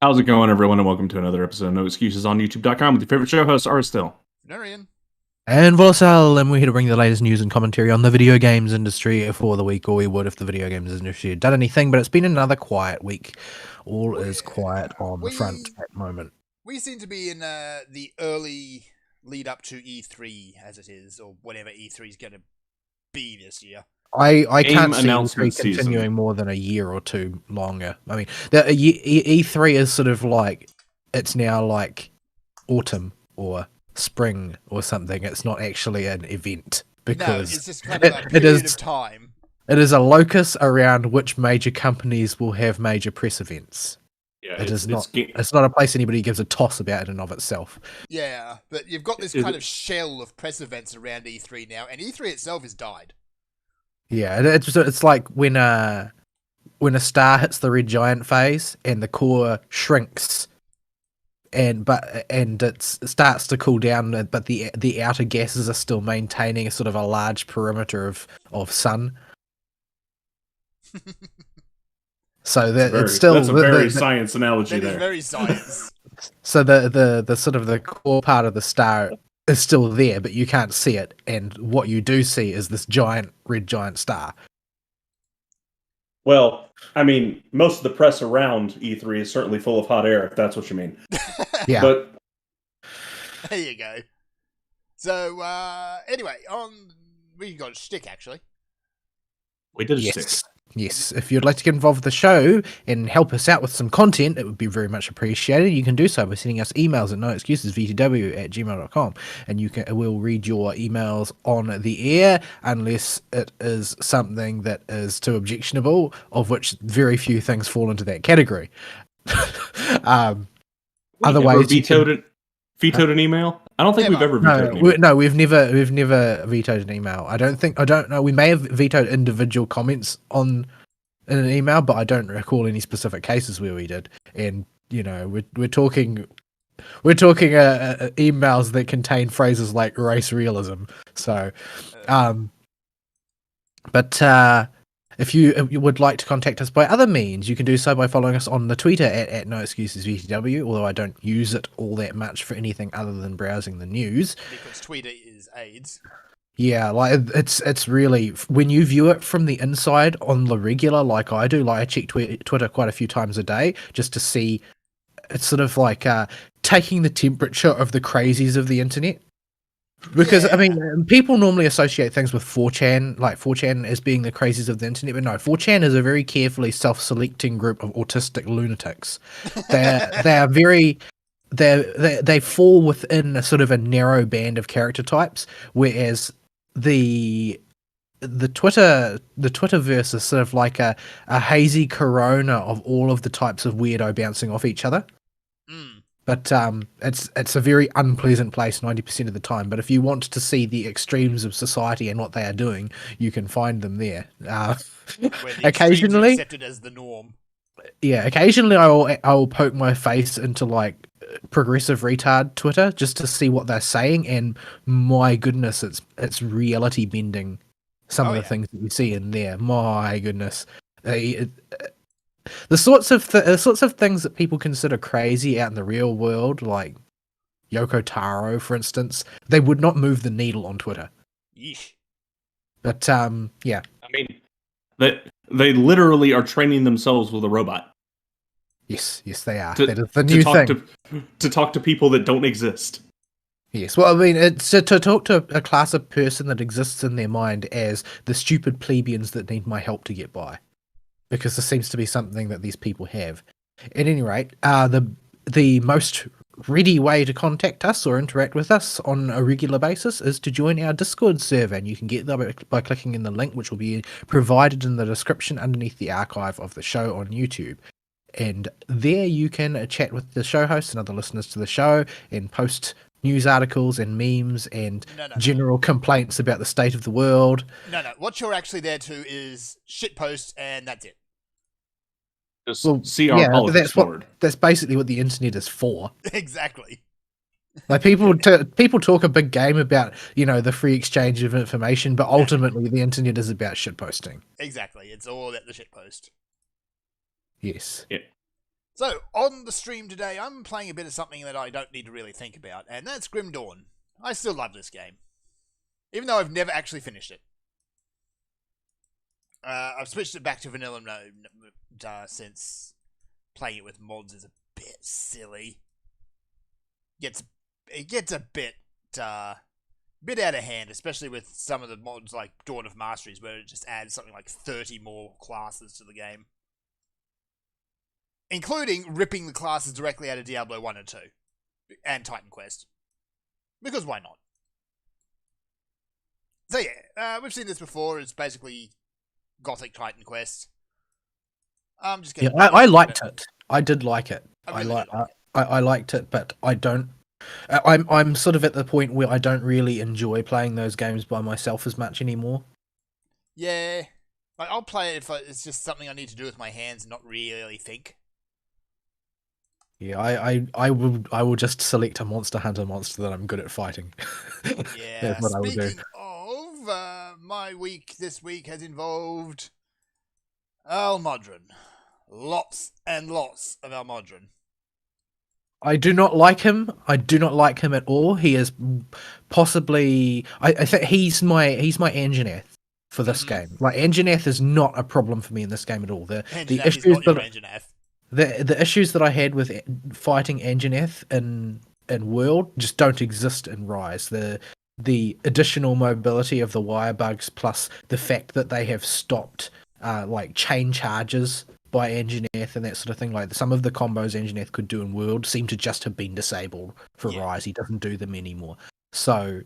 How's it going, everyone, and welcome to another episode of No Excuses on YouTube.com with your favorite show hosts, Still. Narian. And Volsal, and we're here to bring the latest news and commentary on the video games industry for the week, or we would if the video games industry had done anything, but it's been another quiet week. All is quiet on the front at the moment. We seem to be in the early lead up to E3, as it is, or whatever E3 is going to be this year. I can't see announcement E3 continuing season. more than a year or two longer. I mean, the E3 is sort of like, it's now like autumn or spring or something. It's not actually an event because it's just kind of a period of time. It is a locus around which major companies will have major press events. Yeah, it's not a place anybody gives a toss about in and of itself. Yeah, but you've got this kind of shell of press events around E3 now, and E3 itself has died. Yeah, it's like when a star hits the red giant phase and the core shrinks, and it starts to cool down, but the outer gases are still maintaining a sort of a large perimeter of sun. So that it's still that's a very science analogy there. That is very science. So the sort of the core part of the star is still there, but you can't see it, and what you do see is this giant red giant star. Well, I mean, most of the press around E3 is certainly full of hot air, if that's what you mean. Yeah. But there you go. So anyway, we got a shtick actually. We did a shtick. Yes, if you'd like to get involved with the show and help us out with some content, it would be very much appreciated. You can do so by sending us emails at noexcusesvtw@gmail.com, and we'll read your emails on the air unless it is something that is too objectionable, of which very few things fall into that category. Otherwise, vetoed an email? I don't think we've ever vetoed an email. No, we've never vetoed an email. I don't know. We may have vetoed individual comments in an email, but I don't recall any specific cases where we did. And we're talking emails that contain phrases like race realism. So, if you would like to contact us by other means, you can do so by following us on the Twitter at NoExcusesVTW, although I don't use it all that much for anything other than browsing the news. Because Twitter is AIDS. Yeah, like it's really, when you view it from the inside on the regular, like I do, like I check Twitter quite a few times a day just to see, it's sort of like taking the temperature of the crazies of the internet. Because, I mean, people normally associate things with 4chan, like 4chan as being the crazies of the internet, but no, 4chan is a very carefully self-selecting group of autistic lunatics. They fall within a sort of a narrow band of character types, whereas the Twitterverse is sort of like a hazy corona of all of the types of weirdo bouncing off each other. But it's a very unpleasant place 90% of the time. But if you want to see the extremes of society and what they are doing, you can find them there. Occasionally, accepted as the norm. Yeah, occasionally I will poke my face into like progressive retard Twitter just to see what they're saying, and my goodness, it's reality bending. Some of the things that you see in there, my goodness. The sorts of things that people consider crazy out in the real world, like Yoko Taro, for instance, they would not move the needle on Twitter. Yeesh. But yeah. I mean, they literally are training themselves with a robot. Yes, they are. That is the new thing. To talk to people that don't exist. Yes, well, I mean, it's to talk to a class of person that exists in their mind as the stupid plebeians that need my help to get by. Because this seems to be something that these people have. At any rate, the most ready way to contact us or interact with us on a regular basis is to join our Discord server, and you can get there by clicking in the link, which will be provided in the description underneath the archive of the show on YouTube. And there you can chat with the show hosts and other listeners to the show and post news articles and memes and general complaints about the state of the world. No. What you're actually there to is shitposts, and that's it. Just see our politics forward. That's basically what the internet is for. Exactly. Like people talk a big game about, the free exchange of information, but ultimately the internet is about shitposting. Exactly. It's all about the shitpost. Yes. Yeah. So, on the stream today, I'm playing a bit of something that I don't need to really think about, and that's Grim Dawn. I still love this game, even though I've never actually finished it. I've switched it back to vanilla mode since playing it with mods is a bit silly. It gets a bit out of hand, especially with some of the mods like Dawn of Masteries, where it just adds something like 30 more classes to the game. Including ripping the classes directly out of Diablo 1 and 2. And Titan Quest. Because why not? So yeah, we've seen this before. It's basically Gothic Titan Quest. I'm just getting... Yeah, I liked it. I did like it. I really did like it. I liked it, but I don't... I'm sort of at the point where I don't really enjoy playing those games by myself as much anymore. Yeah. Like, I'll play it if it's just something I need to do with my hands and not really think. Yeah, I will just select a monster hunter monster that I'm good at fighting. Yeah. That's what I will do. Speaking of, my week this week has involved Almudron. Lots and lots of Almudron. I do not like him. I do not like him at all. He is possibly... I think he's my Anjanath for this game. Like, Anjanath is not a problem for me in this game at all. The issues Anjanath. The issues that I had with fighting Anjanath in World just don't exist in Rise. The additional mobility of the wire bugs, plus the fact that they have stopped like chain charges by Anjanath and that sort of thing. Like, some of the combos Anjanath could do in World seem to just have been disabled for Rise. He doesn't do them anymore. So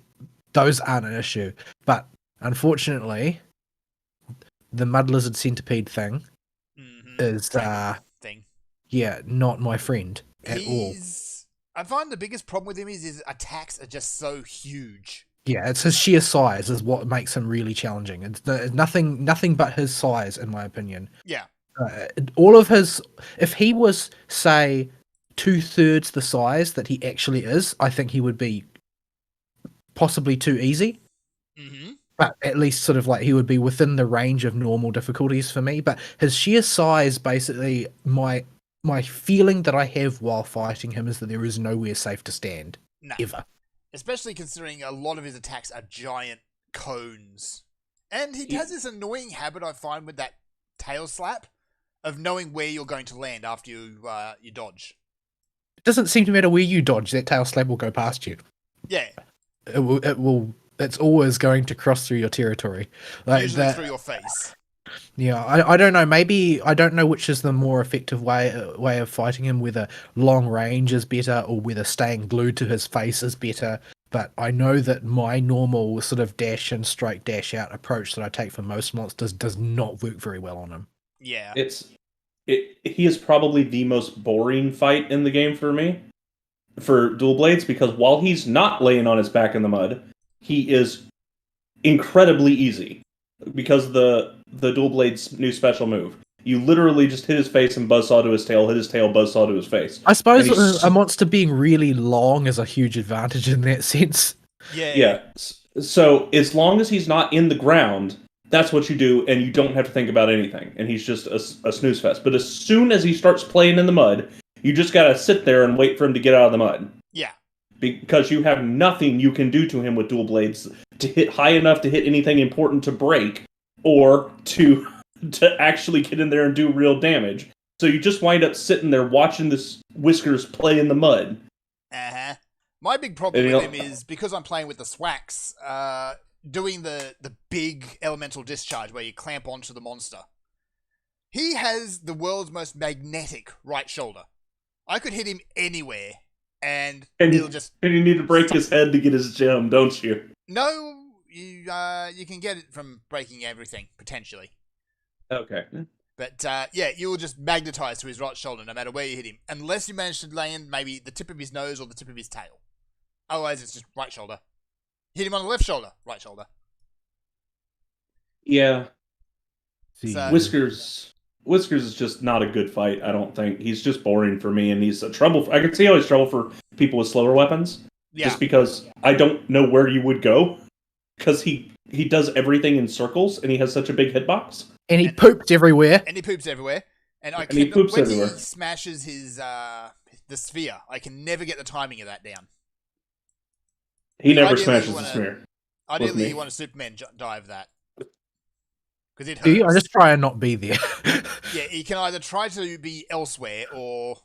those aren't an issue. But unfortunately, the Mud Lizard Centipede thing is not my friend at all. I find the biggest problem with him is his attacks are just so huge. Yeah, it's his sheer size is what makes him really challenging. It's nothing but his size, in my opinion. Yeah. All of his... If he was, say, 2/3 the size that he actually is, I think he would be possibly too easy. Mm-hmm. But at least sort of like he would be within the range of normal difficulties for me. But his sheer size, basically, my feeling that I have while fighting him is that there is nowhere safe to stand. No. Ever. Especially considering a lot of his attacks are giant cones. And he has this annoying habit I find with that tail slap of knowing where you're going to land after you dodge. It doesn't seem to matter where you dodge, that tail slap will go past you. Yeah. It will it's always going to cross through your territory. Like usually through your face. Yeah, I don't know. Maybe I don't know which is the more effective way of fighting him. Whether long range is better or whether staying glued to his face is better. But I know that my normal sort of dash in, strike, dash out approach that I take for most monsters does not work very well on him. Yeah, he is probably the most boring fight in the game for me for Dual Blades, because while he's not laying on his back in the mud, he is incredibly easy. Because the Dual Blades' new special move, you literally just hit his face and buzzsaw to his tail, hit his tail, buzzsaw to his face. I suppose a monster being really long is a huge advantage in that sense. Yeah. So as long as he's not in the ground, that's what you do, and you don't have to think about anything. And he's just a snooze fest. But as soon as he starts playing in the mud, you just gotta sit there and wait for him to get out of the mud. Yeah. Because you have nothing you can do to him with Dual Blades to hit high enough to hit anything important to break, or to actually get in there and do real damage. So you just wind up sitting there watching this Whiskers play in the mud. Uh-huh. My big problem with him is, because I'm playing with the Swax, doing the big elemental discharge where you clamp onto the monster. He has the world's most magnetic right shoulder. I could hit him anywhere, and it'll just... And you need to break his head to get his gem, don't you? No, you can get it from breaking everything, potentially. Okay. But, yeah, you will just magnetize to his right shoulder no matter where you hit him. Unless you manage to land maybe the tip of his nose or the tip of his tail. Otherwise, it's just right shoulder. Hit him on the left shoulder, right shoulder. Yeah. So, Whiskers is just not a good fight, I don't think. He's just boring for me, and he's a trouble. I can see how he's trouble for people with slower weapons. yeah. Just because I don't know where you would go. Because he does everything in circles, and he has such a big hitbox. And he poops everywhere. And he poops everywhere. And I And he can poops when everywhere. he smashes his the sphere, I can never get the timing of that down. He never Ideally, smashes you the wanna- smear. Ideally, me. you want a Superman dive that. Because it Do you? I hurts. just try and not be there. Yeah, he can either try to be elsewhere or,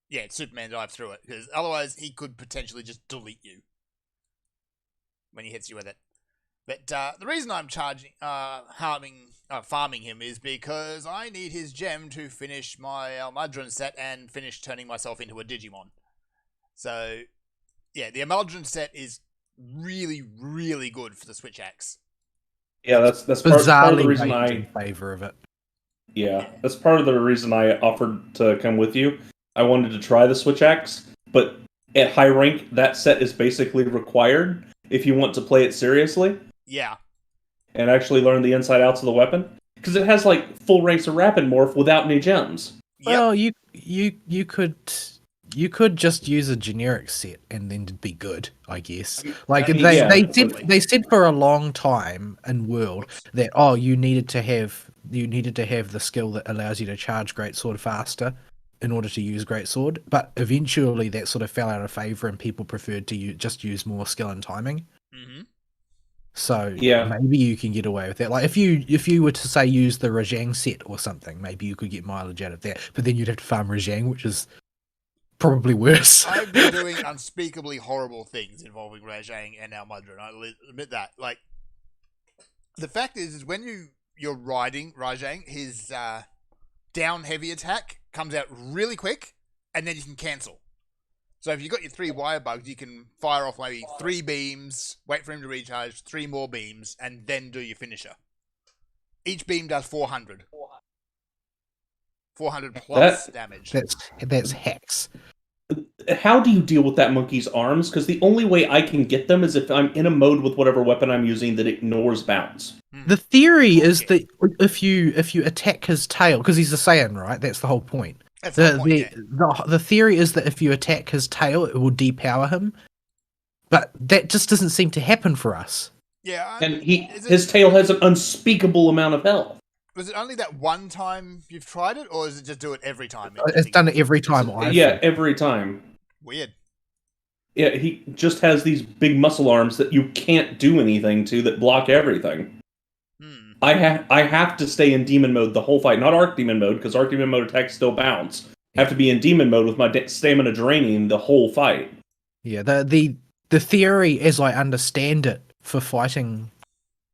yeah, Superman dive through it. Because otherwise, he could potentially just delete you when he hits you with it. But the reason I'm farming him is because I need his gem to finish my Almudron set and finish turning myself into a Digimon. So, yeah, the Almudron set is really, really good for the Switch Axe. Yeah, that's part of the Bizarrely reason rage in favor of it. Yeah, that's part of the reason I offered to come with you. I wanted to try the Switch Axe, but at high rank, that set is basically required if you want to play it seriously Yeah. and actually learn the inside outs of the weapon. Because it has like full ranks of Rapid Morph without any gems. Yep. Well, you could just use a generic set and then it'd be good, I guess. Like I mean, they yeah, they said for a long time in World that you needed to have the skill that allows you to charge Greatsword faster in order to use Greatsword, but eventually that sort of fell out of favor and people preferred to just use more skill and timing. Mm-hmm. So Yeah. maybe you can get away with that. Like if you were to say use the Rajang set or something, maybe you could get mileage out of that. But then you'd have to farm Rajang, which is probably worse. I've been doing unspeakably horrible things involving Rajang and Almudron. I'll admit that. Like, the fact is when you're riding Rajang, his down heavy attack comes out really quick, and then you can cancel. So if you've got your 3 wire bugs, you can fire off maybe 3 beams, wait for him to recharge, 3 more beams, and then do your finisher. Each beam does 400. 400 plus damage. That's hex. How do you deal with that monkey's arms? Because the only way I can get them is if I'm in a mode with whatever weapon I'm using that ignores bounce. The theory is that if you attack his tail, because he's a Saiyan, right? That's the whole point. That's the point, yeah. The theory is that if you attack his tail, it will depower him. But that just doesn't seem to happen for us. Yeah, And his tail has an unspeakable amount of health. Was it only that one time you've tried it, or is it just do it every time? It's done it every time. Every time. Weird. Yeah, he just has these big muscle arms that you can't do anything to that block everything. I have to stay in demon mode the whole fight, not Arc Demon mode, because Arc Demon mode attacks still bounce. I have to be in demon mode with my stamina draining the whole fight. Yeah, the theory, as I understand it, for fighting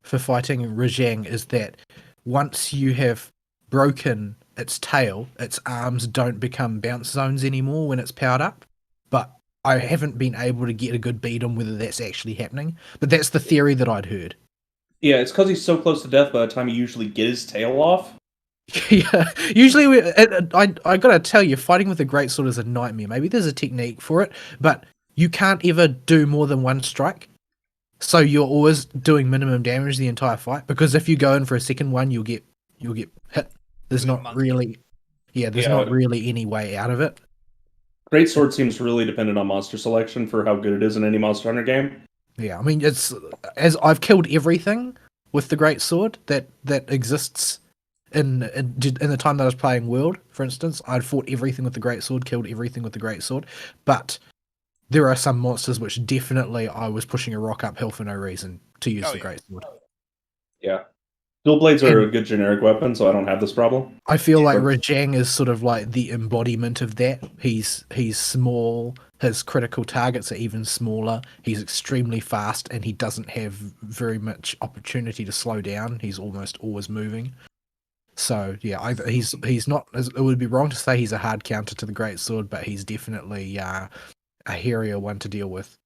Rajang is that once you have broken its tail, its arms don't become bounce zones anymore when it's powered up. But I haven't been able to get a good beat on whether that's actually happening. But that's the theory that I'd heard. Yeah, it's because he's so close to death by the time you usually get his tail off. Yeah, usually I gotta tell you, fighting with a greatsword is a nightmare. Maybe there's a technique for it, but you can't ever do more than one strike. So you're always doing minimum damage the entire fight, because if you go in for a second one, you'll get hit. There's not really any way out of it. Greatsword seems really dependent on monster selection for how good it is in any Monster Hunter game. Yeah, I mean, it's as I've killed everything with the greatsword that exists in the time that I was playing World, for instance. I'd fought everything with the greatsword, killed everything with the greatsword, but there are some monsters which definitely I was pushing a rock uphill for no reason to use the greatsword. Yeah. Dual blades are a good generic weapon, so I don't have this problem. I feel like Rajang is sort of like the embodiment of that. He's small, his critical targets are even smaller, he's extremely fast, and he doesn't have very much opportunity to slow down. He's almost always moving. So yeah, he's not. It would be wrong to say he's a hard counter to the greatsword, but he's definitely a hairier one to deal with.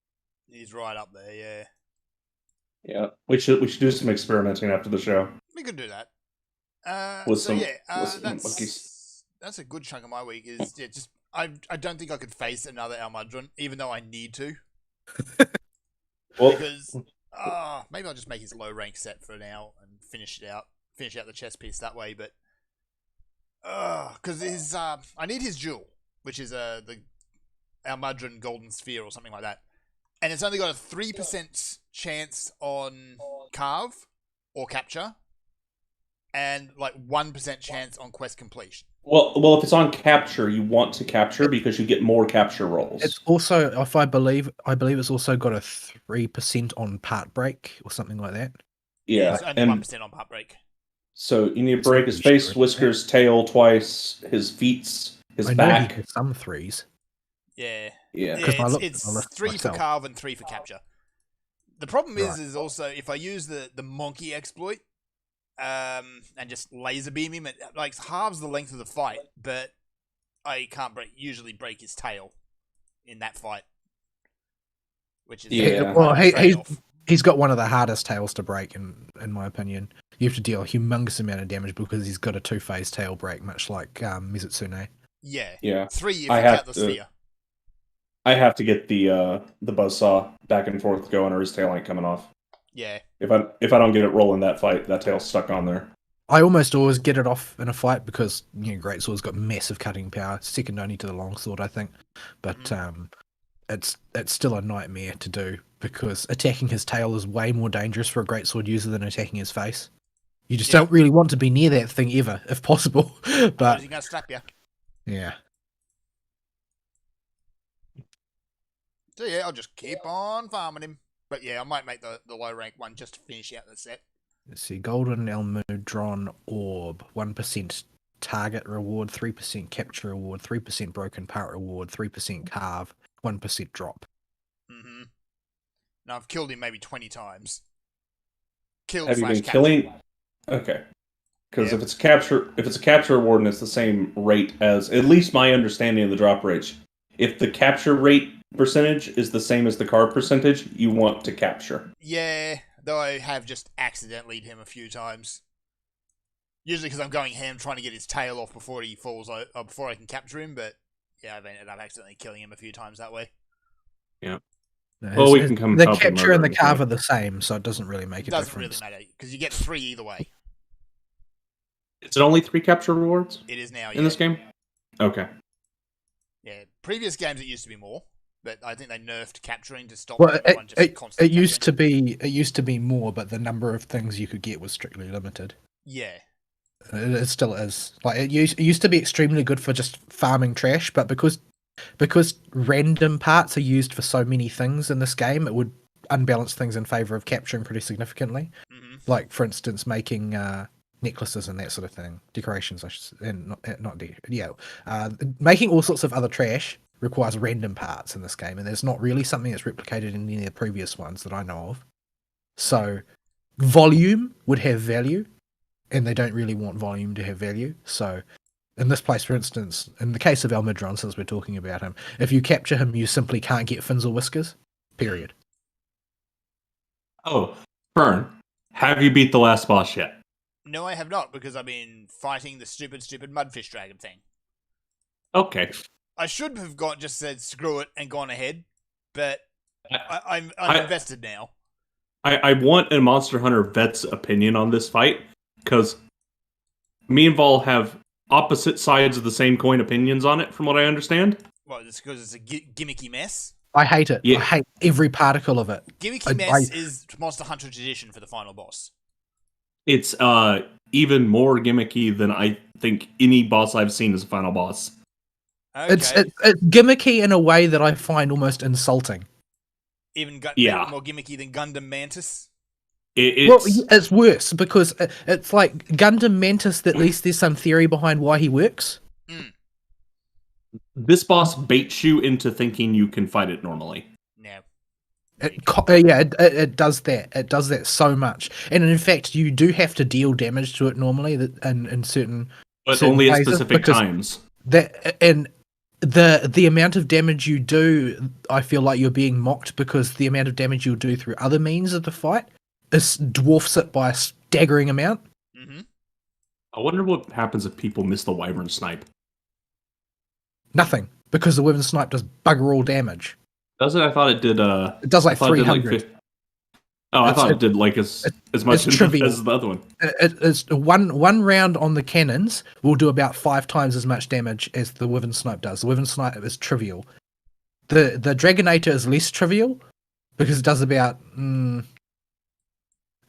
He's right up there, yeah. Yeah, we should do some experimenting after the show. We could do that. With monkeys. That's a good chunk of my week. I don't think I could face another Almudron, even though I need to. Because maybe I'll just make his low rank set for now and finish out the chess piece that way. But because I need his jewel, which is the Almudron Golden Sphere or something like that, and it's only got a 3% chance on carve or capture, and like 1% chance on quest completion. Well, if it's on capture, you want to capture because you get more capture rolls. It's also, if I believe it's also got a 3% on part break or something like that. Yeah, it's only and 1% on part break. so you need to break his face, whiskers, tail twice, his feet, his I know back. he has some 3s. Yeah. Yeah. It's 3 for carve and 3 for capture. The problem is also if I use the monkey exploit, and just laser beam him, it like halves the length of the fight, but I can't usually break his tail in that fight, which is well, he's got one of the hardest tails to break in my opinion. You have to deal a humongous amount of damage because he's got a 2-phase tail break, much like Mizutsune. Yeah. 3 if you I count the sphere. I have to get the buzzsaw back and forth going, or his tail ain't coming off. Yeah. If I don't get it rolling that fight, that tail's stuck on there. I almost always get it off in a fight because Greatsword's got massive cutting power, second only to the longsword, I think. But it's still a nightmare to do because attacking his tail is way more dangerous for a greatsword user than attacking his face. You just don't really want to be near that thing ever, if possible. But he's gonna slap you. Yeah. So yeah, I'll just keep on farming him. But yeah, I might make the low rank one just to finish out the set. Let's see, Golden Elmudron Orb, 1% target reward, 3% capture reward, 3% broken part reward, 3% carve, 1% drop. Mm-hmm. Now I've killed him maybe 20 times. Have you been killing? Okay. Because if it's a capture reward and it's the same rate as, at least my understanding of the drop rates, if the capture rate percentage is the same as the carve percentage, you want to capture. Yeah, though I have just accidentally him a few times. Usually because I'm going ham trying to get his tail off before he falls, before I can capture him. But yeah, I've ended up accidentally killing him a few times that way. Yeah. No, well, we can come. The capture and the carve are the same, so it doesn't really make a difference. Doesn't really matter because you get 3 either way. Is it only 3 capture rewards? It is now. In this game. Okay. Yeah, previous games it used to be more. But I think they nerfed capturing to stop everyone just constantly capturing. It used to be more, but the number of things you could get was strictly limited. Yeah. It still is. Like it used to be extremely good for just farming trash, but because random parts are used for so many things in this game, it would unbalance things in favor of capturing pretty significantly. Mm-hmm. Like for instance, making necklaces and that sort of thing, decorations, making all sorts of other trash requires random parts in this game, and there's not really something that's replicated in any of the previous ones that I know of. So volume would have value, and they don't really want volume to have value. So in this place, for instance, in the case of Elmudron, since we're talking about him, if you capture him, you simply can't get fins or whiskers, period. Oh, Fern, have you beat the last boss yet? No, I have not, because I've been fighting the stupid mudfish dragon thing. Okay. I should have just said screw it and gone ahead, but I'm invested now. I want a Monster Hunter vet's opinion on this fight, because me and Vol have opposite sides of the same coin opinions on it, from what I understand. Well, it's because it's a gimmicky mess. I hate it. Yeah. I hate every particle of it. Gimmicky mess is Monster Hunter tradition for the final boss. It's even more gimmicky than I think any boss I've seen as a final boss. Okay. It's gimmicky in a way that I find almost insulting. Even more gimmicky than Gundam Mantis? It's worse because it's like Gundam Mantis, at least there's some theory behind why he works. Mm. This boss baits you into thinking you can fight it normally. No. It does that. It does that so much. And in fact, you do have to deal damage to it normally in certain But only at specific times. The amount of damage you do, I feel like you're being mocked because the amount of damage you'll do through other means of the fight dwarfs it by a staggering amount. Mm-hmm. I wonder what happens if people miss the Wyvern Snipe. Nothing, because the Wyvern Snipe does bugger all damage. Does it? I thought it did. It does like 300. I thought it did like as much as the other one. It's one round on the cannons will do about 5 times as much damage as the Wyvern Snipe does. The Wyvern Snipe is trivial. The Dragonator is less trivial because it does about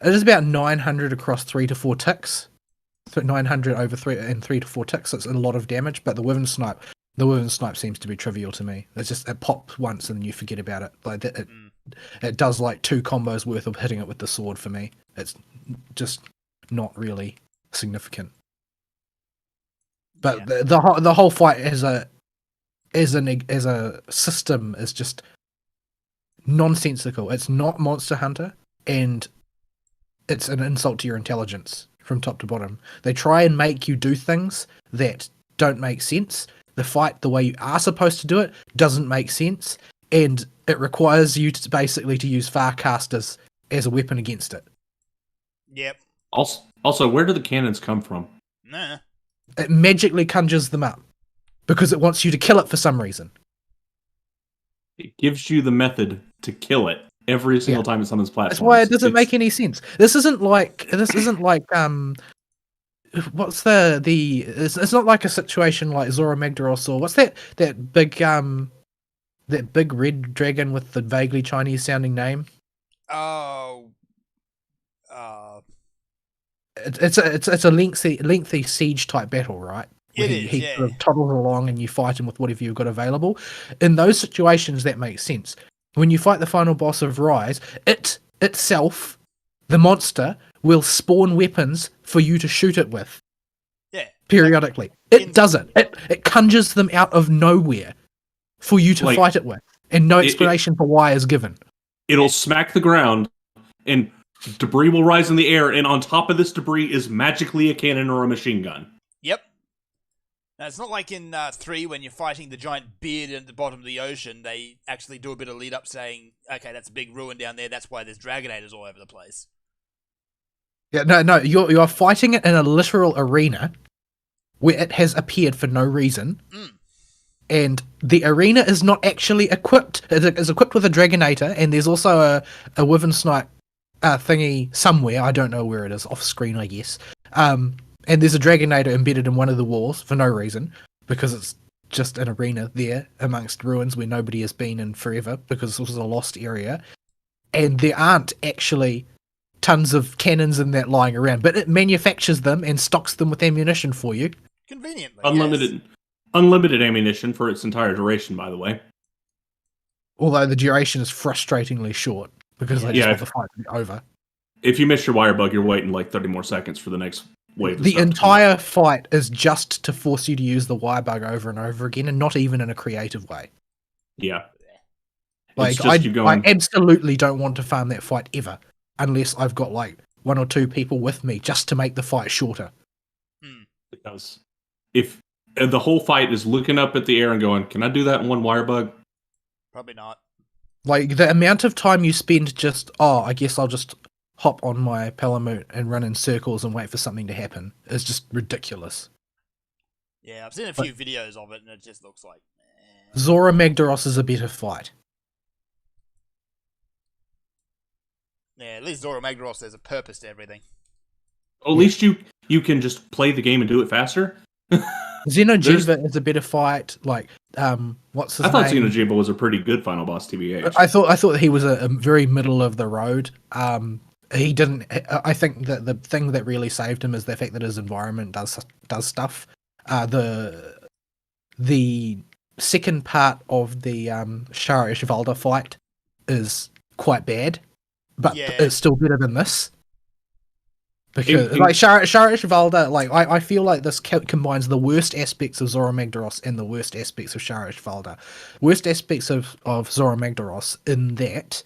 900 across 3 to 4 ticks. 900 over 3 to 4 ticks. It's a lot of damage, but the Wyvern Snipe seems to be trivial to me. It's just it pops once and then you forget about it. Like it does like 2 combos worth of hitting it with the sword for me. It's just not really significant. But the whole fight as a system is just nonsensical. It's not Monster Hunter, and it's an insult to your intelligence from top to bottom. They try and make you do things that don't make sense. The fight, the way you are supposed to do it, doesn't make sense, and it requires you to basically to use Farcasters as a weapon against it. Yep. Also, where do the cannons come from? Nah. It magically conjures them up because it wants you to kill it for some reason. It gives you the method to kill it every single time it summons platforms. That's why it doesn't make any sense. This isn't like what's it's not like a situation like Zora Magdaros or what's that big red dragon with the vaguely Chinese sounding name? Oh. It's a lengthy siege type battle, right? Where he sort of toddles along and you fight him with whatever you've got available. In those situations, that makes sense. When you fight the final boss of Rise, it itself, the monster, will spawn weapons for you to shoot it with. Yeah. Periodically. It doesn't. It conjures them out of nowhere for you to fight it with. And no explanation for why is given. It'll smack the ground and debris will rise in the air, and on top of this debris is magically a cannon or a machine gun. Yep. Now, it's not like in 3 when you're fighting the giant beard at the bottom of the ocean. They actually do a bit of lead up saying, okay, that's a big ruin down there. That's why there's Dragonators all over the place. Yeah, no, you're fighting it in a literal arena where it has appeared for no reason. And the arena is not actually equipped. It's equipped with a Dragonator, and there's also a Wyvern Snipe thingy somewhere. I don't know where it is, off screen, I guess. And there's a Dragonator embedded in one of the walls for no reason, because it's just an arena there amongst ruins where nobody has been in forever, because this was a lost area. And there aren't actually tons of cannons in that lying around, but it manufactures them and stocks them with ammunition for you. Conveniently, Unlimited ammunition for its entire duration, by the way. Although the duration is frustratingly short, because they just want the fight to be over. If you miss your wire bug, you're waiting like 30 more seconds for the next wave. The entire fight is just to force you to use the wire bug over and over again, and not even in a creative way. Yeah. Like, I absolutely don't want to farm that fight ever, unless I've got like 1 or 2 people with me just to make the fight shorter. Because if the whole fight is looking up at the air and going, can I do that in one wire bug? Probably not. Like, the amount of time you spend just, I guess I'll just hop on my Palamute and run in circles and wait for something to happen is just ridiculous. Yeah, I've seen a few videos of it and it just looks like... Zora Magdaros is a better fight. Yeah, at least Zora Magdaros, there's a purpose to everything. At least you can just play the game and do it faster. Xeno'jiiva is a better fight. Like, what's his name? I thought Xeno'jiiva was a pretty good final boss, TBH. I thought he was a very middle of the road. He didn't. I think that the thing that really saved him is the fact that his environment does stuff. The second part of the Shara Ishvalda fight is quite bad, but it's still better than this. Because like Shara Ishvalda, like I feel like this combines the worst aspects of Zora Magdaros and the worst aspects of Shara Ishvalda. Worst aspects of Zora Magdaros in that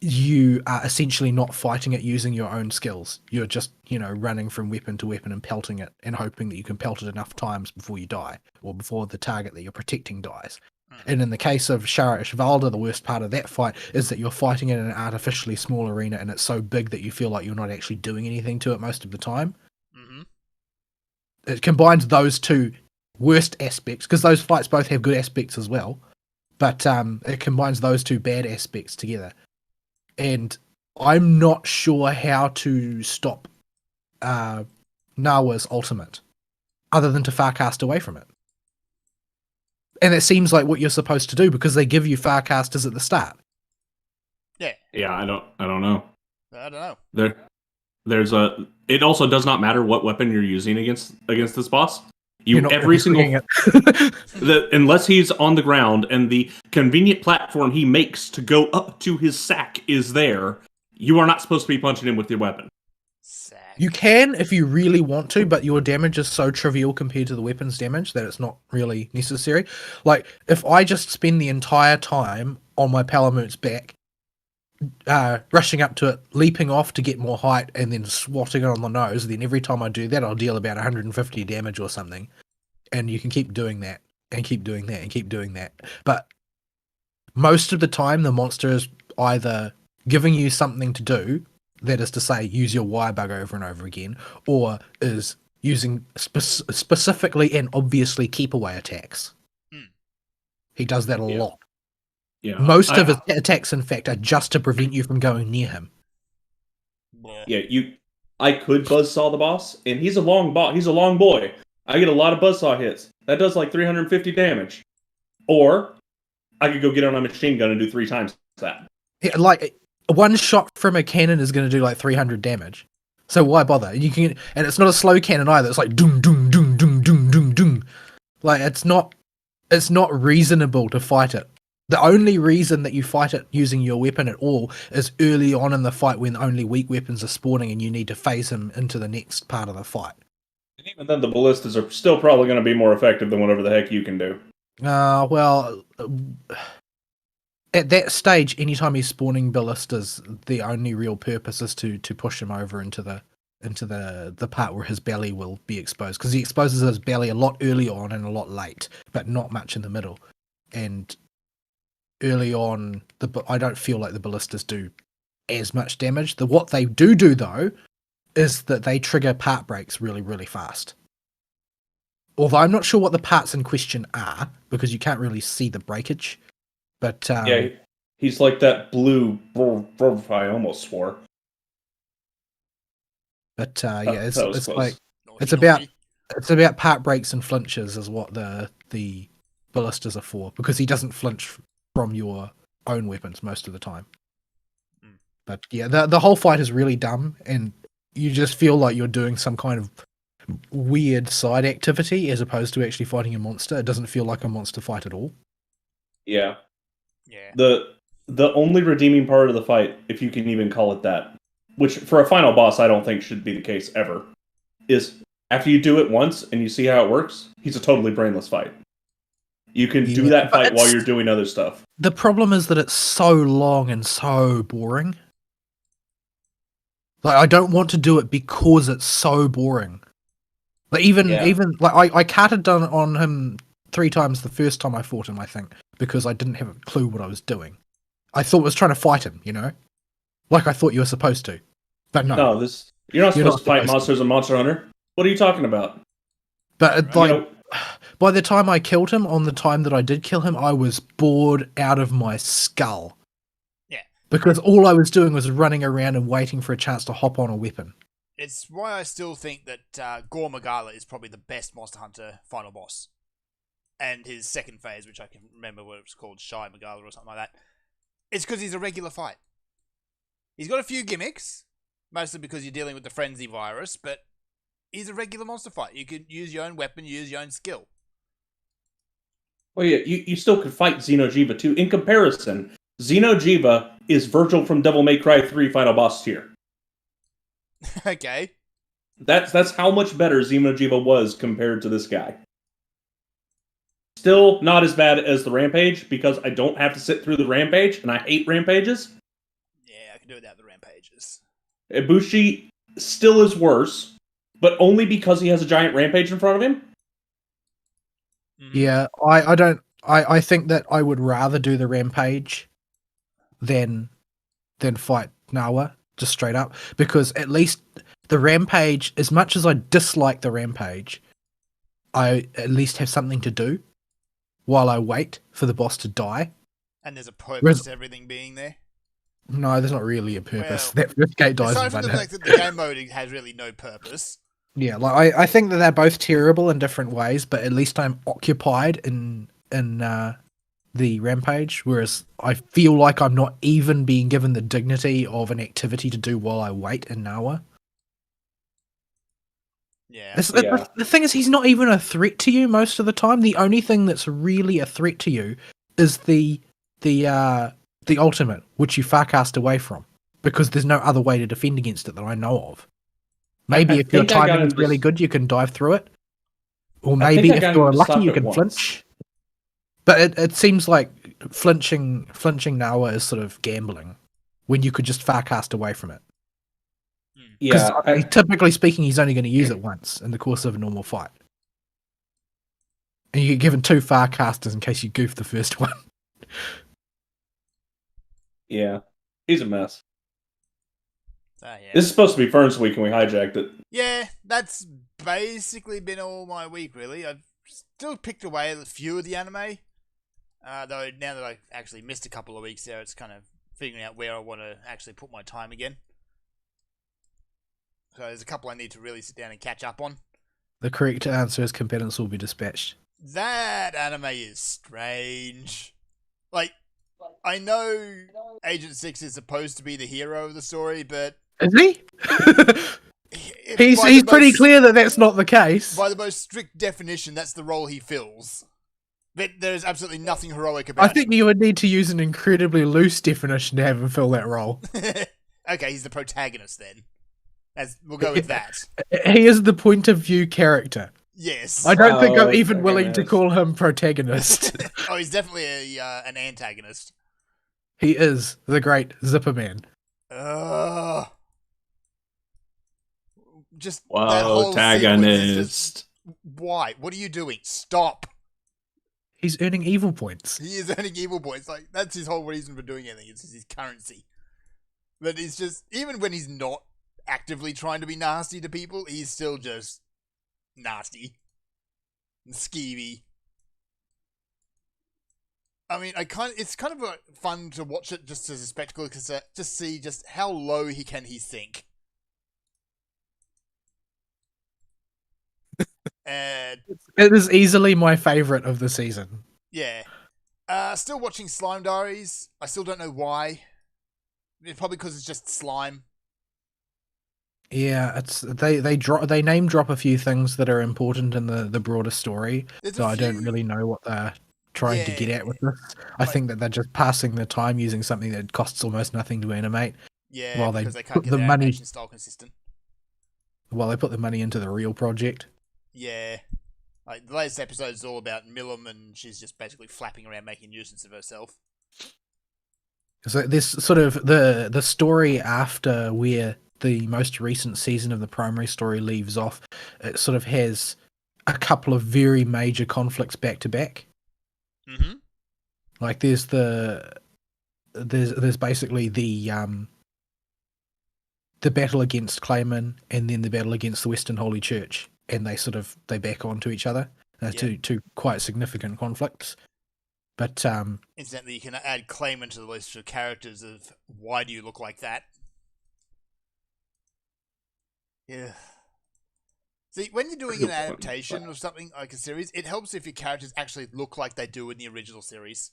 you are essentially not fighting it using your own skills. You're just, running from weapon to weapon and pelting it and hoping that you can pelt it enough times before you die or before the target that you're protecting dies. And in the case of Shara Ishvalda, the worst part of that fight is that you're fighting in an artificially small arena and it's so big that you feel like you're not actually doing anything to it most of the time. Mm-hmm. It combines those two worst aspects, because those fights both have good aspects as well, but it combines those two bad aspects together. And I'm not sure how to stop Nawa's ultimate, other than to Farcast away from it. And it seems like what you're supposed to do, because they give you Farcasters at the start. Yeah. Yeah, I don't know. I don't know. It also does not matter what weapon you're using against this boss. You're not Every single it. unless he's on the ground and the convenient platform he makes to go up to his sack is there, you are not supposed to be punching him with your weapon. Sack. You can if you really want to, but your damage is so trivial compared to the weapon's damage that it's not really necessary. Like, if I just spend the entire time on my Palamoot's back, rushing up to it, leaping off to get more height, and then swatting it on the nose, then every time I do that, I'll deal about 150 damage or something. And you can keep doing that, and keep doing that, and keep doing that. But most of the time, the monster is either giving you something to do, that is to say, use your Y bug over and over again, or is using specifically and obviously keep away attacks. He does that a lot. Yeah, Most of his attacks, in fact, are just to prevent you from going near him. Yeah, I could buzzsaw the boss, and he's a long boy. I get a lot of buzzsaw hits. That does like 350 damage. Or I could go get on a machine gun and do 3 times that. Yeah, like, one shot from a cannon is going to do like 300 damage. So why bother? And it's not a slow cannon either. It's like doom doom doom doom doom doom doom. Like, it's not reasonable to fight it. The only reason that you fight it using your weapon at all is early on in the fight when only weak weapons are spawning and you need to phase him into the next part of the fight. And even then, the ballistas are still probably going to be more effective than whatever the heck you can do. Well, at that stage, anytime he's spawning ballistas, the only real purpose is to push him over into the part where his belly will be exposed, because he exposes his belly a lot early on and a lot late, but not much in the middle. And early on, I don't feel like the ballistas do as much damage. What they do though is that they trigger part breaks really, really fast. Although I'm not sure what the parts in question are, because you can't really see the breakage. But yeah, he's like that blue. I almost swore. But yeah, it's close. like it's about part breaks and flinches is what the ballistas are for, because he doesn't flinch from your own weapons most of the time. But yeah, the whole fight is really dumb, and you just feel like you're doing some kind of weird side activity as opposed to actually fighting a monster. It doesn't feel like a monster fight at all. Yeah. Yeah. The only redeeming part of the fight, if you can even call it that, which for a final boss I don't think should be the case ever, is after you do it once and you see how it works, he's a totally brainless fight. You can do that fight while you're doing other stuff. The problem is that it's so long and so boring. Like, I don't want to do it because it's so boring. Like, even like I carted down on him 3 times the first time I fought him, I think, because I didn't have a clue what I was doing. I thought I was trying to fight him, like I thought you were supposed to. But no. No, you're not supposed to fight monsters in Monster Hunter. What are you talking about? But by the time I killed him, on the time that I did kill him, I was bored out of my skull. Yeah. Because all I was doing was running around and waiting for a chance to hop on a weapon. It's why I still think that Gore Magala is probably the best Monster Hunter final boss. And his second phase, which I can remember what it was called, Shy Magala or something like that. It's because he's a regular fight. He's got a few gimmicks, mostly because you're dealing with the Frenzy virus, but he's a regular monster fight. You can use your own weapon, use your own skill. Well, yeah, you still could fight Xeno'jiiva too. In comparison, Xeno'jiiva is Virgil from Devil May Cry 3 final boss tier. Okay. That's how much better Xeno'jiiva was compared to this guy. Still not as bad as the Rampage, because I don't have to sit through the Rampage, and I hate Rampages. Yeah, I can do without the Rampages. Ibushi still is worse, but only because he has a giant Rampage in front of him. Yeah, I think that I would rather do the Rampage than fight Nawa, just straight up, because at least the Rampage, as much as I dislike the Rampage, I at least have something to do while I wait for the boss to die. And there's a purpose to everything being there? No, there's not really a purpose. Well, that first gate dies. Aside from the fact that the game mode has really no purpose. Yeah, like I think that they're both terrible in different ways, but at least I'm occupied in the Rampage, whereas I feel like I'm not even being given the dignity of an activity to do while I wait in Nawa. Yeah. The thing is, he's not even a threat to you most of the time. The only thing that's really a threat to you is the ultimate, which you farcast away from, because there's no other way to defend against it that I know of. Maybe if your timing is really good, you can dive through it. Or maybe if you're lucky, you can flinch. But it seems like flinching now is sort of gambling, when you could just farcast away from it. Because typically speaking, he's only going to use it once in the course of a normal fight. And you get given 2 farcasters in case you goof the first one. Yeah, he's a mess. Yeah. This is supposed to be Ferns Week and we hijacked it. Yeah, that's basically been all my week, really. I've still picked away a few of the anime. Though now that I've actually missed a couple of weeks there, it's kind of figuring out where I want to actually put my time again. So there's a couple I need to really sit down and catch up on. The correct answer is Competence Will Be Dispatched. That anime is strange. Like, I know Agent 6 is supposed to be the hero of the story, but... Is he? He's pretty clear that that's not the case. By the most strict definition, that's the role he fills. But there's absolutely nothing heroic about it. I think you would need to use an incredibly loose definition to have him fill that role. Okay, he's the protagonist then. We'll go with that. He is the point of view character. Yes. I don't think I'm even willing to call him protagonist. Oh, he's definitely an antagonist. He is the great Zipperman. Just that whole antagonist. Why? What are you doing? Stop. He's earning evil points. He is earning evil points. Like, that's his whole reason for doing anything. It's his currency. But it's just, even when he's not actively trying to be nasty to people, he's still just nasty and skeevy. I mean, it's kind of fun to watch it just as a spectacle, because just see just how low he sink. And it is easily my favorite of the season. Yeah. Still watching Slime Diaries. I still don't know why. It's probably because it's just slime. Yeah, they name drop a few things that are important in the broader story. So I don't really know what they're trying to get at with this. I think that they're just passing the time using something that costs almost nothing to animate. Yeah, while because they can't get the animation style consistent. While they put the money into the real project. Yeah. Like, the latest episode is all about Milim, and she's just basically flapping around making nuisance of herself. So this sort of the story after where the most recent season of the primary story leaves off, it sort of has a couple of very major conflicts back to back. Mm-hmm. Like there's basically the battle against Clayman, and then the battle against the Western Holy Church. And they back onto each other. Two quite significant conflicts. But incidentally, you can add Clayman to the list of characters of why do you look like that? Yeah. See, when you're doing an adaptation of something like a series, it helps if your characters actually look like they do in the original series.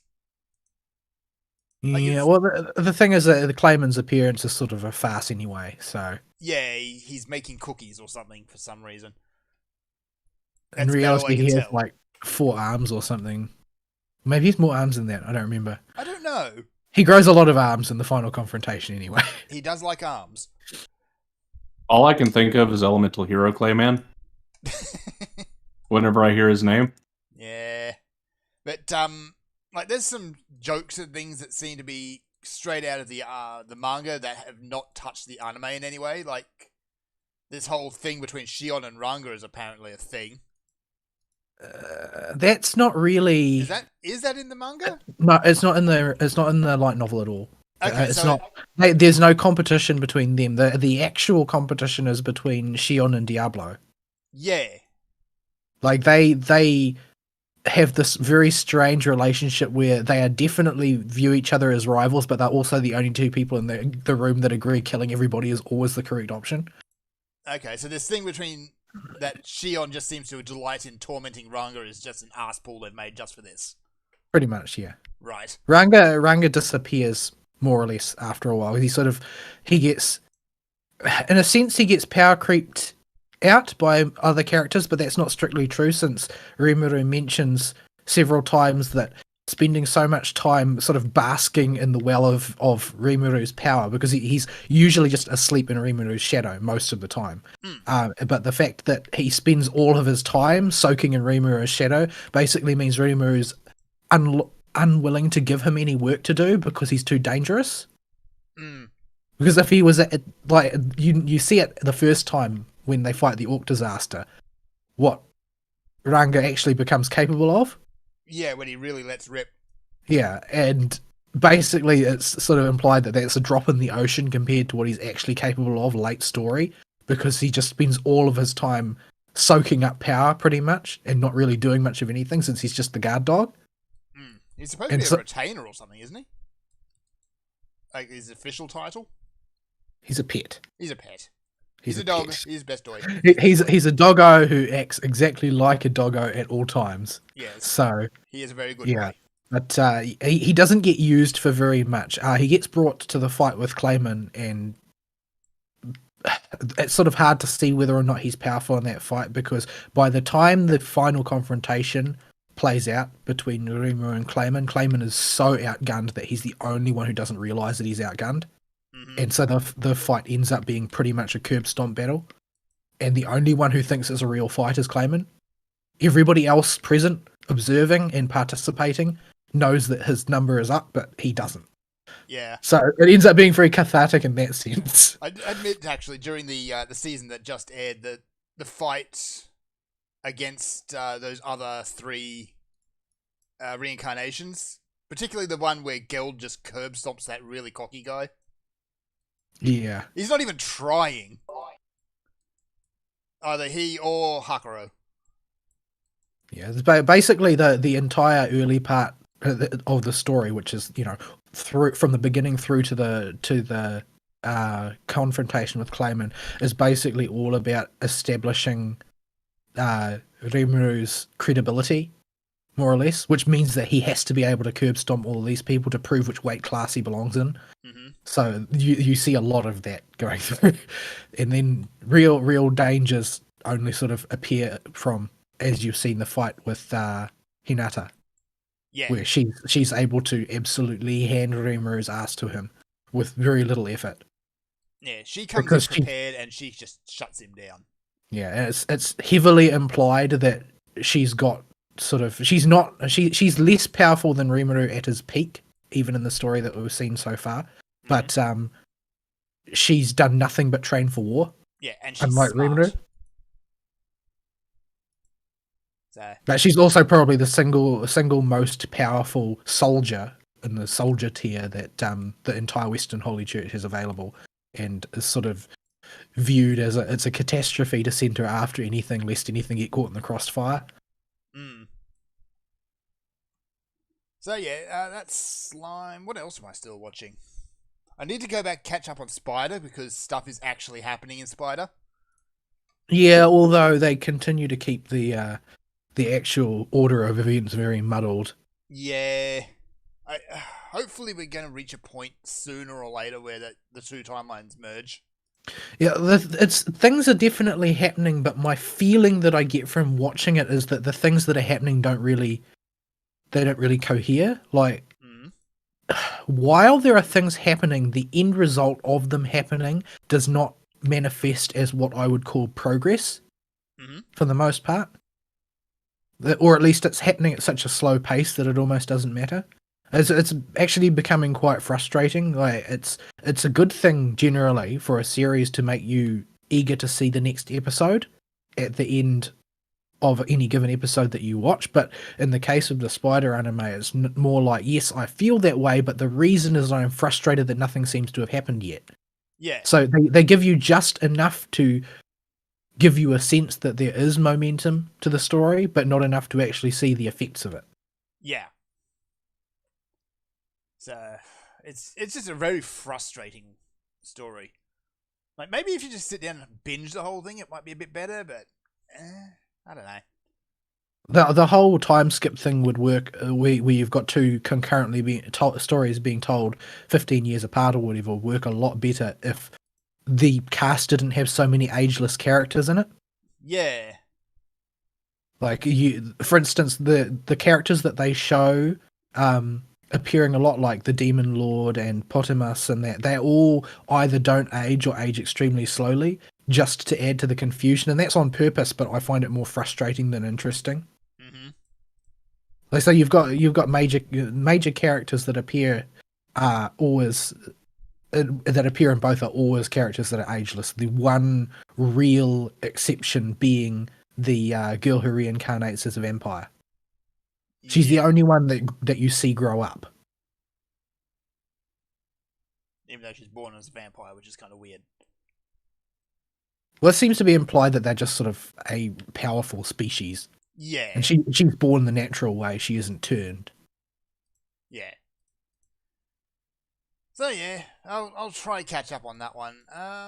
Yeah, well, the thing is that the Clayman's appearance is sort of a farce anyway, so... Yeah, he's making cookies or something for some reason. In reality, he has like 4 arms or something. Maybe he has more arms than that. I don't remember. I don't know. He grows a lot of arms in the final confrontation anyway. He does like arms. All I can think of is Elemental Hero Clayman. Whenever I hear his name. Yeah. But, like, there's some jokes and things that seem to be straight out of the manga that have not touched the anime in any way. Like, this whole thing between Shion and Ranga is apparently a thing. That's not really. Is that in the manga? No, it's not in the light novel at all. Okay, it's not. There's no competition between them. The actual competition is between Shion and Diablo. Yeah. Like they have this very strange relationship where they are definitely view each other as rivals, but they're also the only 2 people in the room that agree killing everybody is always the correct option. Okay, so this thing between that Shion just seems to delight in tormenting Ranga is just an ass pool they've made just for this. Pretty much, yeah. Right. Ranga disappears more or less after a while. He gets, in a sense, he gets power creeped out by other characters, but that's not strictly true since Rimuru mentions several times that spending so much time sort of basking in the well of Rimuru's power, because he's usually just asleep in Rimuru's shadow most of the time. But the fact that he spends all of his time soaking in Rimuru's shadow basically means Rimuru's unwilling to give him any work to do because he's too dangerous. Because if he was like you see it the first time when they fight the Orc disaster, what Ranga actually becomes capable of. Yeah, when he really lets rip. Yeah, and basically it's sort of implied that that's a drop in the ocean compared to what he's actually capable of late story, because he just spends all of his time soaking up power pretty much and not really doing much of anything since he's just the guard dog. He's supposed to be a retainer or something, isn't he? Like his official title? He's a pet. He's a pet. He's a dog. Pet. He's best dog. He's a doggo who acts exactly like a doggo at all times. Yes. So he is a very good boy. But he doesn't get used for very much. He gets brought to the fight with Clayman, and it's sort of hard to see whether or not he's powerful in that fight, because by the time the final confrontation plays out between Rimuru and Clayman is so outgunned that he's the only one who doesn't realize that he's outgunned. And so the fight ends up being pretty much a curb stomp battle. And the only one who thinks it's a real fight is Clayman. Everybody else present, observing and participating, knows that his number is up, but he doesn't. Yeah. So it ends up being very cathartic in that sense. I admit, actually, during the season that just aired, the fight against those other three reincarnations, particularly the one where Geld just curb stomps that really cocky guy. Yeah. He's not even trying. Either he or Hakuro. Yeah, it's basically the entire early part of the story, which is, through from the beginning through to the confrontation with Clayman, is basically all about establishing Rimuru's credibility, more or less, which means that he has to be able to curb stomp all of these people to prove which weight class he belongs in. So you see a lot of that going through, and then real dangers only sort of appear from, as you've seen the fight with Hinata, where she's able to absolutely hand Rimuru's ass to him with very little effort. Yeah, she comes in prepared and she just shuts him down. Yeah, and it's heavily implied that she's got she's less powerful than Rimuru at his peak, even in the story that we've seen so far. But she's done nothing but train for war. Yeah, and she's unlike smart. Rimuru. So. But she's also probably the single most powerful soldier in the soldier tier that the entire Western Holy Church has available, and is sort of viewed as it's a catastrophe to send her after anything, lest anything get caught in the crossfire. So yeah, that's Slime. What else am I still watching? I need to go back catch up on Spider, because stuff is actually happening in Spider. Yeah, although they continue to keep the actual order of events very muddled. Yeah. Hopefully we're going to reach a point sooner or later where the two timelines merge. Yeah, things are definitely happening, but my feeling that I get from watching it is that the things that are happening don't really cohere. Like, while there are things happening, the end result of them happening does not manifest as what I would call progress, for the most part. Or at least it's happening at such a slow pace that it almost doesn't matter. It's actually becoming quite frustrating. Like, it's a good thing generally for a series to make you eager to see the next episode at the end of any given episode that you watch, but in the case of the Spider anime, it's more like, yes, I feel that way, but the reason is I'm frustrated that nothing seems to have happened yet. Yeah. So they give you just enough to give you a sense that there is momentum to the story, but not enough to actually see the effects of it. Yeah. So it's just a very frustrating story. Like, maybe if you just sit down and binge the whole thing, it might be a bit better, but I don't know. The whole time skip thing would work where you've got two concurrently stories being told 15 years apart or whatever, work a lot better if the cast didn't have so many ageless characters in it. Yeah. Like for instance, the characters that they show appearing a lot like the Demon Lord and Potamus, and that they all either don't age or age extremely slowly, just to add to the confusion, and that's on purpose. But I find it more frustrating than interesting. Mm-hmm. Like, so you've got major characters that appear always that appear in both are always characters that are ageless. The one real exception being the girl who reincarnates as a vampire. She's the only one that you see grow up. Even though she's born as a vampire, which is kind of weird. Well, it seems to be implied that they're just sort of a powerful species. Yeah. And she's born the natural way. She isn't turned. Yeah. So yeah, I'll try catch up on that one.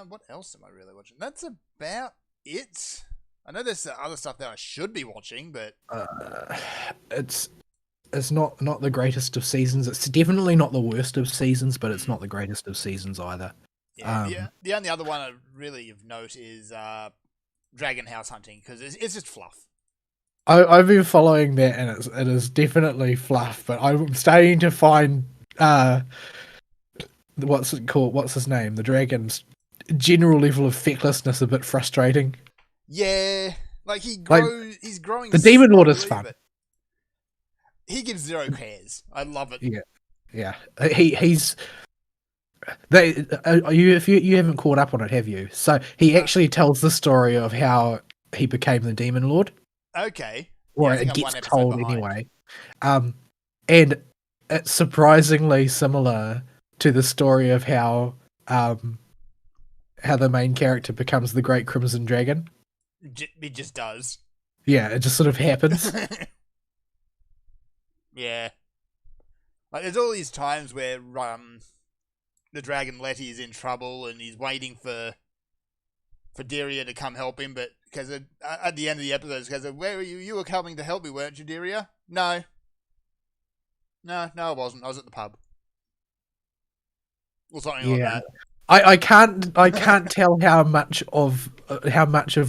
What else am I really watching? That's about it. I know there's other stuff that I should be watching, but it's not the greatest of seasons. It's definitely not the worst of seasons, but it's not the greatest of seasons either. Yeah, the only other one I really of note is Dragon House Hunting, because it's just fluff. I've been following that, and it is definitely fluff. But I'm starting to find what's it called? What's his name? The dragon's general level of fecklessness a bit frustrating. Yeah, like he's growing. The Demon Lord is fun. He gives zero cares. I love it. Yeah. He's. You haven't caught up on it, have you? So he actually tells the story of how he became the Demon Lord. Okay. Or it gets told anyway. And it's surprisingly similar to the story of how the main character becomes the Great Crimson Dragon. It just does. Yeah, it just sort of happens. Yeah. Like, there's all these times where the dragon Letty is in trouble and he's waiting for Deria to come help him, but because at the end of the episode, because where were you? You were coming to help me, weren't you, Deria? No, I wasn't. I was at the pub. Or something like that. I can't tell how much of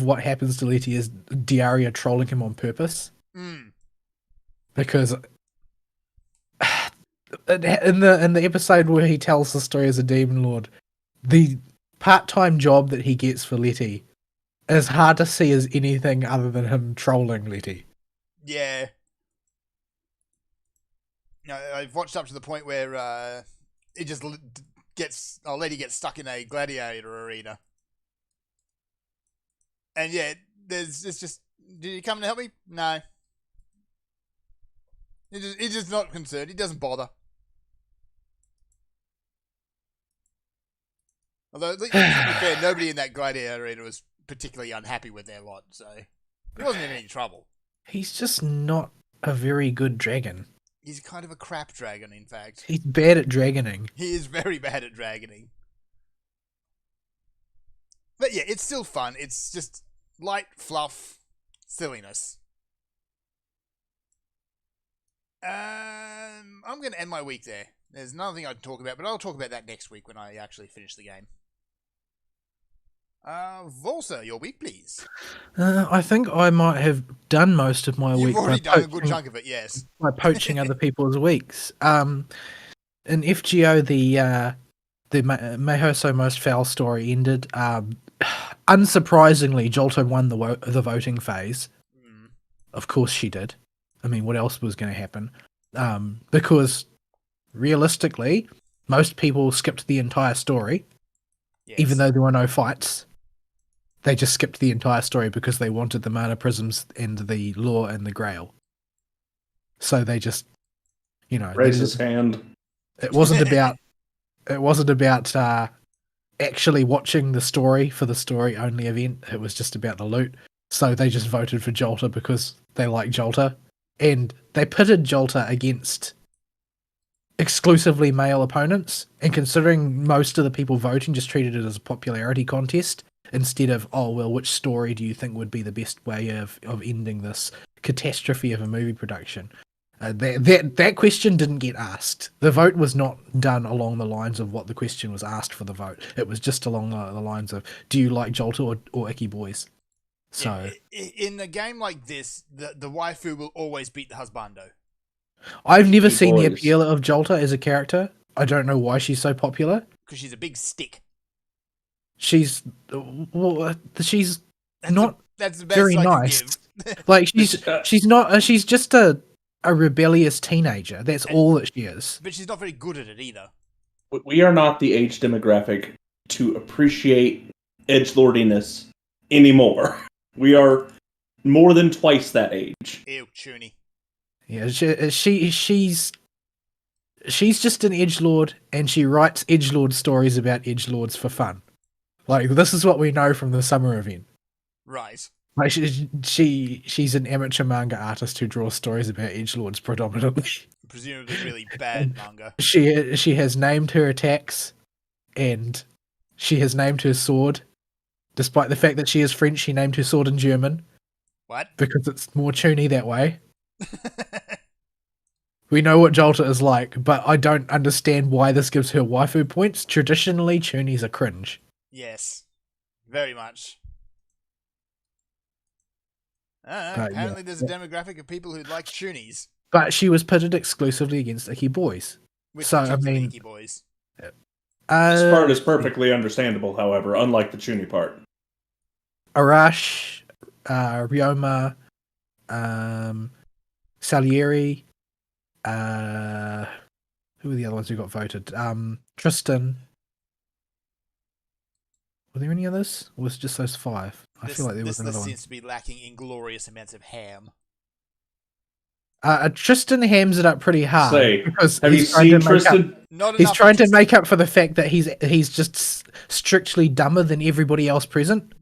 what happens to Letty is Deria trolling him on purpose. Because in the episode where he tells the story as a Demon Lord, the part-time job that he gets for Letty is hard to see as anything other than him trolling Letty. Yeah. I've watched up to the point where it just Letty gets stuck in a gladiator arena. And yeah, it's just, did you come to help me? No. He's just not concerned. He doesn't bother. Although, to be fair, nobody in that gladiator arena was particularly unhappy with their lot, so he wasn't in any trouble. He's just not a very good dragon. He's kind of a crap dragon, in fact. He's bad at dragoning. He is very bad at dragoning. But yeah, it's still fun. It's just light, fluff, silliness. I'm going to end my week there. There's another thing I'd talk about, but I'll talk about that next week when I actually finish the game. Volsa, your week, please. I think I might have done most of my week. You've already done a good chunk of it, yes. By poaching other people's weeks. In FGO, the Meihoso Most Foul story ended. Unsurprisingly, Jolta won the voting phase. Of course she did. I mean, what else was going to happen? Because realistically, most people skipped the entire story, even though there were no fights. They just skipped the entire story because they wanted the mana prisms and the lore and the grail. So they just, raise his hand. It wasn't about. It wasn't about actually watching the story for the story only event. It was just about the loot. So they just voted for Jolta because they like Jolta, and they pitted Jolta against exclusively male opponents. And considering most of the people voting just treated it as a popularity contest, instead of, which story do you think would be the best way of ending this catastrophe of a movie production? That question didn't get asked. The vote was not done along the lines of what the question was asked for the vote. It was just along the lines of, do you like Jolta or Icky Boys? So in a game like this, the waifu will always beat the husbando. I've never Two seen the boys. appeal of Jolta as a character. I don't know why she's so popular. Because she's a big stick. She's not That's the best very I nice. can give. Like she's not. She's just a rebellious teenager. That's all that she is. But she's not very good at it either. We are not the age demographic to appreciate edgelordiness anymore. We are more than twice that age. Ew, Chuny. Yeah, she's just an edgelord, and she writes edgelord stories about edgelords for fun. Like, this is what we know from the summer event. Right. Like, she's an amateur manga artist who draws stories about edgelords predominantly. Presumably really bad manga. She has named her attacks, and she has named her sword. Despite the fact that she is French, she named her sword in German. What? Because it's more Chuny that way. We know what Jolta is like, but I don't understand why this gives her waifu points. Traditionally, Chuni's a cringe. Yes. Very much. Yeah. Apparently there's a demographic of people who like Chunies. But she was pitted exclusively against Icky boys. Which So, I particular mean, Icky boys. This part is perfectly understandable, however, unlike the Chuny part. Arash, Ryoma, Salieri, who were the other ones who got voted? Tristan. Were there any others? Or was it just those 5? I feel like there was another list one. seems to be lacking inglorious amounts of ham. Tristan hams it up pretty hard. Say, because have you he's trying to seen make up- Tristan? Not He's enough trying to Tristan. make up for the fact that he's just strictly dumber than everybody else present.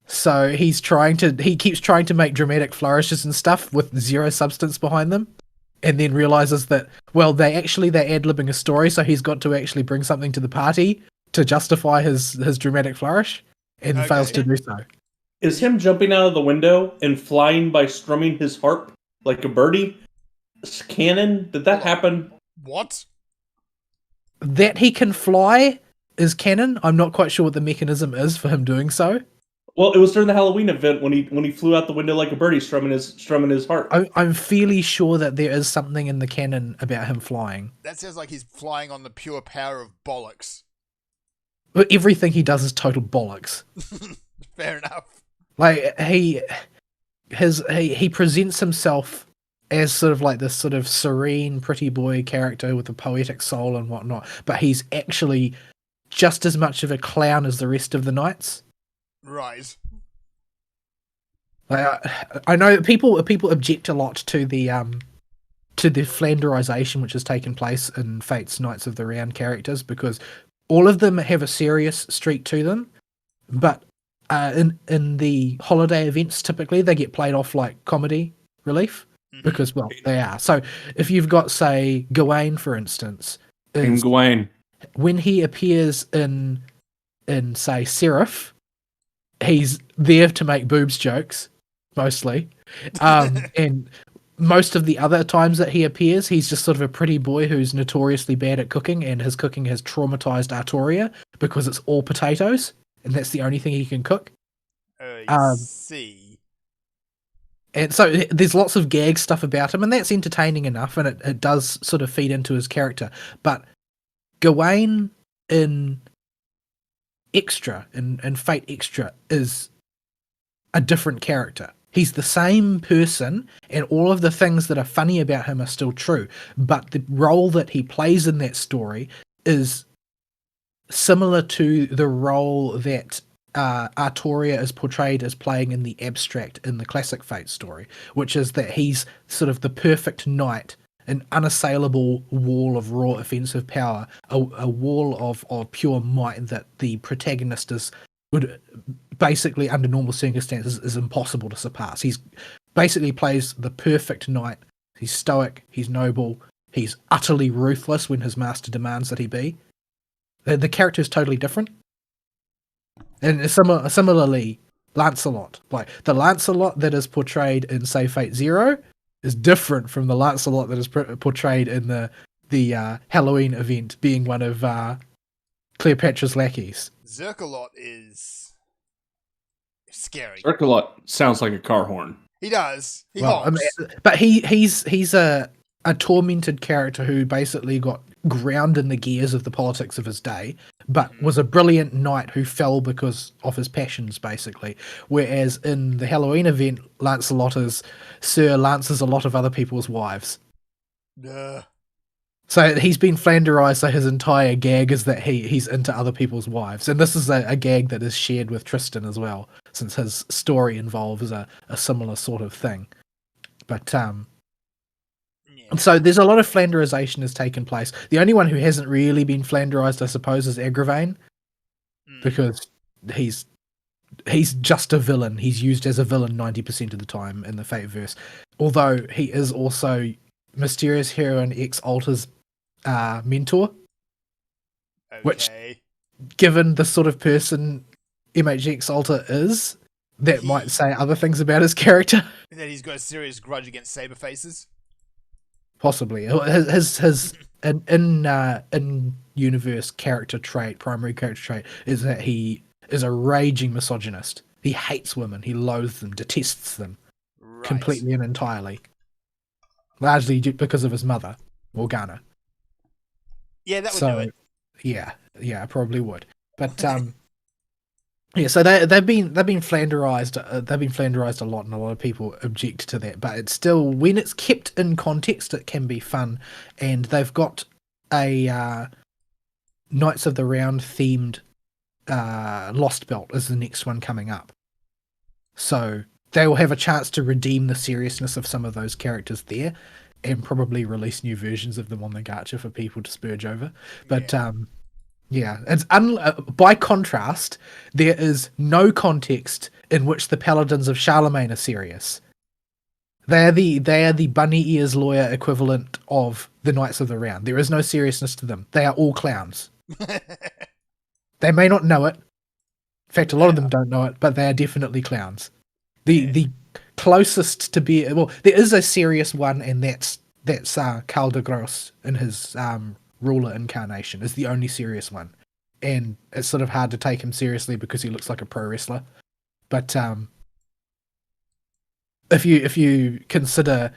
So he keeps trying to make dramatic flourishes and stuff with zero substance behind them, and then realizes that, well, they're ad-libbing a story, so he's got to actually bring something to the party to justify his dramatic flourish, and fails to do so. Is him jumping out of the window and flying by strumming his harp like a birdie canon? Did that happen? What? That he can fly is canon. I'm not quite sure what the mechanism is for him doing so. Well, it was during the Halloween event when he flew out the window like a birdie strumming his harp. I'm fairly sure that there is something in the canon about him flying. That sounds like he's flying on the pure power of bollocks. But everything he does is total bollocks. Fair enough. Like he presents himself as sort of like this sort of serene, pretty boy character with a poetic soul and whatnot, but he's actually just as much of a clown as the rest of the knights. Right. Like, I know that people object a lot to the flanderization which has taken place in Fate's Knights of the Round characters, because all of them have a serious streak to them, but in the holiday events typically they get played off like comedy relief because, well, they are. So if you've got, say, Gawain, for instance, Gawain, when he appears in say Seraph, he's there to make boobs jokes mostly, and most of the other times that he appears, he's just sort of a pretty boy who's notoriously bad at cooking, and his cooking has traumatized Artoria because it's all potatoes, and that's the only thing he can cook. See. And so there's lots of gag stuff about him, and that's entertaining enough, and it does sort of feed into his character. But Gawain in Extra, in Fate Extra, is a different character. He's the same person, and all of the things that are funny about him are still true, but the role that he plays in that story is similar to the role that Artoria is portrayed as playing in the abstract in the classic Fate story, which is that he's sort of the perfect knight, an unassailable wall of raw offensive power, a wall of pure might that the protagonist would basically, under normal circumstances, is impossible to surpass. He's basically plays the perfect knight. He's stoic, he's noble, he's utterly ruthless when his master demands that he be. The character is totally different. And similarly, Lancelot. Like, the Lancelot that is portrayed in, say, Fate Zero is different from the Lancelot that is portrayed in the Halloween event, being one of Cleopatra's lackeys. Zerkalot is scary. Circulot sounds like a car horn. He does. He Well, I honks. mean, but he's a tormented character who basically got ground in the gears of the politics of his day, but was a brilliant knight who fell because of his passions, basically. Whereas in the Halloween event, Lancelot is Sir Lances a lot of other people's wives. Duh. So he's been flanderized, so his entire gag is that he's into other people's wives. And this is a gag that is shared with Tristan as well, since his story involves a similar sort of thing. But Yeah. so there's a lot of flanderization has taken place. The only one who hasn't really been flanderized, I suppose, is Agravain, because he's just a villain. He's used as a villain 90% of the time in the Fateverse. Although he is also Mysterious Heroine X Alta's mentor, which, Okay. given the sort of person MHX Alta is, that might say other things about his character. That he's got a serious grudge against saber faces. Possibly. His in universe primary character trait is that he is a raging misogynist. He hates women, he loathes them, detests them Right. completely and entirely. Largely because of his mother, Morgana. Yeah, that would do it. Yeah, I probably would. But yeah, so they've been flanderized. They've been flanderized a lot, and a lot of people object to that. But it's still, when it's kept in context, it can be fun. And they've got a Knights of the Round themed Lost Belt is the next one coming up. So they will have a chance to redeem the seriousness of some of those characters there, and probably release new versions of them on the gacha for people to spurge over. But yeah, it's by contrast, there is no context in which the Paladins of Charlemagne are serious. They are the bunny ears lawyer equivalent of the Knights of the Round. There is no seriousness to them. They are all clowns. They may not know it. In fact, a lot of them don't know it, but they are definitely clowns. The closest to be, well, there is a serious one, and that's Khal de Gros in his ruler incarnation is the only serious one, and it's sort of hard to take him seriously because he looks like a pro wrestler. But if you consider,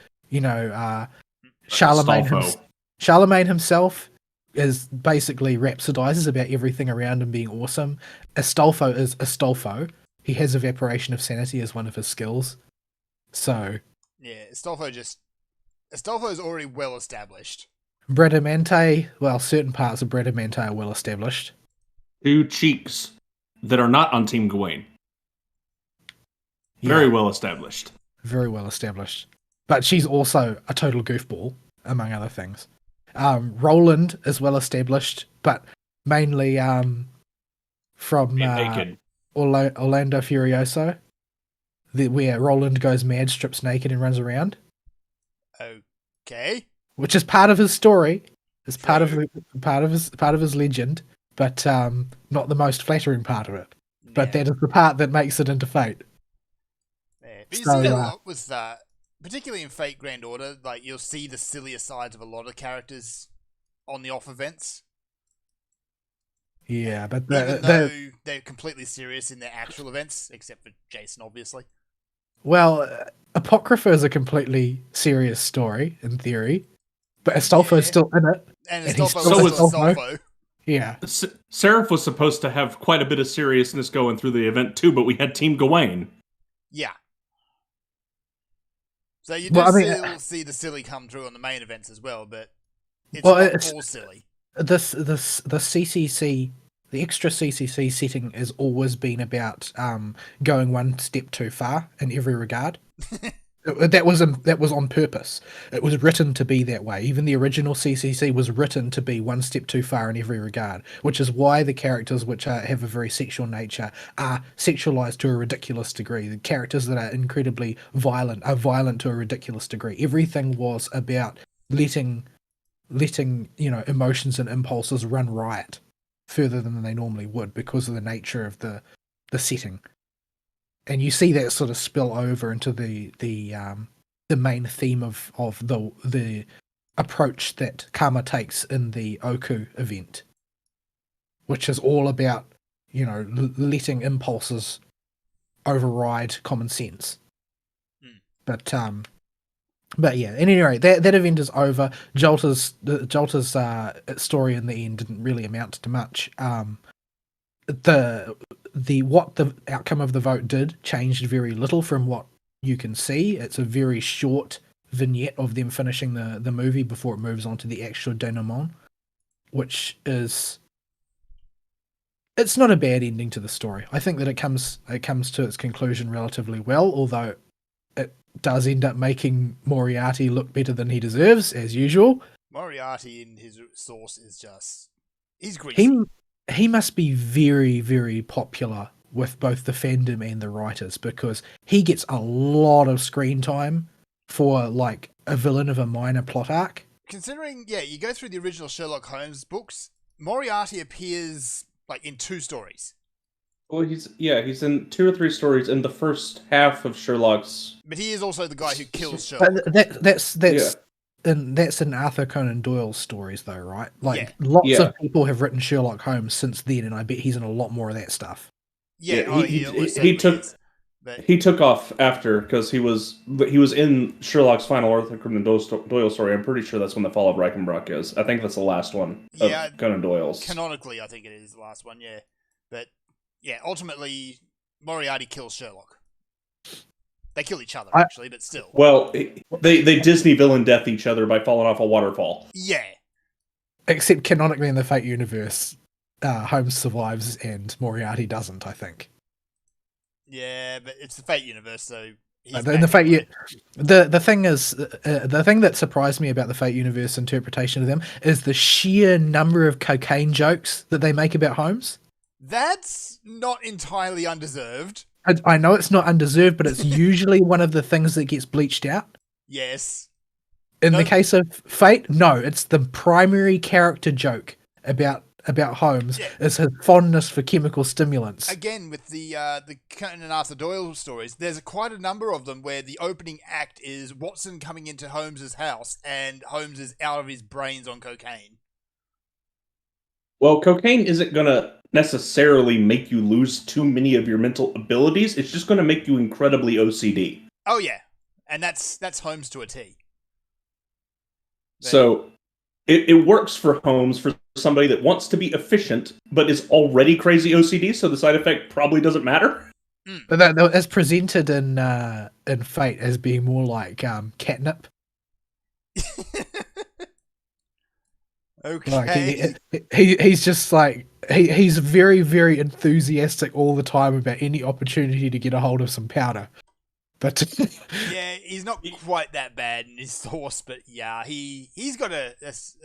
Charlemagne Astolfo. Charlemagne himself is basically rhapsodizes about everything around him being awesome. Astolfo is Astolfo. He has evaporation of sanity as one of his skills. So yeah, Astolfo is already well established. Bradamante, well, certain parts of Bradamante are well established. 2 cheeks that are not on Team Gawain. Very well established. Very well established. But she's also a total goofball, among other things. Roland is well established, but mainly from Naked. Orlando Furioso, where Roland goes mad, strips naked, and runs around. Okay. Which is part of his story. It's True. part of his legend, but not the most flattering part of it. But Yeah. that is the part that makes it into Fate. Yeah. But you So, see that a lot with, particularly in Fate Grand Order, like you'll see the sillier sides of a lot of characters on the off events. Yeah, but Even though they're completely serious in their actual events, except for Jason, obviously. well, Apocrypha is a completely serious story in theory, but Astolfo's Yeah. still in it. And And he's Astolfo still was Astolfo. Astolfo. Yeah, Seraph was supposed to have quite a bit of seriousness going through the event too, but we had Team Gawain. Yeah. So you do Well, I mean, still see the silly come through on the main events as well, but it's Well, not it's- all silly. the CCC, the extra CCC setting has always been about going one step too far in every regard. That was on purpose. It was written to be that way. Even the original CCC was written to be one step too far in every regard, which is why the characters which have a very sexual nature are sexualized to a ridiculous degree. The characters that are incredibly violent are violent to a ridiculous degree. Everything was about letting emotions and impulses run riot further than they normally would because of the nature of the setting. And you see that sort of spill over into the main theme of the approach that Kama takes in the Oku event, which is all about letting impulses override common sense. Mm. But yeah, at any rate, that event is over. Jolta's story in the end didn't really amount to much. The what the outcome of the vote did changed very little from what you can see. It's a very short vignette of them finishing the movie before it moves on to the actual denouement, which is, it's not a bad ending to the story. I think that it comes to its conclusion relatively well, although it does end up making Moriarty look better than he deserves, as usual. Moriarty in his source is just, he's greasy. He must be very, very popular with both the fandom and the writers, because he gets a lot of screen time for like a villain of a minor plot arc. Considering, you go through the original Sherlock Holmes books, Moriarty appears like in 2 stories. Well, he's in 2 or 3 stories in the first half of Sherlock's. But he is also the guy who kills Sherlock. That's in Arthur Conan Doyle's stories, though, right? Like, lots of people have written Sherlock Holmes since then, and I bet he's in a lot more of that stuff. He took off after, because he was in Sherlock's final Arthur Conan Doyle story. I'm pretty sure that's when The Fall of Reichenbach is. I think that's the last one of Conan Doyle's. Canonically, I think it is the last one, yeah. But, ultimately, Moriarty kills Sherlock. They kill each other, actually, but still. Well, they Disney villain death each other by falling off a waterfall. Yeah. Except canonically in the Fate universe, Holmes survives and Moriarty doesn't, I think. Yeah, but it's the Fate universe, so... The thing is, the thing that surprised me about the Fate universe interpretation of them is the sheer number of cocaine jokes that they make about Holmes. That's not entirely undeserved. I know it's not undeserved, but it's usually one of the things that gets bleached out. Yes. In the case of Fate, no, it's the primary character joke about Holmes is his fondness for chemical stimulants. Again, with the Conan and Arthur Doyle stories, there's quite a number of them where the opening act is Watson coming into Holmes's house and Holmes is out of his brains on cocaine. Well, cocaine isn't going to necessarily make you lose too many of your mental abilities. It's just going to make you incredibly OCD. Oh, yeah. And that's Holmes to a T. So it works for Holmes for somebody that wants to be efficient, but is already crazy OCD, so the side effect probably doesn't matter. But that's presented in Fate as being more like catnip. Okay. Like he's just like he's very, very enthusiastic all the time about any opportunity to get a hold of some powder. But yeah, he's not quite that bad in his source, but yeah, he's got a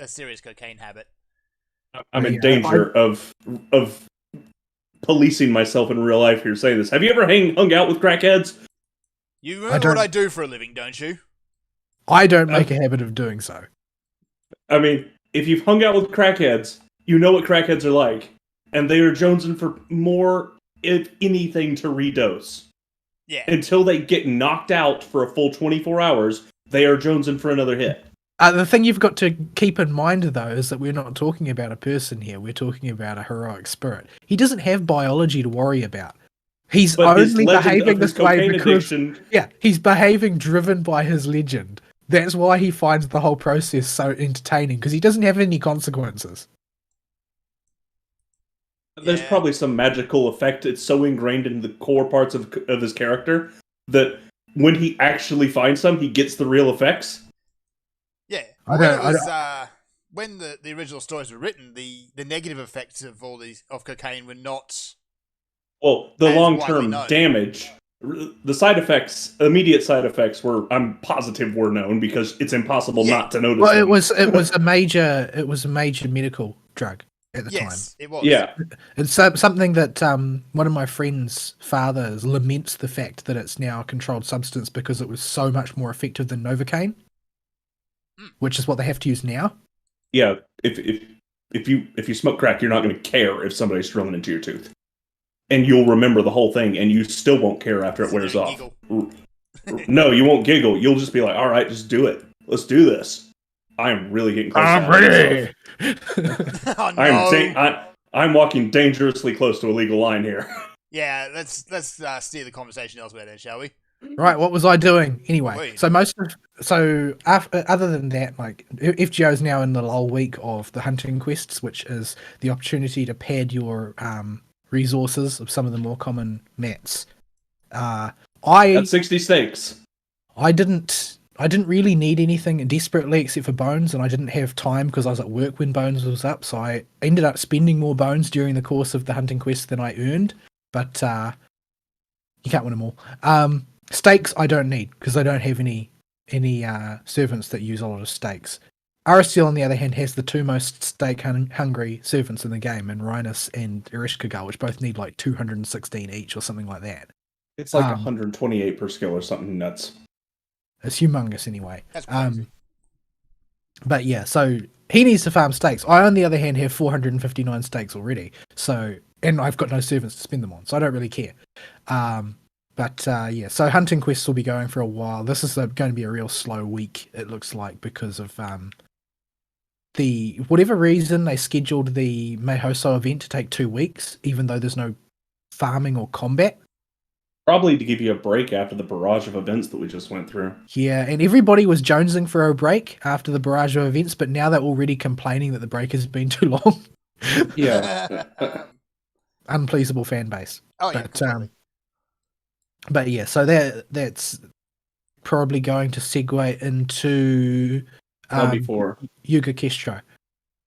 serious cocaine habit. I'm in danger of policing myself in real life here saying this. Have you ever hung out with crackheads? You remember what I do for a living, don't you? I don't make a habit of doing so. I mean, if you've hung out with crackheads, you know what crackheads are like. And they are jonesing for more, if anything, to redose. Yeah. Until they get knocked out for a full 24 hours, they are jonesing for another hit. The thing you've got to keep in mind, though, is that we're not talking about a person here. We're talking about a heroic spirit. He doesn't have biology to worry about. He's only behaving this way because... Yeah, he's behaving driven by his legend. That's why he finds the whole process so entertaining, because he doesn't have any consequences. There's probably some magical effect. It's so ingrained in the core parts of his character that when he actually finds some, he gets the real effects. Yeah. When the original stories were written, the negative effects of of cocaine were not... Well, the long-term damage... The side effects, immediate side effects, I'm positive were known because it's impossible not to notice. Well, them. it was a major medical drug at the time. Yes, it was. Yeah, it's something that one of my friend's fathers laments the fact that it's now a controlled substance because it was so much more effective than Novocaine, which is what they have to use now. Yeah, if you smoke crack, you're not going to care if somebody's drilling into your tooth. And you'll remember the whole thing, and you still won't care after it wears off. No, you won't giggle. You'll just be like, all right, just do it. Let's do this. I am really getting close. I'm ready! Oh, no. I'm walking dangerously close to a legal line here. Yeah, let's steer the conversation elsewhere then, shall we? Right, what was I doing anyway? Wait. Other than that, like FGO is now in the lull week of the hunting quests, which is the opportunity to pad your resources of some of the more common mats. That's 60 stakes. I didn't really need anything desperately except for bones, and I didn't have time because I was at work when bones was up, so I ended up spending more bones during the course of the hunting quest than I earned. But you can't win them all. Stakes I don't need because I don't have any servants that use a lot of stakes. RSL on the other hand has the two most stake hungry servants in the game, in Rhinus and Ereshkigal, which both need like 216 each or something like that. It's like 128 per skill or something nuts. It's humongous anyway. That's crazy. But yeah, so he needs to farm stakes. I, on the other hand, have 459 stakes already. So, and I've got no servants to spend them on, so I don't really care. Yeah, so hunting quests will be going for a while. This is going to be a real slow week, it looks like, because of the whatever reason they scheduled the Meihoso event to take 2 weeks, even though there's no farming or combat. Probably to give you a break after the barrage of events that we just went through. Yeah, and everybody was jonesing for a break after the barrage of events, but now they're already complaining that the break has been too long. Yeah. Unpleasable fan base. Oh, yeah, completely. But yeah, so that's probably going to segue into LB4. Yuga Kestro.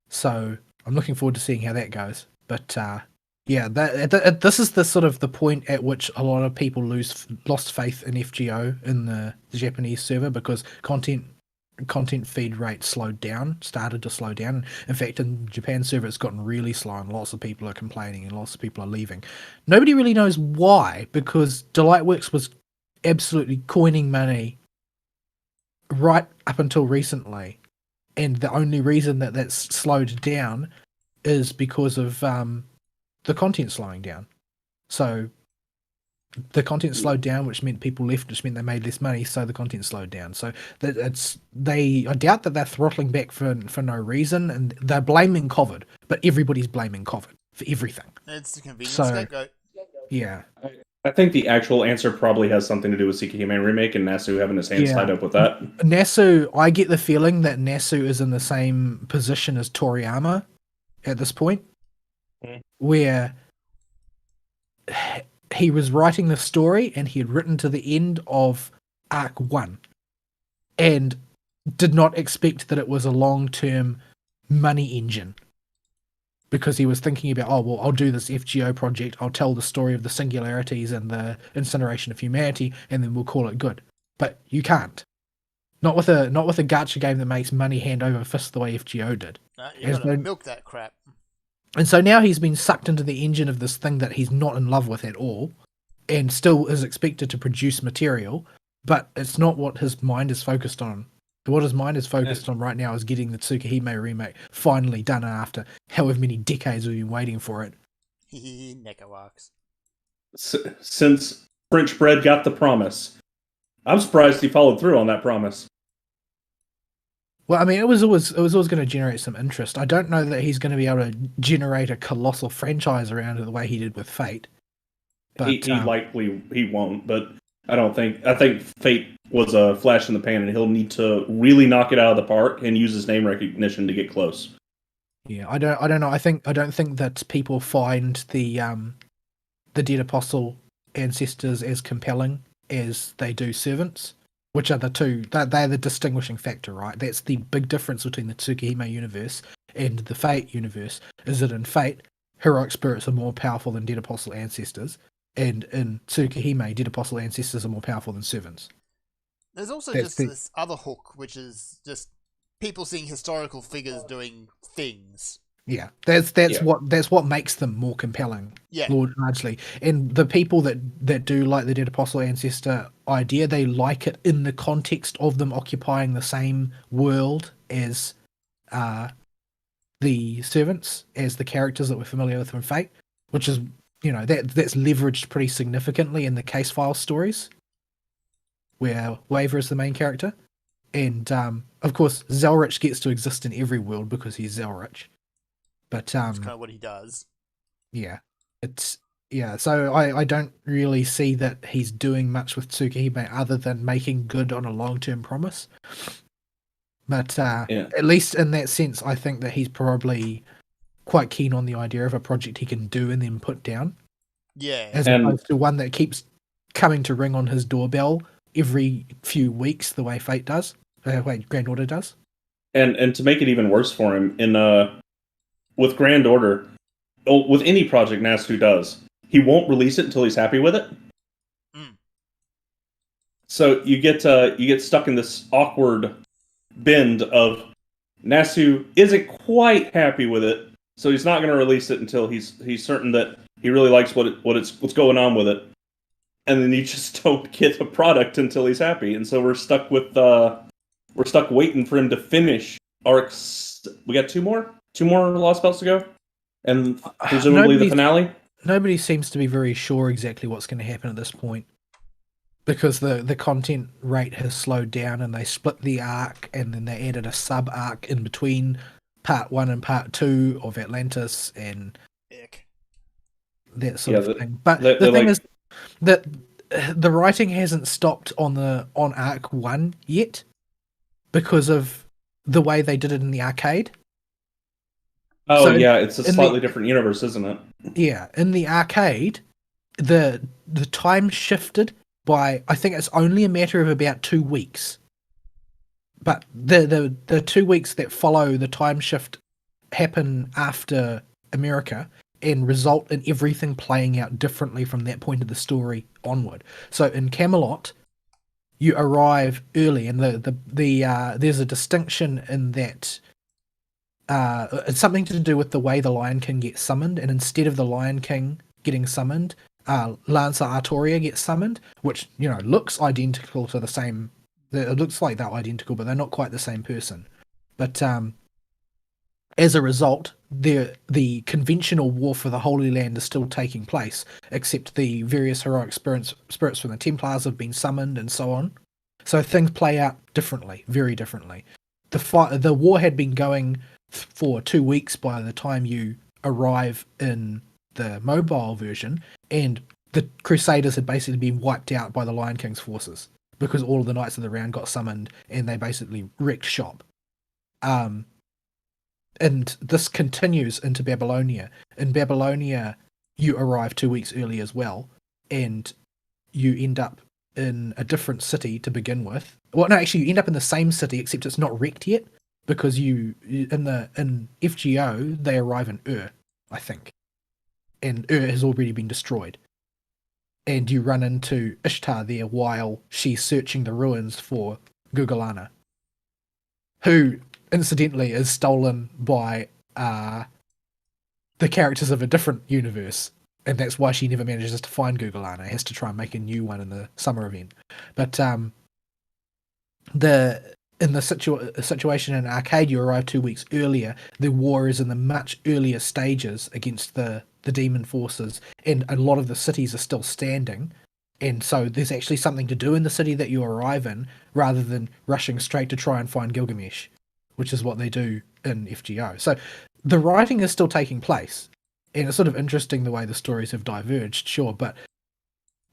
So I'm looking forward to seeing how that goes. But yeah, this is the sort of the point at which a lot of people lost faith in FGO in the Japanese server, because content feed rate started to slow down. In fact, in Japan server, it's gotten really slow, and lots of people are complaining, and lots of people are leaving. Nobody really knows why, because Delightworks was absolutely coining money right up until recently, and the only reason that that's slowed down is because of the content slowing down. So the content slowed down, which meant people left, which meant they made less money, so the content slowed down. So I doubt that they're throttling back for no reason, and they're blaming COVID, but everybody's blaming COVID for everything. It's a convenient So- scapegoat. Yeah. I think the actual answer probably has something to do with Tsukihime Remake and Nasu having his hands Yeah. tied up with that. Nasu, I get the feeling that Nasu is in the same position as Toriyama at this point, where he was writing the story and he had written to the end of Arc 1 and did not expect that it was a long-term money engine, because he was thinking about, oh, well, I'll do this FGO project, I'll tell the story of the singularities and the incineration of humanity, and then we'll call it good. But you can't. Not with a gacha game that makes money hand over fist the way FGO did. You gotta milk that crap. And so now he's been sucked into the engine of this thing that he's not in love with at all, and still is expected to produce material, but it's not what his mind is focused on. What his mind is focused on right now is getting the Tsukihime remake finally done after however many decades we've been waiting for it. Nekawaks. Since French Bread got the promise. I'm surprised he followed through on that promise. Well, I mean, it was always going to generate some interest. I don't know that he's going to be able to generate a colossal franchise around it the way he did with Fate. But, he won't, but I think Fate was a flash in the pan, and he'll need to really knock it out of the park and use his name recognition to get close. Yeah, I don't know. I don't think that people find the Dead Apostle ancestors as compelling as they do Servants, which are the two. They're the distinguishing factor, right? That's the big difference between the Tsukihime universe and the Fate universe. Is that in Fate, heroic spirits are more powerful than Dead Apostle ancestors, and in Tsukihime, Dead Apostle ancestors are more powerful than Servants. There's also That's this other hook, which is just people seeing historical figures doing things. Yeah, that's what makes them more compelling. Yeah. Largely, and the people that do like the Dead Apostle ancestor idea, they like it in the context of them occupying the same world as the servants, as the characters that we're familiar with from Fate, which is, you know, that's leveraged pretty significantly in the case file stories, where Waver is the main character, and of course Zelrich gets to exist in every world because he's Zelrich. But That's kind of what he does. yeah, it's Yeah, so I don't really see that he's doing much with Tsukihime other than making good on a long-term promise. But Yeah. at least in that sense, I think that he's probably quite keen on the idea of a project he can do and then put down, Yeah. as And- opposed to one that keeps coming to ring on his doorbell every few weeks, the way Fate does, Granddaughter does. And to make it even worse for him, with Grand Order, with any project Nasu does, he won't release it until he's happy with it. Mm. So you get stuck in this awkward bend of Nasu isn't quite happy with it, so he's not going to release it until he's certain that he really likes what's going on with it, and then you just don't get a product until he's happy, and so we're stuck waiting for him to finish we got two more Lost Belts to go, and presumably the finale. Nobody seems to be very sure exactly what's going to happen at this point, because the content rate has slowed down, and they split the arc, and then they added a sub arc in between part 1 and part 2 of Atlantis and Ick. that sort of thing. But they're the thing like- is that the writing hasn't stopped on arc 1 yet because of the way they did it in the arcade. Oh So yeah, it's a in slightly different universe, isn't it? Yeah, in the arcade, the time shifted by, I think it's only a matter of about 2 weeks. But the 2 weeks that follow the time shift happen after America and result in everything playing out differently from that point of the story onward. So in Camelot, you arrive early, and there's a distinction in that. It's something to do with the way the Lion King gets summoned, and instead of the Lion King getting summoned, Lanza Artoria gets summoned, which looks identical to the same. It looks like they're identical, but they're not quite the same person. But as a result, the conventional war for the Holy Land is still taking place, except the various heroic spirits from the Templars have been summoned and so on. So things play out differently, very differently. The war had been going for 2 weeks by the time you arrive in the mobile version, and the Crusaders had basically been wiped out by the Lion King's forces because all of the Knights of the Round got summoned and they basically wrecked shop. And this continues into Babylonia. In Babylonia, you arrive 2 weeks early as well, and you end up in a different city to begin with. Well, no, actually, you end up in the same city, except it's not wrecked yet, because in FGO they arrive in I think, and has already been destroyed, and you run into Ishtar there while she's searching the ruins for Gugulana, who incidentally is stolen by the characters of a different universe, and that's why she never manages to find Gugulana. Has to try and make a new one in the summer event. But in the situation in arcade, you arrive 2 weeks earlier. The war is in the much earlier stages against the demon forces, and a lot of the cities are still standing. And so there's actually something to do in the city that you arrive in, rather than rushing straight to try and find Gilgamesh, which is what they do in FGO. So the writing is still taking place, and it's sort of interesting the way the stories have diverged, sure. But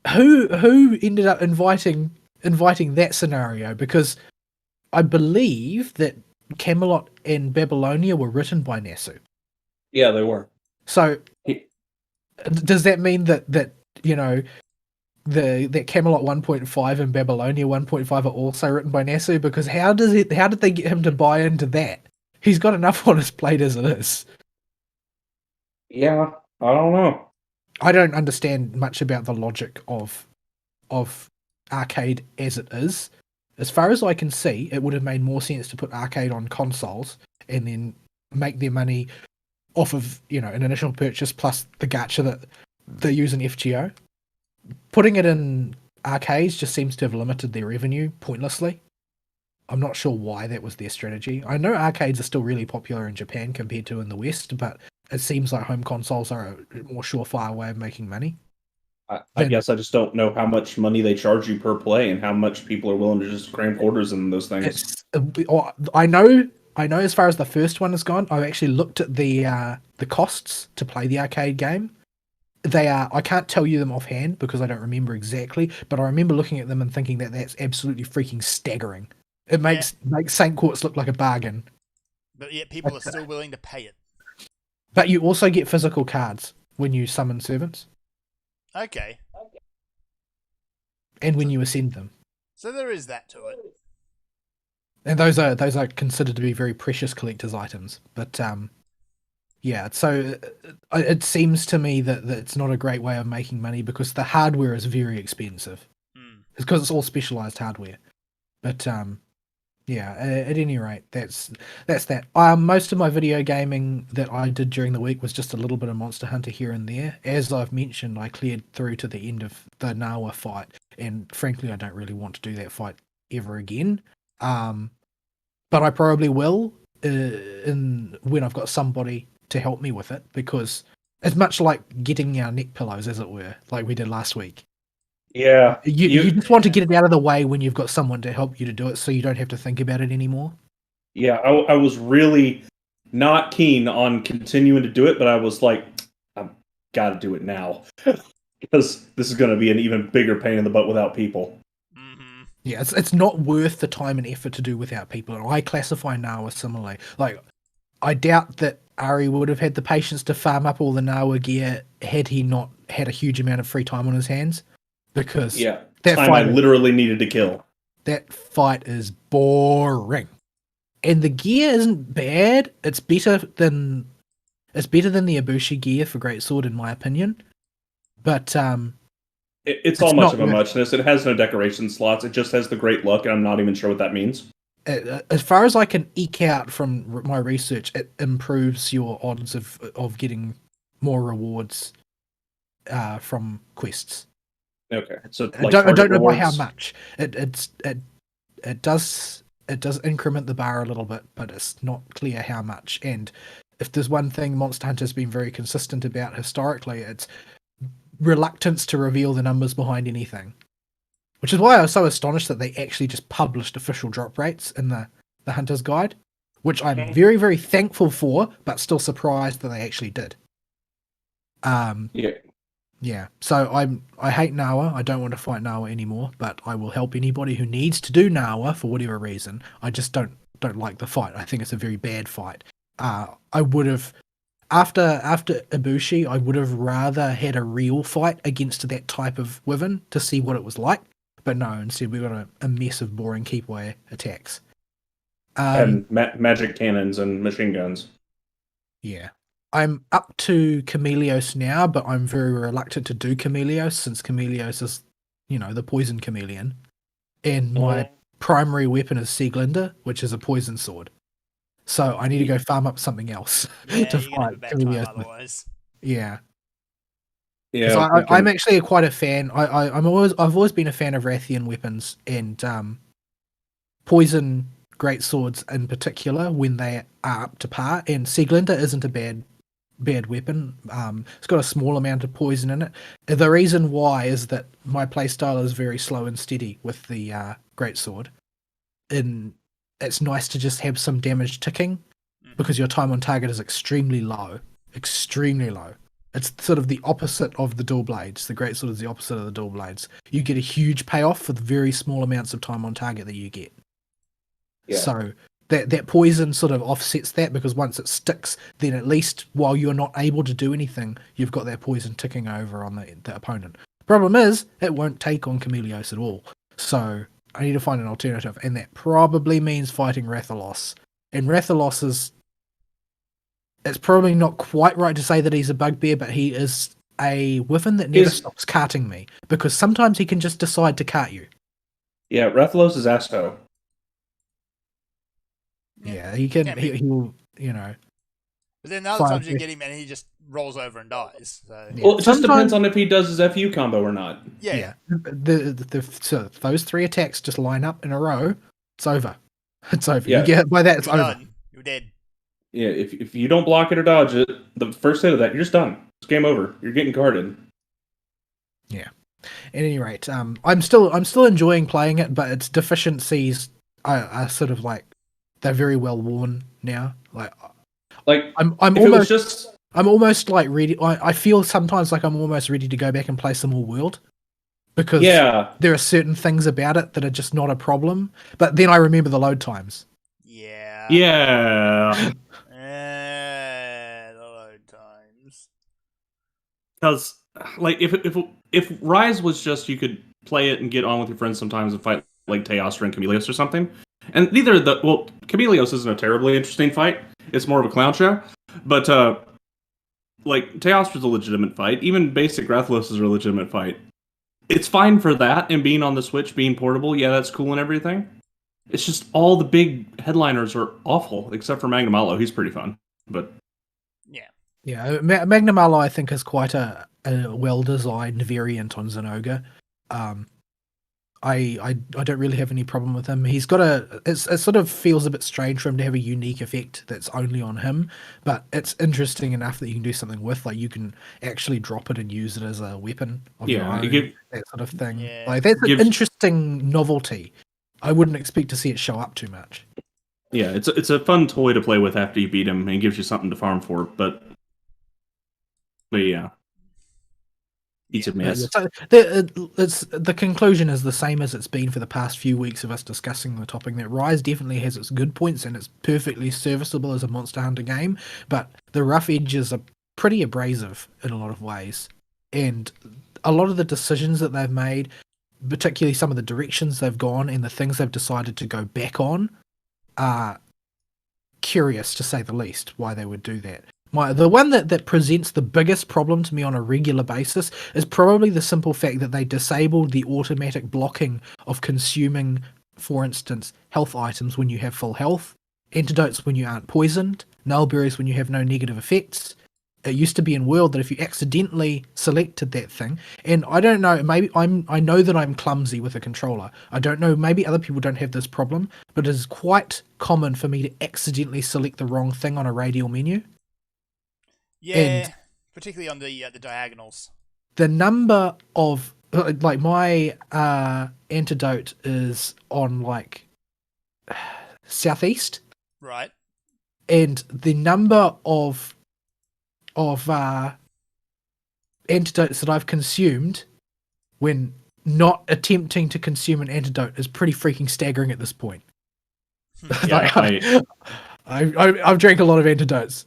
who ended up inviting that scenario? Because I believe that Camelot and Babylonia were written by Nasu. Yeah, they were. So does that mean that that Camelot 1.5 and Babylonia 1.5 are also written by Nasu? Because how did they get him to buy into that? He's got enough on his plate as it is. Yeah, I don't know. I don't understand much about the logic of arcade as it is. As far as I can see, it would have made more sense to put arcade on consoles and then make their money off of an initial purchase plus the gacha that they use in FGO. Putting it in arcades just seems to have limited their revenue pointlessly. I'm not sure why that was their strategy. I know arcades are still really popular in Japan compared to in the West, but it seems like home consoles are a more surefire way of making money. I guess I just don't know how much money they charge you per play and how much people are willing to just cram quarters in those things. I know as far as the first one has gone, I've actually looked at the costs to play the arcade game, they are. I can't tell you them offhand because I don't remember exactly, but I remember looking at them and thinking that that's absolutely freaking staggering. It makes Saint Quartz look like a bargain. But yet people are still willing to pay it. But you also get physical cards when you summon servants Okay. and when you ascend them. So there is that to it. And those are considered to be very precious collector's items. But yeah, so it seems to me that it's not a great way of making money because the hardware is very expensive. It's because it's all specialized hardware. But yeah, at any rate, that's that. Most of my video gaming that I did during the week was just a little bit of Monster Hunter here and there. As I've mentioned, I cleared through to the end of the Nawa fight, and frankly, I don't really want to do that fight ever again. But I probably will when I've got somebody to help me with it, because it's much like getting our neck pillows, as it were, like we did last week. Yeah. You just want to get it out of the way when you've got someone to help you to do it, so you don't have to think about it anymore. Yeah, I was really not keen on continuing to do it, but I was like, I've got to do it now. Because this is going to be an even bigger pain in the butt without people. Yeah, it's not worth the time and effort to do without people. And I classify Nawa similarly. Like, I doubt that Ari would have had the patience to farm up all the Nawa gear had he not had a huge amount of free time on his hands. Because that time I literally needed to kill. That fight is boring. And the gear isn't bad. It's better than the Ibushi gear for Greatsword, in my opinion. But it's all much of a muchness. It has no decoration slots. It just has the great look, and I'm not even sure what that means. As far as I can eke out from my research, it improves your odds of getting more rewards from quests. Okay, so I don't know by how much. It does increment the bar a little bit, but it's not clear how much. And if there's one thing Monster Hunter's been very consistent about historically, it's reluctance to reveal the numbers behind anything. Which is why I was so astonished that they actually just published official drop rates in the Hunter's Guide, which I'm very, very thankful for, but still surprised that they actually did. Yeah. So I hate Nawa. I don't want to fight Nawa anymore, but I will help anybody who needs to do Nawa for whatever reason. I just don't like the fight. I think it's a very bad fight. I would have after Ibushi, I would have rather had a real fight against that type of Wyvern to see what it was like. But no, instead we got a mess of boring keep away attacks. And magic cannons and machine guns. Yeah. I'm up to Chameleos now, but I'm very reluctant to do Chameleos since Chameleos is, the poison chameleon. And my primary weapon is Sieglinde, which is a poison sword. So I need to go farm up something else to fight Chameleos. Yeah. Yeah, I'm actually quite a fan. I've always been a fan of Rathian weapons and poison great swords in particular when they are up to par. And Sieglinde isn't a bad weapon. It's got a small amount of poison in it. The reason why is that my playstyle is very slow and steady with the great sword. And it's nice to just have some damage ticking because your time on target is extremely low. Extremely low. It's sort of the opposite of the dual blades. The great sword is the opposite of the dual blades. You get a huge payoff for the very small amounts of time on target that you get. Yeah. So that poison sort of offsets that because once it sticks, then at least while you're not able to do anything, you've got that poison ticking over on the opponent. Problem is, it won't take on Chameleos at all. So I need to find an alternative, and that probably means fighting Rathalos. And Rathalos is... It's probably not quite right to say that he's a bugbear, but he is a Wyvern that never stops carting me. Because sometimes he can just decide to cart you. Yeah, Rathalos is Asto. Yeah, he can. He'll, But then the other times you get him and he just rolls over and dies. So. Yeah. Well, it just depends on if he does his FU combo or not. Yeah. So those 3 attacks just line up in a row. It's over. It's over. Yeah. You get hit by that, it's over. Done. You're dead. Yeah, if you don't block it or dodge it, the first hit of that, you're just done. It's game over. You're getting carded. Yeah. At any rate, I'm still enjoying playing it, but its deficiencies are sort of like they're very well worn now. I'm I'm almost like ready. I feel sometimes like I'm almost ready to go back and play some more World because Yeah, there are certain things about it that are just not a problem. But then I remember the load times. Yeah. yeah. The load times. Because like if Rise was just you could play it and get on with your friends sometimes and fight like Teostra and Chameleos or something, and neither of the Chameleos isn't a terribly interesting fight. It's more of a clown show, but like Teostra's a legitimate fight. Even basic Rathalos is a legitimate fight. It's fine for that and being on the Switch, being portable. Yeah, that's cool and everything. It's just all the big headliners are awful, except for Magnum Alo. He's pretty fun, but Yeah, Magnum Alo I think is quite a well-designed variant on Zinogre. I don't really have any problem with him. He's got it sort of feels a bit strange for him to have a unique effect that's only on him, but it's interesting enough that you can do something with. Like you can actually drop it and use it as a weapon of your own, that sort of thing. Yeah. Like that's an interesting novelty. I wouldn't expect to see it show up too much. Yeah, it's a fun toy to play with after you beat him, and it gives you something to farm for. But yeah, each a miss. So the conclusion is the same as it's been for the past few weeks of us discussing the topic, that Rise definitely has its good points and it's perfectly serviceable as a Monster Hunter game, but the rough edges are pretty abrasive in a lot of ways. And a lot of the decisions that they've made, particularly some of the directions they've gone and the things they've decided to go back on, are curious to say the least why they would do that. The one that presents the biggest problem to me on a regular basis is probably the simple fact that they disabled the automatic blocking of consuming, for instance, health items when you have full health, antidotes when you aren't poisoned, nullberries when you have no negative effects. It used to be in World that if you accidentally selected that thing, and I don't know, maybe I know that I'm clumsy with a controller. I don't know, maybe other people don't have this problem, but it is quite common for me to accidentally select the wrong thing on a radial menu. Yeah, And particularly on the diagonals. the number of like my antidote is on like southeast, Right. and the number of antidotes that I've consumed when not attempting to consume an antidote is pretty freaking staggering at this point. Yeah, I've drank a lot of antidotes.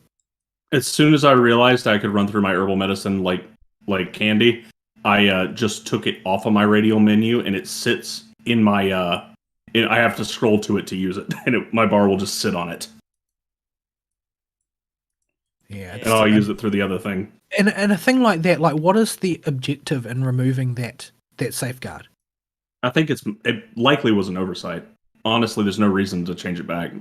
As soon as I realized I could run through my herbal medicine like candy, I just took it off of my radial menu, and it sits in my. I have to scroll to it to use it, and my bar will just sit on it. Yeah, And I'll use it through the other thing. And a thing like that, like, what is the objective in removing that safeguard? I think it likely was an oversight. Honestly, there's no reason to change it back.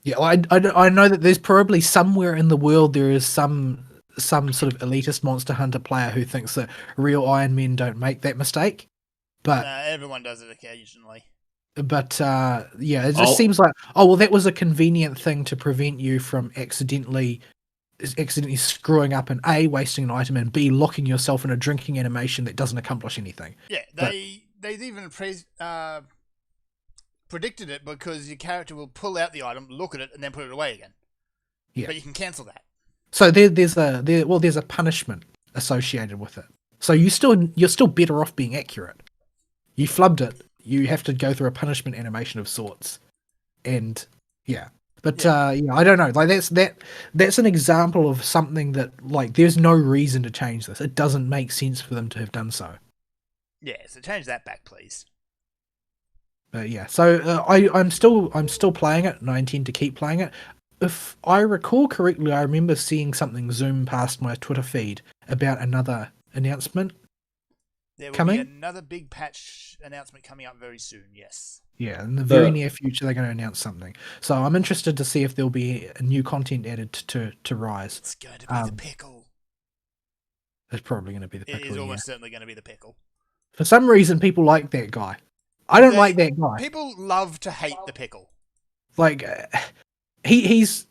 Yeah, well, I know that there's probably somewhere in the world there is some sort of elitist Monster Hunter player who thinks that real Iron Men don't make that mistake. But everyone does it occasionally. But yeah, it just seems like, oh well, that was a convenient thing to prevent you from accidentally screwing up and A, wasting an item, and B, locking yourself in a drinking animation that doesn't accomplish anything. Yeah, they've even predicted it because your character will pull out the item, look at it, and then put it away again. Yeah. But you can cancel that. So there's a punishment associated with it. So you're still better off being accurate. You flubbed it. You have to go through a punishment animation of sorts. And yeah. But I don't know. Like that's an example of something that, like, there's no reason to change this. It doesn't make sense for them to have done so. Yeah, so change that back, please. Yeah, so I'm still playing it, and I intend to keep playing it. If I recall correctly, I remember seeing something zoom past my Twitter feed about another announcement. There will coming? be another big patch announcement coming up very soon. Yes. Yeah, in the very near future, they're going to announce something. So I'm interested to see if there'll be new content added to Rise. It's going to be the pickle. It's probably going to be the pickle. It is almost certainly going to be the pickle. For some reason, people like that guy. I don't like that guy. People love to hate the pickle. Like, he's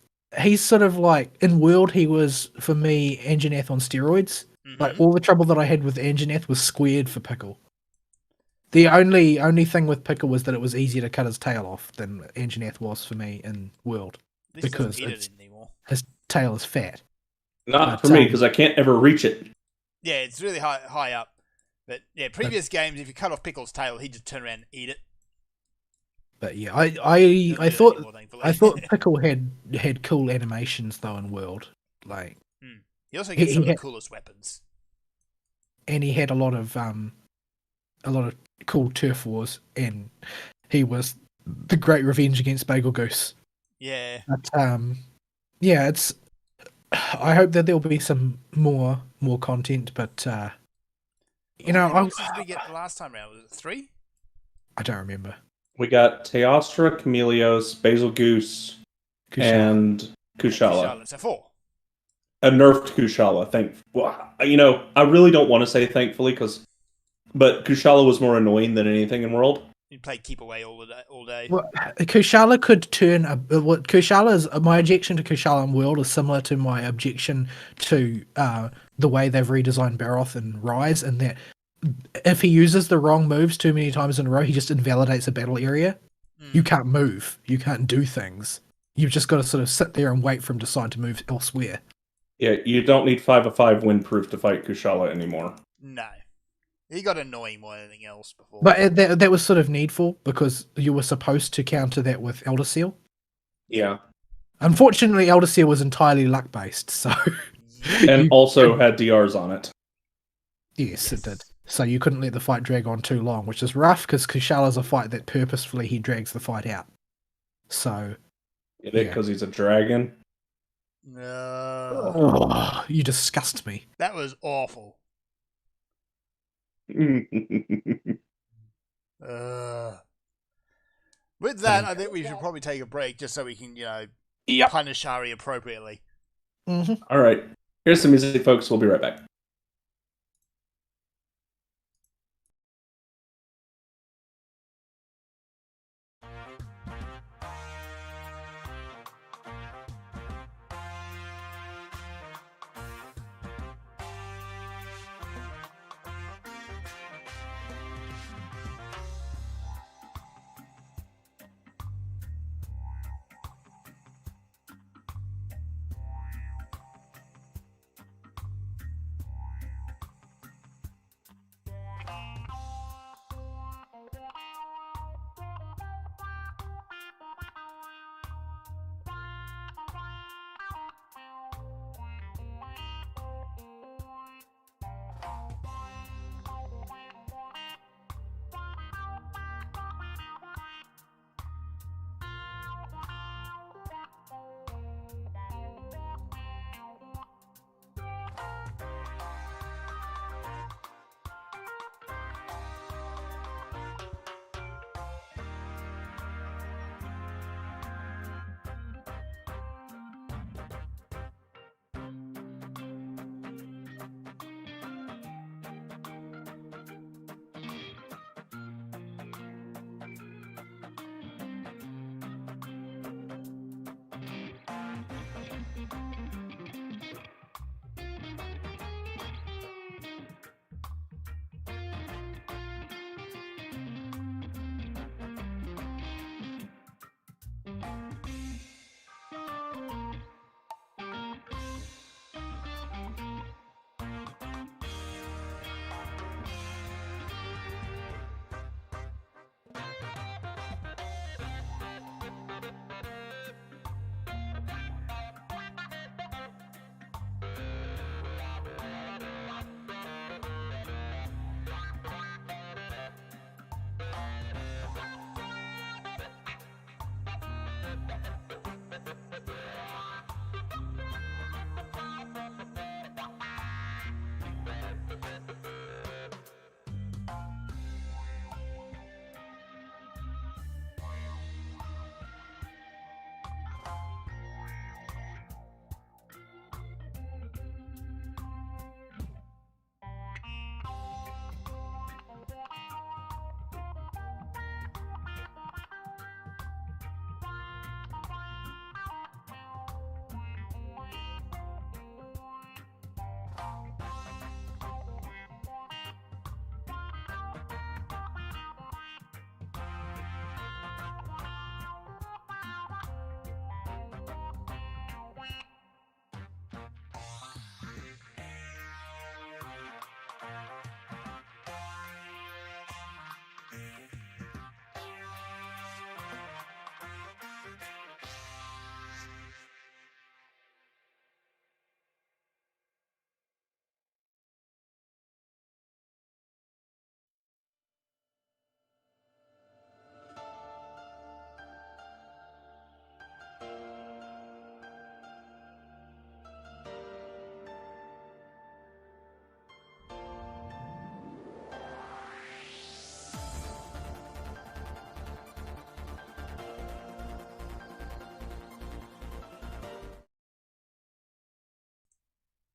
sort of like, in World, he was, for me, Anjanath on steroids. Mm-hmm. Like, all the trouble that I had with Anjanath was squared for Pickle. The only thing with Pickle was that it was easier to cut his tail off than Anjanath was for me in World. Because his tail is fat. Not But, for me, because I can't ever reach it. Yeah, it's really high up. But yeah, previous games, if you cut off Pickle's tail, he'd just turn around and eat it. But yeah, Doesn't I do that thought anymore, thankfully. I thought Pickle had cool animations though in World, like He also gets some of the coolest weapons. and he had a lot of cool turf wars, and he was the great revenge against Bagel Goose. Yeah. But yeah, it's. I hope that there'll be some more content, but you know, How many boxes did we get the last time around? Was it 3? I don't remember. We got Teostra, Chameleos, Basil Goose, Kushala. and Kushala. So 4. A nerfed Kushala. I really don't want to say thankfully, but Kushala was more annoying than anything in World. You played keep away all day. Well, Kushala could turn what Kushala's my objection to Kushala in World is similar to my objection to the way they've redesigned Baroth and Rise, and that if he uses the wrong moves too many times in a row, he just invalidates a battle area. You can't move, you can't do things. You've just got to sort of sit there and wait for him to decide to move elsewhere. Yeah, you don't need 5/5 windproof to fight Kushala anymore. No. He got annoying more than anything else before. But that was sort of needful because you were supposed to counter that with Elder Seal. Yeah. Unfortunately, Elder Seal was entirely luck based, so And also had DRs on it. Yes, it did. So you couldn't let the fight drag on too long, which is rough because Kushala's a fight that purposefully he drags the fight out. So Because he's a dragon. No. You disgust me. That was awful. With that, I think we should probably take a break just so we can, punish Hari appropriately. Mm-hmm. All right. Here's some music, folks. We'll be right back.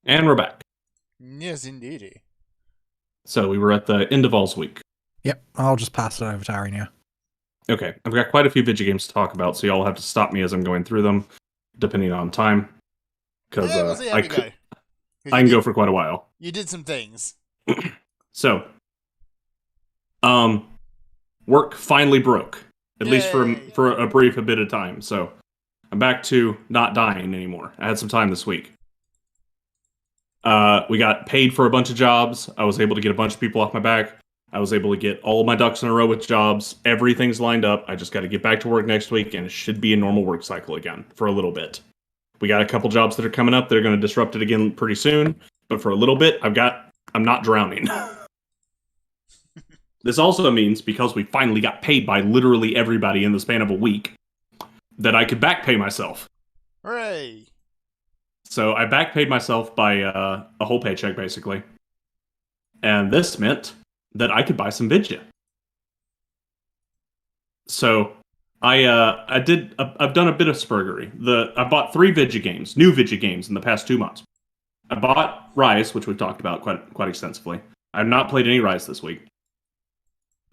And we're back. Yes, indeed. So we were at the end of All's week. Yep, I'll just pass it over to Ari now. Okay, I've got quite a few video games to talk about, so y'all have to stop me as I'm going through them, depending on time. Because we'll see how we go. I can go for quite a while. You did some things. So, work finally broke, at least for a brief bit of time. So, I'm back to not dying anymore. I had some time this week. We got paid for a bunch of jobs. I was able to get a bunch of people off my back. I was able to get all my ducks in a row with jobs. Everything's lined up. I just got to get back to work next week, and it should be a normal work cycle again for a little bit. We got a couple jobs that are coming up. They're going to disrupt it again pretty soon. But for a little bit, I'm not drowning. This also means, because we finally got paid by literally everybody in the span of a week, that I could back pay myself. Hooray! So I back paid myself by a whole paycheck, basically. And this meant that I could buy some Vidya. So I've done a bit of spurgery. I bought 3 Vidya games, new Vidya games, in the past 2 months. I bought Rise, which we've talked about quite extensively. I've not played any Rise this week.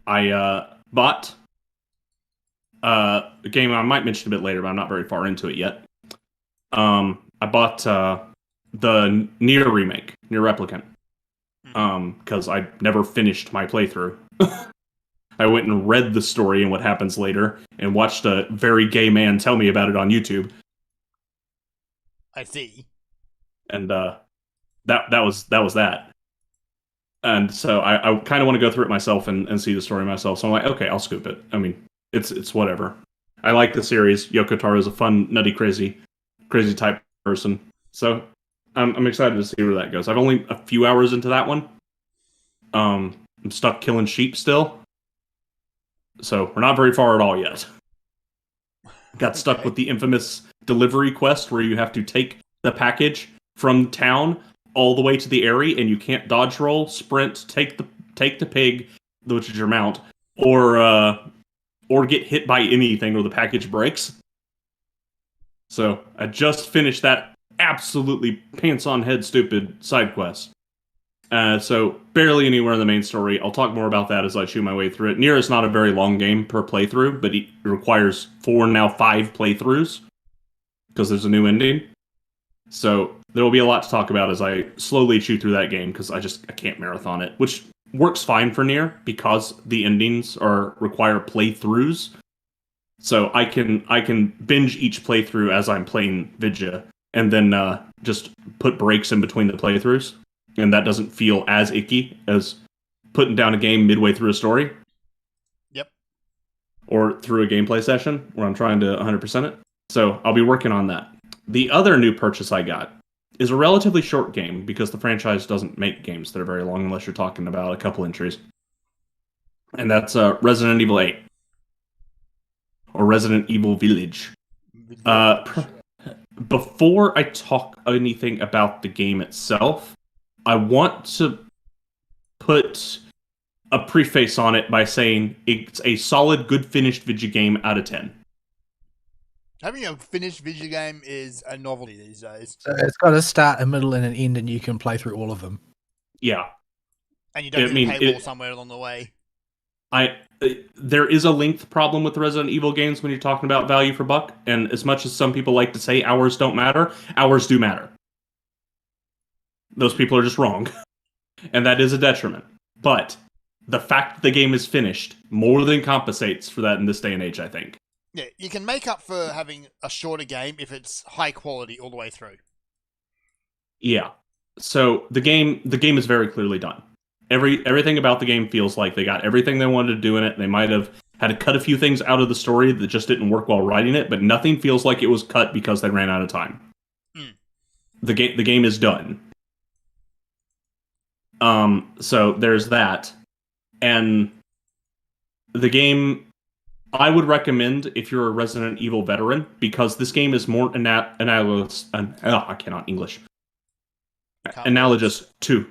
I bought a game I might mention a bit later, but I'm not very far into it yet. I bought the Nier remake, Nier Replicant, because I never finished my playthrough. I went and read the story and what happens later, and watched a very gay man tell me about it on YouTube. I see. And that was that. And so I kind of want to go through it myself and see the story myself. So I'm like, okay, I'll scoop it. I mean, it's whatever. I like the series. Yoko Taro is a fun, nutty, crazy type person. So I'm excited to see where that goes. I've only a few hours into that one. I'm stuck killing sheep still. So we're not very far at all yet. Got stuck with the infamous delivery quest where you have to take the package from town all the way to the area, and you can't dodge roll, sprint, take the pig, which is your mount, or get hit by anything or the package breaks. So I just finished that absolutely pants on head stupid side quest. So barely anywhere in the main story. I'll talk more about that as I chew my way through it. Nier is not a very long game per playthrough, but it requires 4, now 5 playthroughs because there's a new ending. So there will be a lot to talk about as I slowly chew through that game because I can't marathon it, which works fine for Nier because the endings require playthroughs. So I can binge each playthrough as I'm playing Vidya and then just put breaks in between the playthroughs. And that doesn't feel as icky as putting down a game midway through a story. Yep. Or through a gameplay session where I'm trying to 100% it. So I'll be working on that. The other new purchase I got is a relatively short game because the franchise doesn't make games that are very long unless you're talking about a couple entries. And that's Resident Evil 8. Or Resident Evil Village. Before I talk anything about the game itself, I want to put a preface on it by saying it's a solid, good finished video game out of 10. Having a finished video game is a novelty these days. So it's got a start, a middle, and an end, and you can play through all of them. Yeah. And you don't need a paywall somewhere along the way. There is a length problem with the Resident Evil games when you're talking about value for buck, and as much as some people like to say hours don't matter, hours do matter. Those people are just wrong. And that is a detriment. But the fact that the game is finished more than compensates for that in this day and age, I think. Yeah, you can make up for having a shorter game if it's high quality all the way through. Yeah. So the game is very clearly done. Everything about the game feels like they got everything they wanted to do in it. They might have had to cut a few things out of the story that just didn't work while writing it, but nothing feels like it was cut because they ran out of time. The game is done. So there's that. And the game, I would recommend if you're a Resident Evil veteran, because this game is more analogous to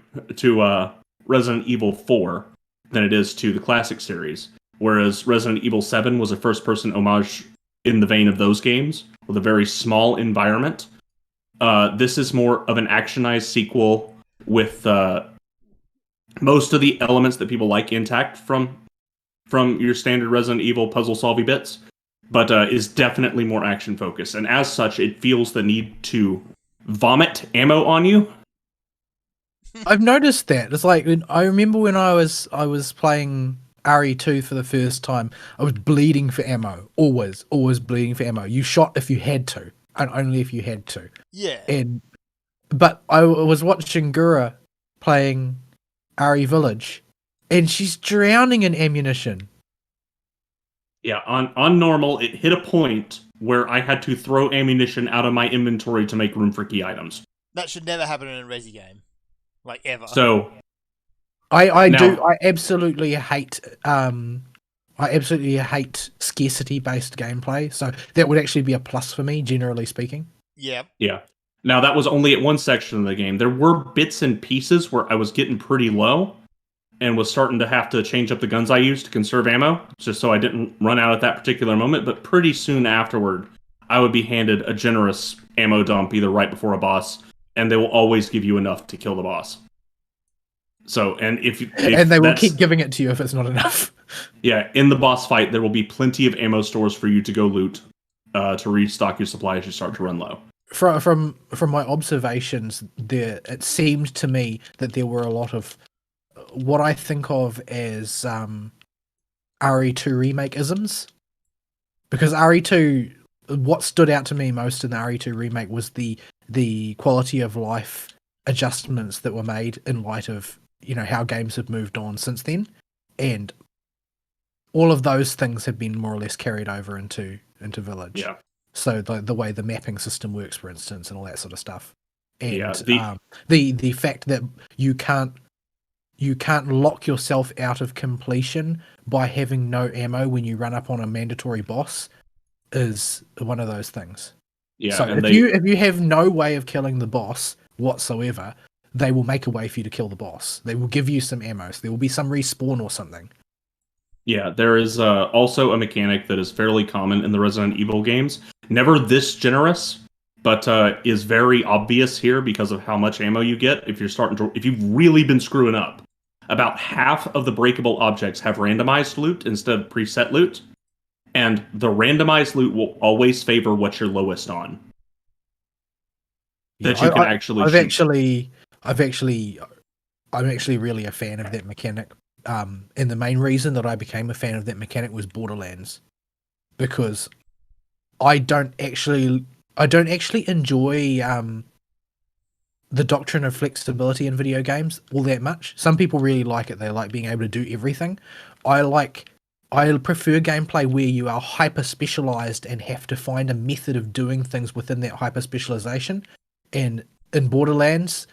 Resident Evil 4 than it is to the classic series. Whereas Resident Evil 7 was a first-person homage in the vein of those games, with a very small environment. This is more of an actionized sequel with most of the elements that people like intact from your standard Resident Evil puzzle solving bits, but is definitely more action focused. And as such, it feels the need to vomit ammo on you. I've noticed that. It's like I remember when I was playing RE2 for the first time, I was bleeding for ammo. Always bleeding for ammo. You shot if you had to, and only if you had to. Yeah. But I was watching Gura playing RE Village, and she's drowning in ammunition. Yeah, on normal, it hit a point where I had to throw ammunition out of my inventory to make room for key items. That should never happen in a Resi game. Like, ever. So... I absolutely hate scarcity based gameplay, so that would actually be a plus for me, generally speaking. Yeah. Now that was only at one section of the game. There were bits and pieces where I was getting pretty low and was starting to have to change up the guns I used to conserve ammo, just so I didn't run out at that particular moment. But pretty soon afterward, I would be handed a generous ammo dump either right before a boss, and they will always give you enough to kill the boss. So, and if they will keep giving it to you if it's not enough. Yeah, in the boss fight, there will be plenty of ammo stores for you to go loot to restock your supply as you start to run low. From my observations, it seemed to me that there were a lot of what I think of as RE2 remake isms, because RE2, what stood out to me most in the RE2 remake was the quality of life adjustments that were made in light of how games have moved on since then, and all of those things have been more or less carried over into Village. Yeah. So the way the mapping system works, for instance, and all that sort of stuff, and yeah, the fact that you can't lock yourself out of completion by having no ammo when you run up on a mandatory boss is one of those things. Yeah. So if you have no way of killing the boss whatsoever, they will make a way for you to kill the boss. They will give you some ammo. So there will be some respawn or something. Yeah, there is also a mechanic that is fairly common in the Resident Evil games. Never this generous, but is very obvious here because of how much ammo you get if you've really been screwing up. About half of the breakable objects have randomized loot instead of preset loot, and the randomized loot will always favor what you're lowest on. Yeah, that you can actually shoot. I'm actually really a fan of that mechanic. And the main reason that I became a fan of that mechanic was Borderlands, because I don't actually enjoy the doctrine of flexibility in video games all that much. Some people really like it. They like being able to do everything. I prefer gameplay where you are hyper specialized and have to find a method of doing things within that hyper specialization. And in Borderlands,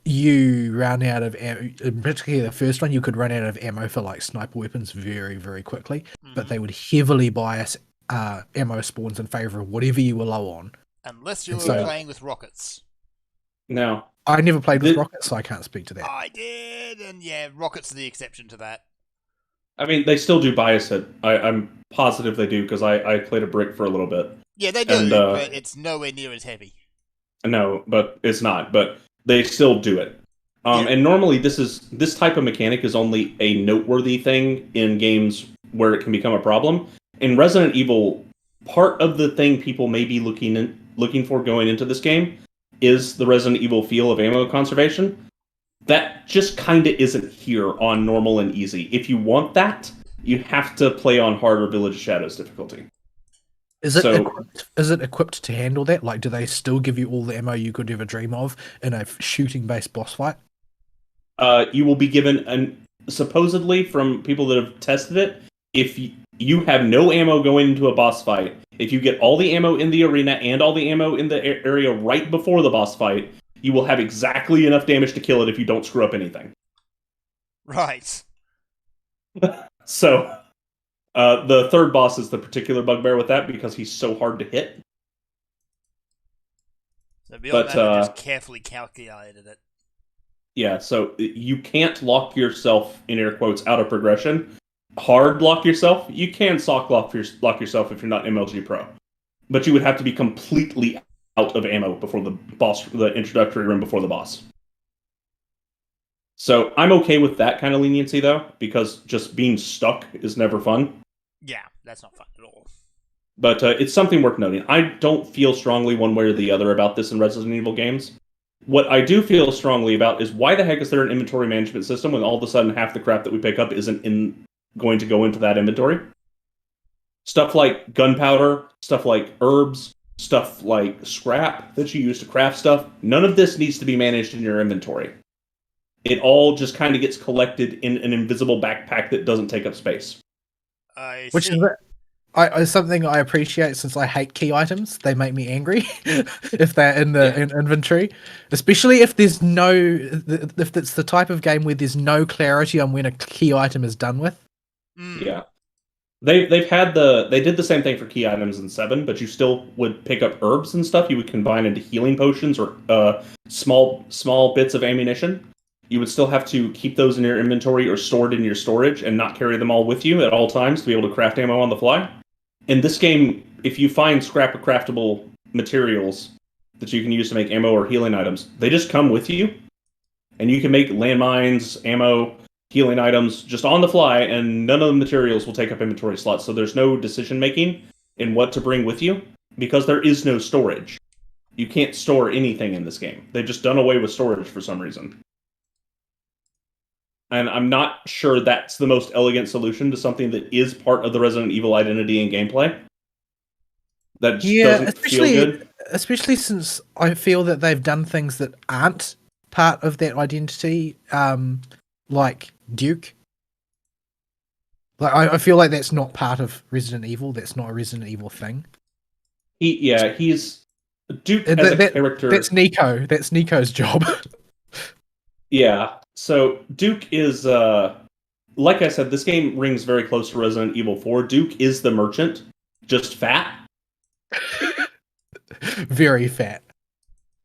you run out of ammo, particularly the first one, you could run out of ammo for like sniper weapons very, very quickly, but they would heavily bias ammo spawns in favor of whatever you were low on. Unless you were playing with rockets. No. I never played with rockets, so I can't speak to that. I did, and yeah, rockets are the exception to that. I mean, they still do bias it. I'm positive they do, because I played a brick for a little bit. Yeah, they do, but it's nowhere near as heavy. No, but it's not. But they still do it. And normally this type of mechanic is only a noteworthy thing in games where it can become a problem. In Resident Evil, part of the thing people may be looking for going into this game is the Resident Evil feel of ammo conservation. That just kind of isn't here on normal and easy. If you want that, you have to play on hard or Village of Shadows difficulty. Is it equipped to handle that? Like, do they still give you all the ammo you could ever dream of in a shooting-based boss fight? You will be given, supposedly from people that have tested it, if you have no ammo going into a boss fight, if you get all the ammo in the arena and all the ammo in the area right before the boss fight, you will have exactly enough damage to kill it if you don't screw up anything. Right. So... the third boss is the particular bugbear with that because he's so hard to hit. So beyond that, I just carefully calculated it. Yeah, so you can't lock yourself, in air quotes, out of progression. Hard lock yourself. You can sock lock yourself if you're not MLG Pro. But you would have to be completely out of ammo before the introductory room before the boss. So I'm okay with that kind of leniency, though, because just being stuck is never fun. Yeah, that's not fun at all. But it's something worth noting. I don't feel strongly one way or the other about this in Resident Evil games. What I do feel strongly about is why the heck is there an inventory management system when all of a sudden half the crap that we pick up isn't going to go into that inventory? Stuff like gunpowder, stuff like herbs, stuff like scrap that you use to craft stuff, none of this needs to be managed in your inventory. It all just kind of gets collected in an invisible backpack that doesn't take up space. Which is something I appreciate, since I hate key items. They make me angry if they're in the inventory, especially if there's if it's the type of game where there's no clarity on when a key item is done with. Yeah, they did the same thing for key items in 7, but you still would pick up herbs and stuff. You would combine into healing potions or small bits of ammunition. You would still have to keep those in your inventory or stored in your storage and not carry them all with you at all times to be able to craft ammo on the fly. In this game, if you find scrap or craftable materials that you can use to make ammo or healing items, they just come with you. And you can make landmines, ammo, healing items just on the fly, and none of the materials will take up inventory slots. So there's no decision making in what to bring with you because there is no storage. You can't store anything in this game. They've just done away with storage for some reason. And I'm not sure that's the most elegant solution to something that is part of the Resident Evil identity and gameplay. That just doesn't feel good. Especially since I feel that they've done things that aren't part of that identity, like Duke. Like I feel like that's not part of Resident Evil. That's not a Resident Evil thing. He's Duke as a character. That's Nico. That's Nico's job. Yeah. So Duke is, like I said, this game rings very close to Resident Evil 4. Duke is the merchant, just fat. Very fat.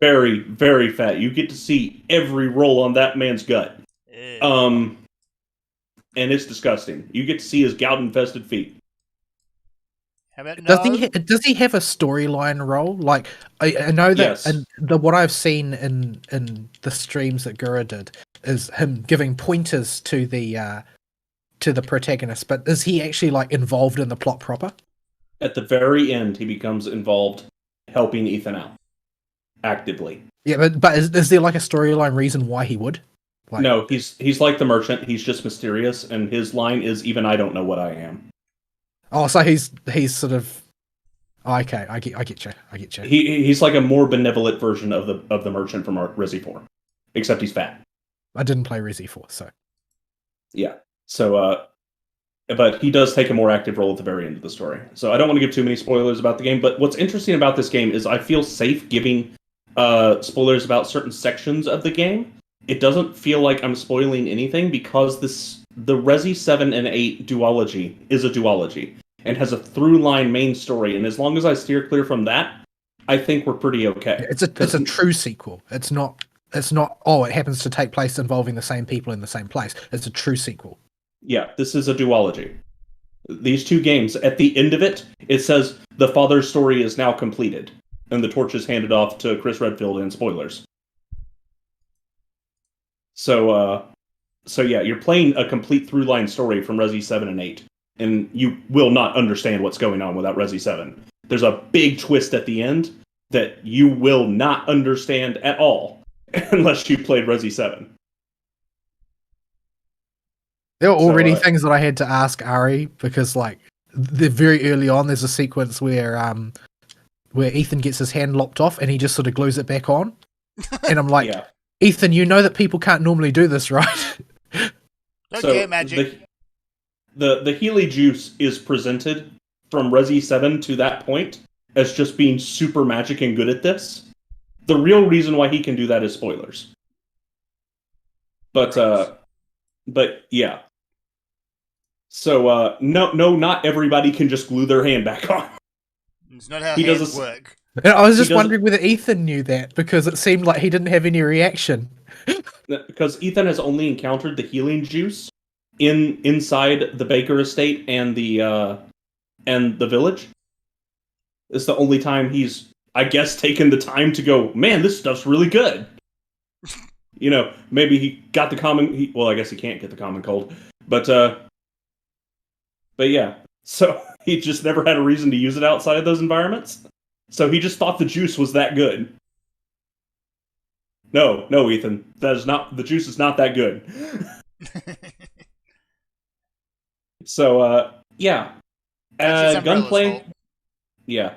Very, very fat. You get to see every roll on that man's gut. And it's disgusting. You get to see his gout-infested feet. How about no? Does he have a storyline role? Like I know that, yes. And what I've seen in the streams that Gura did is him giving pointers to the protagonist. But is he actually like involved in the plot proper? At the very end, he becomes involved helping Ethan out actively. Yeah, but is there like a storyline reason why he would? Like, no, he's like the merchant. He's just mysterious, and his line is, "Even I don't know what I am." Oh, so he's sort of okay. I get you. He's like a more benevolent version of the merchant from Resi 4, except he's fat. I didn't play Resi 4, so yeah. So, but he does take a more active role at the very end of the story. So I don't want to give too many spoilers about the game. But what's interesting about this game is I feel safe giving spoilers about certain sections of the game. It doesn't feel like I'm spoiling anything because the Resi 7 and 8 duology is a duology and has a through-line main story, and as long as I steer clear from that, I think we're pretty okay. It's a true sequel. It's not, it happens to take place involving the same people in the same place. It's a true sequel. Yeah, this is a duology. These two games, at the end of it, it says the father's story is now completed, and the torch is handed off to Chris Redfield, and spoilers. So yeah, you're playing a complete through-line story from Resi 7 and 8, and you will not understand what's going on without Resi 7. There's a big twist at the end that you will not understand at all unless you played Resi 7. There were already things that I had to ask Ari, because like very early on there's a sequence where Ethan gets his hand lopped off and he just sort of glues it back on. And I'm like, yeah. Ethan, you know that people can't normally do this, right? Don't get magic. The Healy juice is presented from Resi 7 to that point as just being super magic and good at this. The real reason why he can do that is spoilers. But yeah. So no, not everybody can just glue their hand back on. It's not how hands work. And I was just wondering whether Ethan knew that, because it seemed like he didn't have any reaction. Because Ethan has only encountered the healing juice inside the Baker estate and the village. It's the only time he's I guess, taken the time to go, man, this stuff's really good. Maybe he got the common. Well, I guess he can't get the common cold, but yeah. So he just never had a reason to use it outside of those environments. So he just thought the juice was that good. No, Ethan, that is not. The juice is not that good. So yeah, gunplay. Yeah.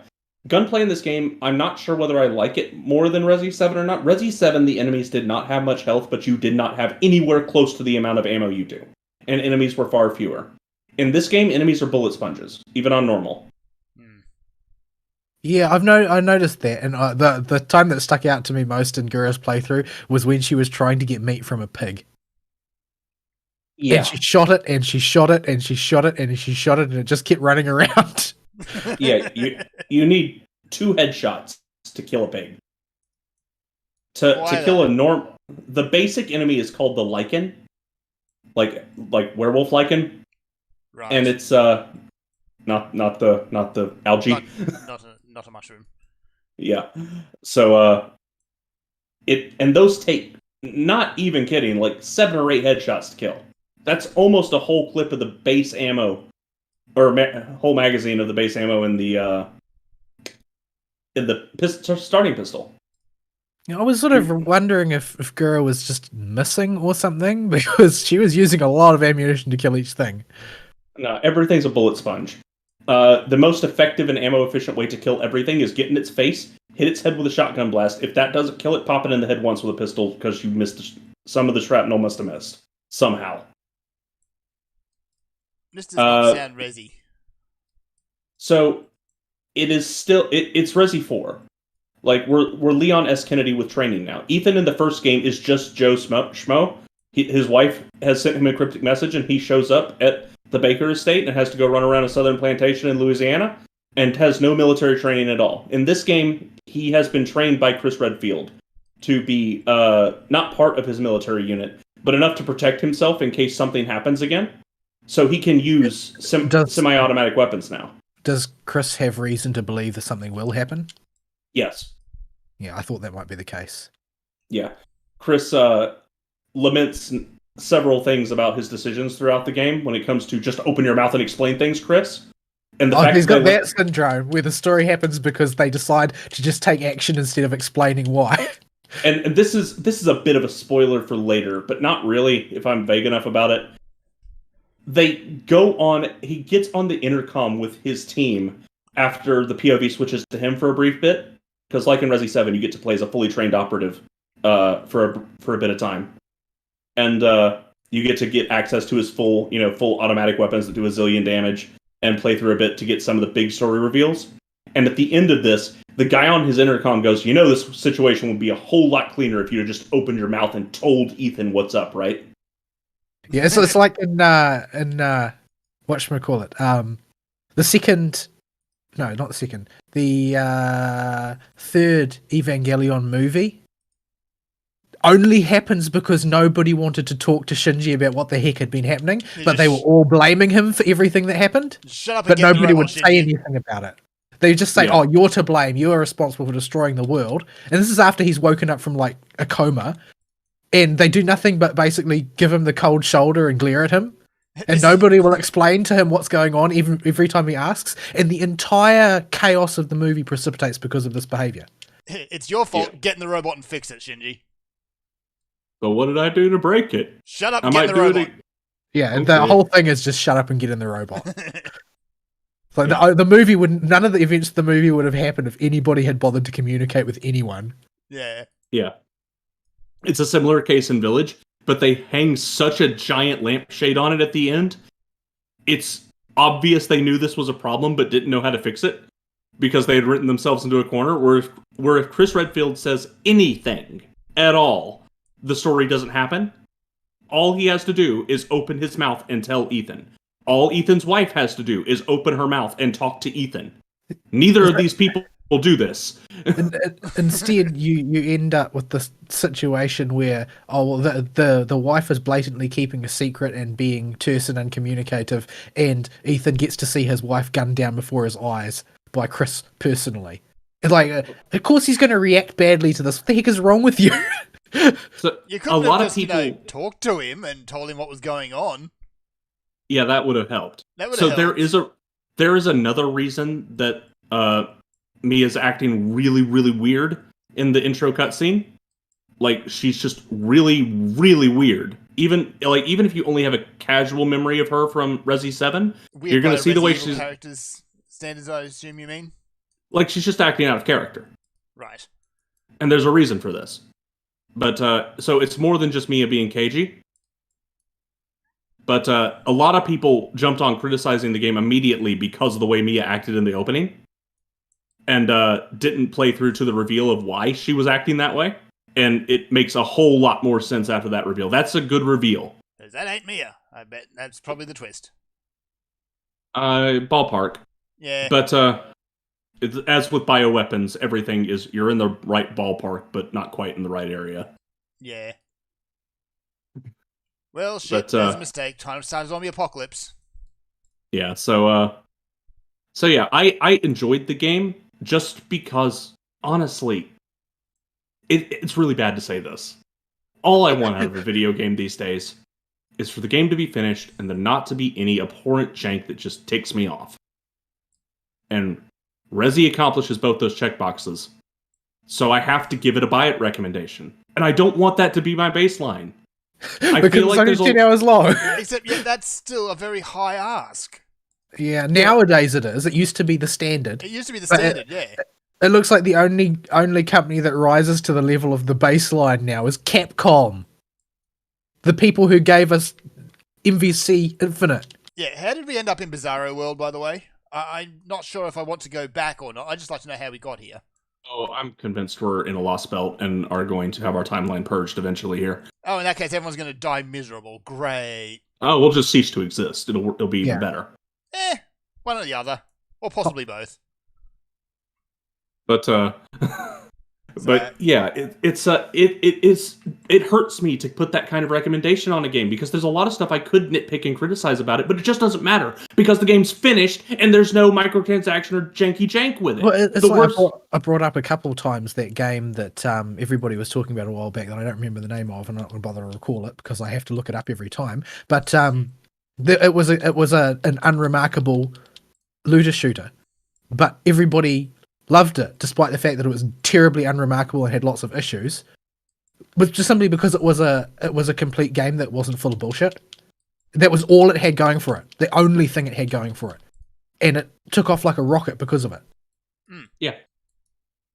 Gunplay in this game, I'm not sure whether I like it more than Resi 7 or not. Resi 7, the enemies did not have much health, but you did not have anywhere close to the amount of ammo you do. And enemies were far fewer. In this game, enemies are bullet sponges, even on normal. Yeah, I noticed that, and the time that stuck out to me most in Gura's playthrough was when she was trying to get meat from a pig. Yeah. And she shot it, and she shot it, and she shot it, and she shot it, and it just kept running around. Yeah, you need 2 headshots to kill a pig. To kill a the basic enemy is called the lichen, like werewolf lichen, right? And it's not the algae, not a mushroom. Yeah, so and those take, not even kidding, like 7 or 8 headshots to kill. That's almost a whole clip of the base ammo. Or whole magazine of the base ammo in the starting pistol. I was sort of wondering if Gura was just missing or something, because she was using a lot of ammunition to kill each thing. No, everything's a bullet sponge. The most effective and ammo-efficient way to kill everything is get in its face, hit its head with a shotgun blast. If that doesn't kill it, pop it in the head once with a pistol, because you missed some of the shrapnel must have missed. Somehow. This does not sound Resi. So, it is still... It's Resi 4. Like, we're Leon S. Kennedy with training now. Ethan in the first game is just Joe Schmo. His wife has sent him a cryptic message, and he shows up at the Baker estate and has to go run around a southern plantation in Louisiana, and has no military training at all. In this game, he has been trained by Chris Redfield to be not part of his military unit, but enough to protect himself in case something happens again. So he can use semi-automatic weapons now. Does Chris have reason to believe that something will happen? Yes. Yeah, I thought that might be the case. Yeah. Chris laments several things about his decisions throughout the game when it comes to just open your mouth and explain things, Chris. And the fact he's got that syndrome where the story happens because they decide to just take action instead of explaining why. And this is a bit of a spoiler for later, but not really if I'm vague enough about it. He gets on the intercom with his team after the POV switches to him for a brief bit, because like in Resi 7, you get to play as a fully trained operative for a bit of time. And you get access to his full automatic weapons that do a zillion damage, and play through a bit to get some of the big story reveals. And at the end of this, the guy on his intercom goes, this situation would be a whole lot cleaner if you had just opened your mouth and told Ethan what's up, right? Yeah, so it's like in whatchamacallit, the second, no, not the second, the third Evangelion movie only happens because nobody wanted to talk to Shinji about what the heck had been happening, but they were all blaming him for everything that happened. Shut up! But nobody would say anything about it. They just say, "Oh, you're to blame. You are responsible for destroying the world." And this is after he's woken up from like a coma, and they do nothing but basically give him the cold shoulder and glare at him. And nobody will explain to him what's going on even every time he asks. And the entire chaos of the movie precipitates because of this behavior. It's your fault. Yeah. Get in the robot and fix it, Shinji. But what did I do to break it? Shut up and get in the robot. Yeah, and the whole thing is just shut up and get in the robot. Like the movie wouldn't. None of the events of the movie would have happened if anybody had bothered to communicate with anyone. Yeah. Yeah. It's a similar case in Village, but they hang such a giant lampshade on it at the end. It's obvious they knew this was a problem, but didn't know how to fix it because they had written themselves into a corner. Where if Chris Redfield says anything at all, the story doesn't happen. All he has to do is open his mouth and tell Ethan. All Ethan's wife has to do is open her mouth and talk to Ethan. Neither of these people will do this. Instead, you end up with this situation where the wife is blatantly keeping a secret and being terse and uncommunicative, and Ethan gets to see his wife gunned down before his eyes by Chris personally. Like, of course he's going to react badly to this. What the heck is wrong with you? So You could a have lot just, of people, talked to him and told him what was going on. yeah, that would have helped. That would So have helped. there is another reason that Mia's acting really, really weird in the intro cutscene. Like, she's just really, really weird. Even if you only have a casual memory of her from Resi 7, Weird you're gonna by see the way Resident Evil she's characters standards, I assume you mean? like she's just acting out of character. Right. And there's a reason for this. But so it's more than just Mia being cagey. But a lot of people jumped on criticizing the game immediately because of the way Mia acted in the opening, and didn't play through to the reveal of why she was acting that way. And it makes a whole lot more sense after that reveal. That's a good reveal. 'Cause that ain't Mia. I bet that's probably the twist. Ballpark. Yeah. But as with bioweapons, everything is you're in the right ballpark, but not quite in the right area. Yeah. Well, shit, But, there's a mistake. Time to start a zombie apocalypse. Yeah, so yeah, I enjoyed the game just because, honestly, it's really bad to say this. All I want out of a video game these days is for the game to be finished and there not to be any abhorrent jank that just ticks me off. And Resi accomplishes both those checkboxes, so I have to give it a buy it recommendation. And I don't want that to be my baseline. I Because feel it's like only there's 10 hours long. Except, yeah, that's still a very high ask. Yeah, nowadays it is. It used to be the standard. It used to be the But standard, yeah. It looks like the only company that rises to the level of the baseline now is Capcom. The people who gave us MVC Infinite. Yeah, how did we end up in Bizarro World, by the way? I'm not sure if I want to go back or not. I'd just like to know how we got here. Oh, I'm convinced we're in a lost belt and are going to have our timeline purged eventually here. Oh, in that case, everyone's going to die miserable. Great. Oh, we'll just cease to exist. It'll be Yeah. even better. One or the other. Or possibly both. But So, yeah, it hurts me to put that kind of recommendation on a game because there's a lot of stuff I could nitpick and criticize about it, but it just doesn't matter because the game's finished and there's no microtransaction or janky jank with it. Well, it's The like worst- I brought up a couple of times that game that everybody was talking about a while back that I don't remember the name of, and I'm not going to bother to recall it because I have to look it up every time. But it was an unremarkable looter shooter, but everybody loved it, despite the fact that it was terribly unremarkable and had lots of issues. Was just simply because it was a complete game that wasn't full of bullshit. That was all it had going for it. The only thing it had going for it, and it took off like a rocket because of it. Yeah.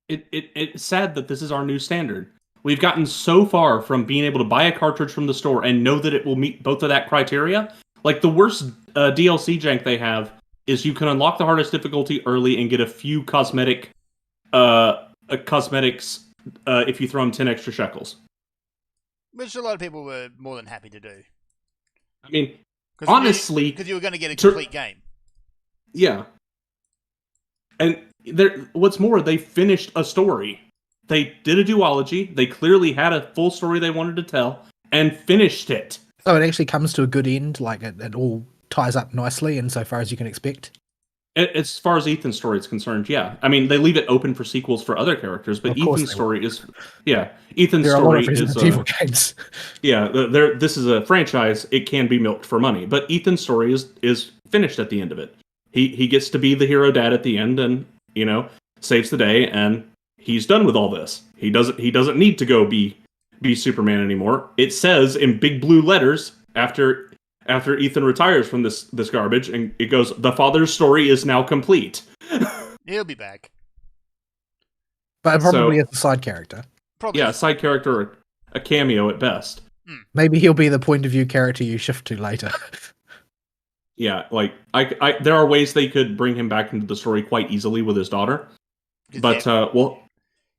It's sad that this is our new standard. We've gotten so far from being able to buy a cartridge from the store and know that it will meet both of that criteria. Like, the worst DLC jank they have is you can unlock the hardest difficulty early and get a few cosmetics if you throw them 10 extra shekels. which a lot of people were more than happy to do. I mean, honestly, Because you were going to get a Tur- complete game. yeah. And what's more, they finished a story. They did a duology. They clearly had a full story they wanted to tell and finished it. So it actually comes to a good end. Like it all ties up nicely insofar as you can expect. As far as Ethan's story is concerned, yeah. I mean, they leave it open for sequels for other characters, but Of course Ethan's they story is, yeah. Ethan's There are a lot story of Resident is, Evil games. yeah. This is a franchise. It can be milked for money, but Ethan's story is finished at the end of it. He gets to be the hero dad at the end, and saves the day, and he's done with all this. He doesn't need to go be Superman anymore. It says in big blue letters after Ethan retires from this garbage, and it goes, "The father's story is now complete." He'll be back. But probably as a side character. Probably. Yeah, a side character, or a cameo at best. Maybe he'll be the point of view character you shift to later. Yeah, like I there are ways they could bring him back into the story quite easily with his daughter. 'Cause, But yeah,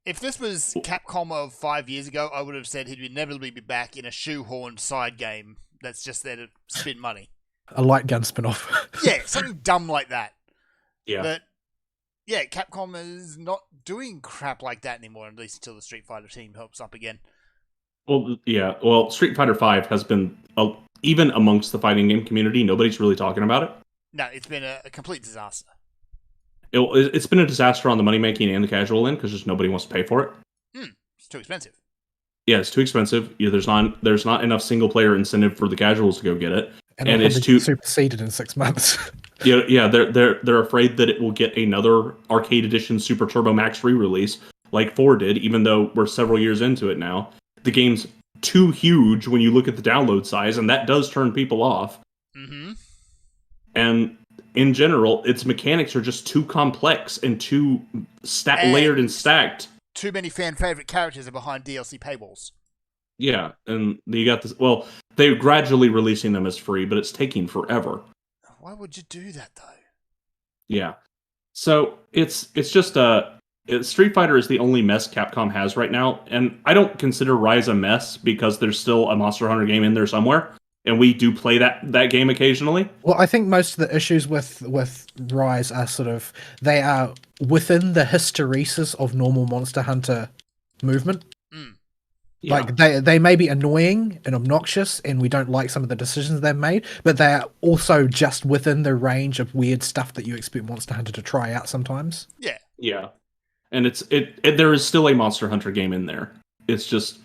if this was Capcom of 5 years ago, I would have said he'd inevitably be back in a shoehorned side game that's just there to spin money. A light gun spin-off. Yeah, something dumb like that. yeah, But yeah, Capcom is not doing crap like that anymore, at least until the Street Fighter team helps up again. well, Street Fighter V has been even amongst the fighting game community, nobody's really talking about it. No, it's been a complete disaster. It's been a disaster on the money making and the casual end because just nobody wants to pay for it. It's too expensive. Yeah, it's too expensive. Yeah, there's not enough single player incentive for the casuals to go get it, and it's too superseded in 6 months. Yeah, they're afraid that it will get another Arcade Edition Super Turbo Max re-release like 4 did, even though we're several years into it now. The game's too huge when you look at the download size, and that does turn people off. Mm-hmm. And in general, its mechanics are just too complex and too layered and stacked. Too many fan favorite characters are behind DLC paywalls. Yeah, and you got this. Well, they're gradually releasing them as free, but it's taking forever. Why would you do that though? Yeah, so it's just Street Fighter is the only mess Capcom has right now, and I don't consider Rise a mess because there's still a Monster Hunter game in there somewhere, and we do play that game occasionally. Well, I think most of the issues with Rise are they are within the hysteresis of normal Monster Hunter movement. Yeah. Like they may be annoying and obnoxious, and we don't like some of the decisions they've made, but they are also just within the range of weird stuff that you expect Monster Hunter to try out sometimes. Yeah, and there is still a Monster Hunter game in there. It's just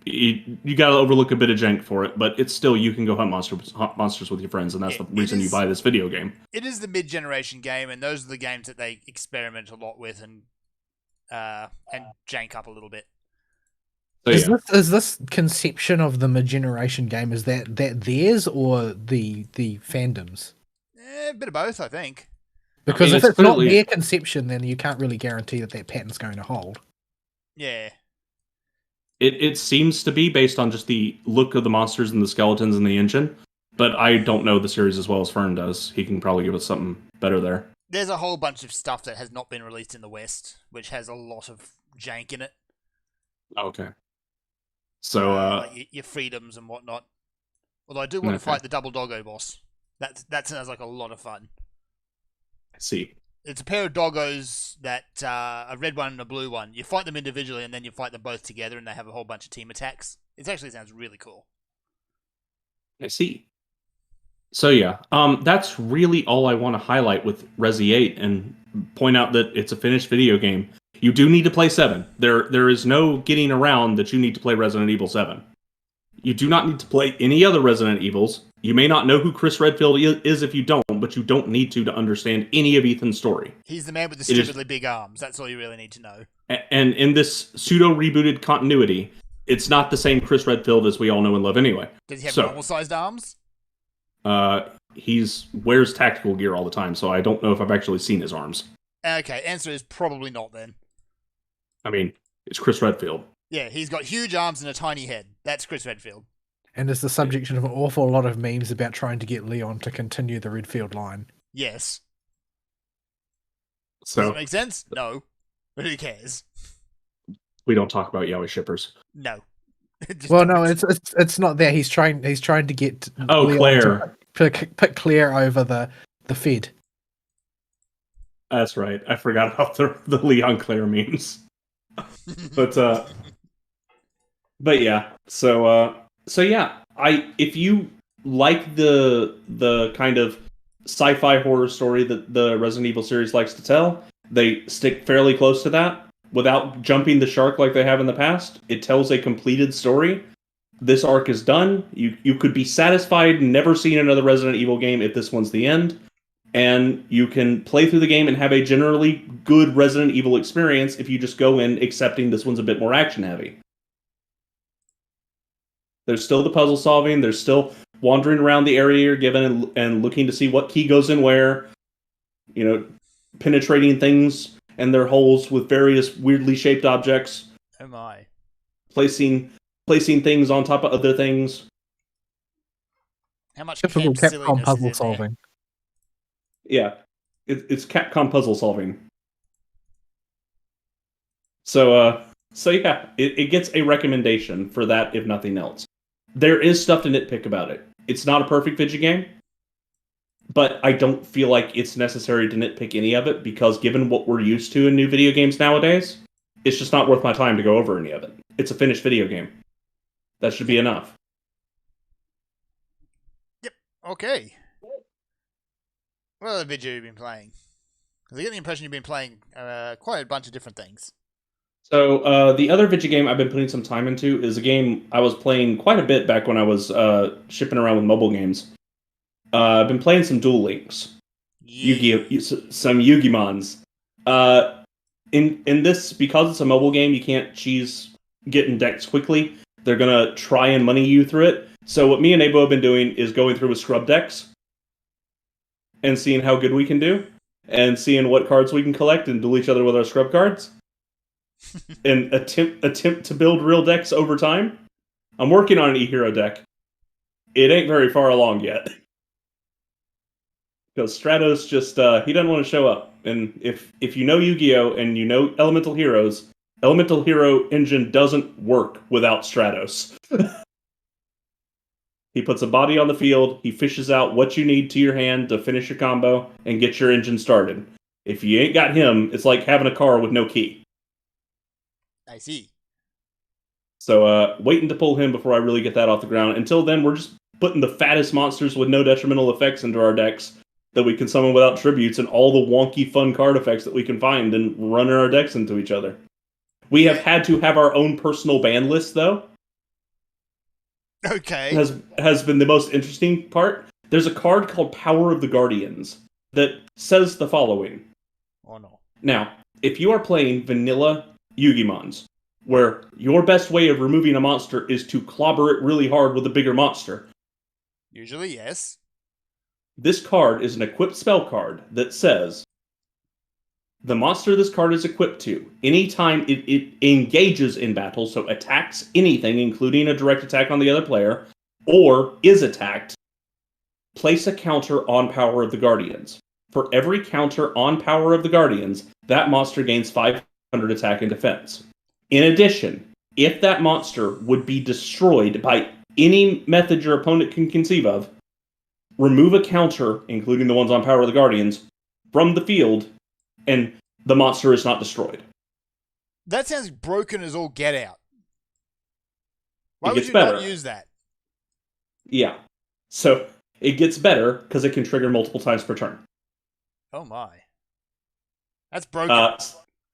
you got to overlook a bit of jank for it, but it's still you can go hunt monsters with your friends, and that's the reason you buy this video game. It is the mid-generation game, and those are the games that they experiment a lot with and jank up a little bit. So, is this conception of the mid-generation game, is that theirs or the fandoms? A bit of both, I think. Because if it's not their conception, then you can't really guarantee that pattern's going to hold. Yeah. It seems to be based on just the look of the monsters and the skeletons and the engine, but I don't know the series as well as Fern does. He can probably give us something better there. There's a whole bunch of stuff that has not been released in the West, which has a lot of jank in it. Okay. So, like your freedoms and whatnot. Although I do want to fight the Double Doggo boss. That sounds like a lot of fun. I see. It's a pair of doggos that a red one and a blue one. You fight them individually, and then you fight them both together, and they have a whole bunch of team attacks. It actually sounds really cool. I see. So yeah, that's really all I want to highlight with Resi 8, and point out that it's a finished video game. You do need to play 7. There is no getting around that you need to play Resident Evil 7. You do not need to play any other Resident Evils. You may not know who Chris Redfield is if you don't, but you don't need to understand any of Ethan's story. He's the man with the stupidly big arms. That's all you really need to know. And in this pseudo-rebooted continuity, it's not the same Chris Redfield as we all know and love anyway. Does he have normal-sized arms? He wears tactical gear all the time, so I don't know if I've actually seen his arms. Okay, answer is probably not then. I mean, it's Chris Redfield. Yeah, he's got huge arms and a tiny head. That's Chris Redfield. And is the subject of an awful lot of memes about trying to get Leon to continue the Redfield line. Yes. So, does it make sense? No. But who cares? We don't talk about yaoi shippers. No. Well, no, it's not that. He's trying to get Leon Claire to pick Claire over the Fed. That's right. I forgot about the Leon Claire memes. But yeah. So yeah, if you like the kind of sci-fi horror story that the Resident Evil series likes to tell, they stick fairly close to that without jumping the shark like they have in the past. It tells a completed story. This arc is done. You could be satisfied never seeing another Resident Evil game if this one's the end. And you can play through the game and have a generally good Resident Evil experience if you just go in accepting this one's a bit more action-heavy. There's still the puzzle solving, there's still wandering around the area you're given and looking to see what key goes in where, penetrating things and their holes with various weirdly shaped objects. Oh my. Placing things on top of other things. How much typical Capcom puzzle solving? Yeah, it's Capcom puzzle solving. So yeah, it gets a recommendation for that, if nothing else. There is stuff to nitpick about it. It's not a perfect video game, but I don't feel like it's necessary to nitpick any of it, because given what we're used to in new video games nowadays, it's just not worth my time to go over any of it. It's a finished video game. That should be enough. Yep. Okay. What other video have you been playing? Because I get the impression you've been playing quite a bunch of different things. So the other video game I've been putting some time into is a game I was playing quite a bit back when I was shipping around with mobile games. I've been playing some Duel Links, some Yu-Gi-Mons. In this, because it's a mobile game, you can't cheese getting decks quickly. They're gonna try and money you through it. So what me and Abo have been doing is going through with scrub decks and seeing how good we can do, and seeing what cards we can collect and duel each other with our scrub cards. And attempt to build real decks over time. I'm working on an E-Hero deck. It ain't very far along yet. Because Stratos just, he doesn't want to show up. And if you know Yu-Gi-Oh! And you know Elemental Heroes, Elemental Hero engine doesn't work without Stratos. He puts a body on the field, he fishes out what you need to your hand to finish your combo, and get your engine started. If you ain't got him, it's like having a car with no key. I see. So, waiting to pull him before I really get that off the ground. Until then, we're just putting the fattest monsters with no detrimental effects into our decks that we can summon without tributes, and all the wonky fun card effects that we can find, and running our decks into each other. We have had to have our own personal ban list, though. Okay. Has been the most interesting part. There's a card called Power of the Guardians that says the following. Oh no. Now, if you are playing vanilla Yu-Gi-Mons, where your best way of removing a monster is to clobber it really hard with a bigger monster. Usually, yes. This card is an equipped spell card that says, the monster this card is equipped to, anytime it engages in battle, so attacks anything, including a direct attack on the other player, or is attacked, place a counter on Power of the Guardians. For every counter on Power of the Guardians, that monster gains 500 attack and defense. In addition, if that monster would be destroyed by any method your opponent can conceive of, remove a counter, including the ones on Power of the Guardians, from the field, and the monster is not destroyed. That sounds broken as all get out. Why It would gets you better. not use that? Yeah. So, it gets better because it can trigger multiple times per turn. Oh my. That's broken.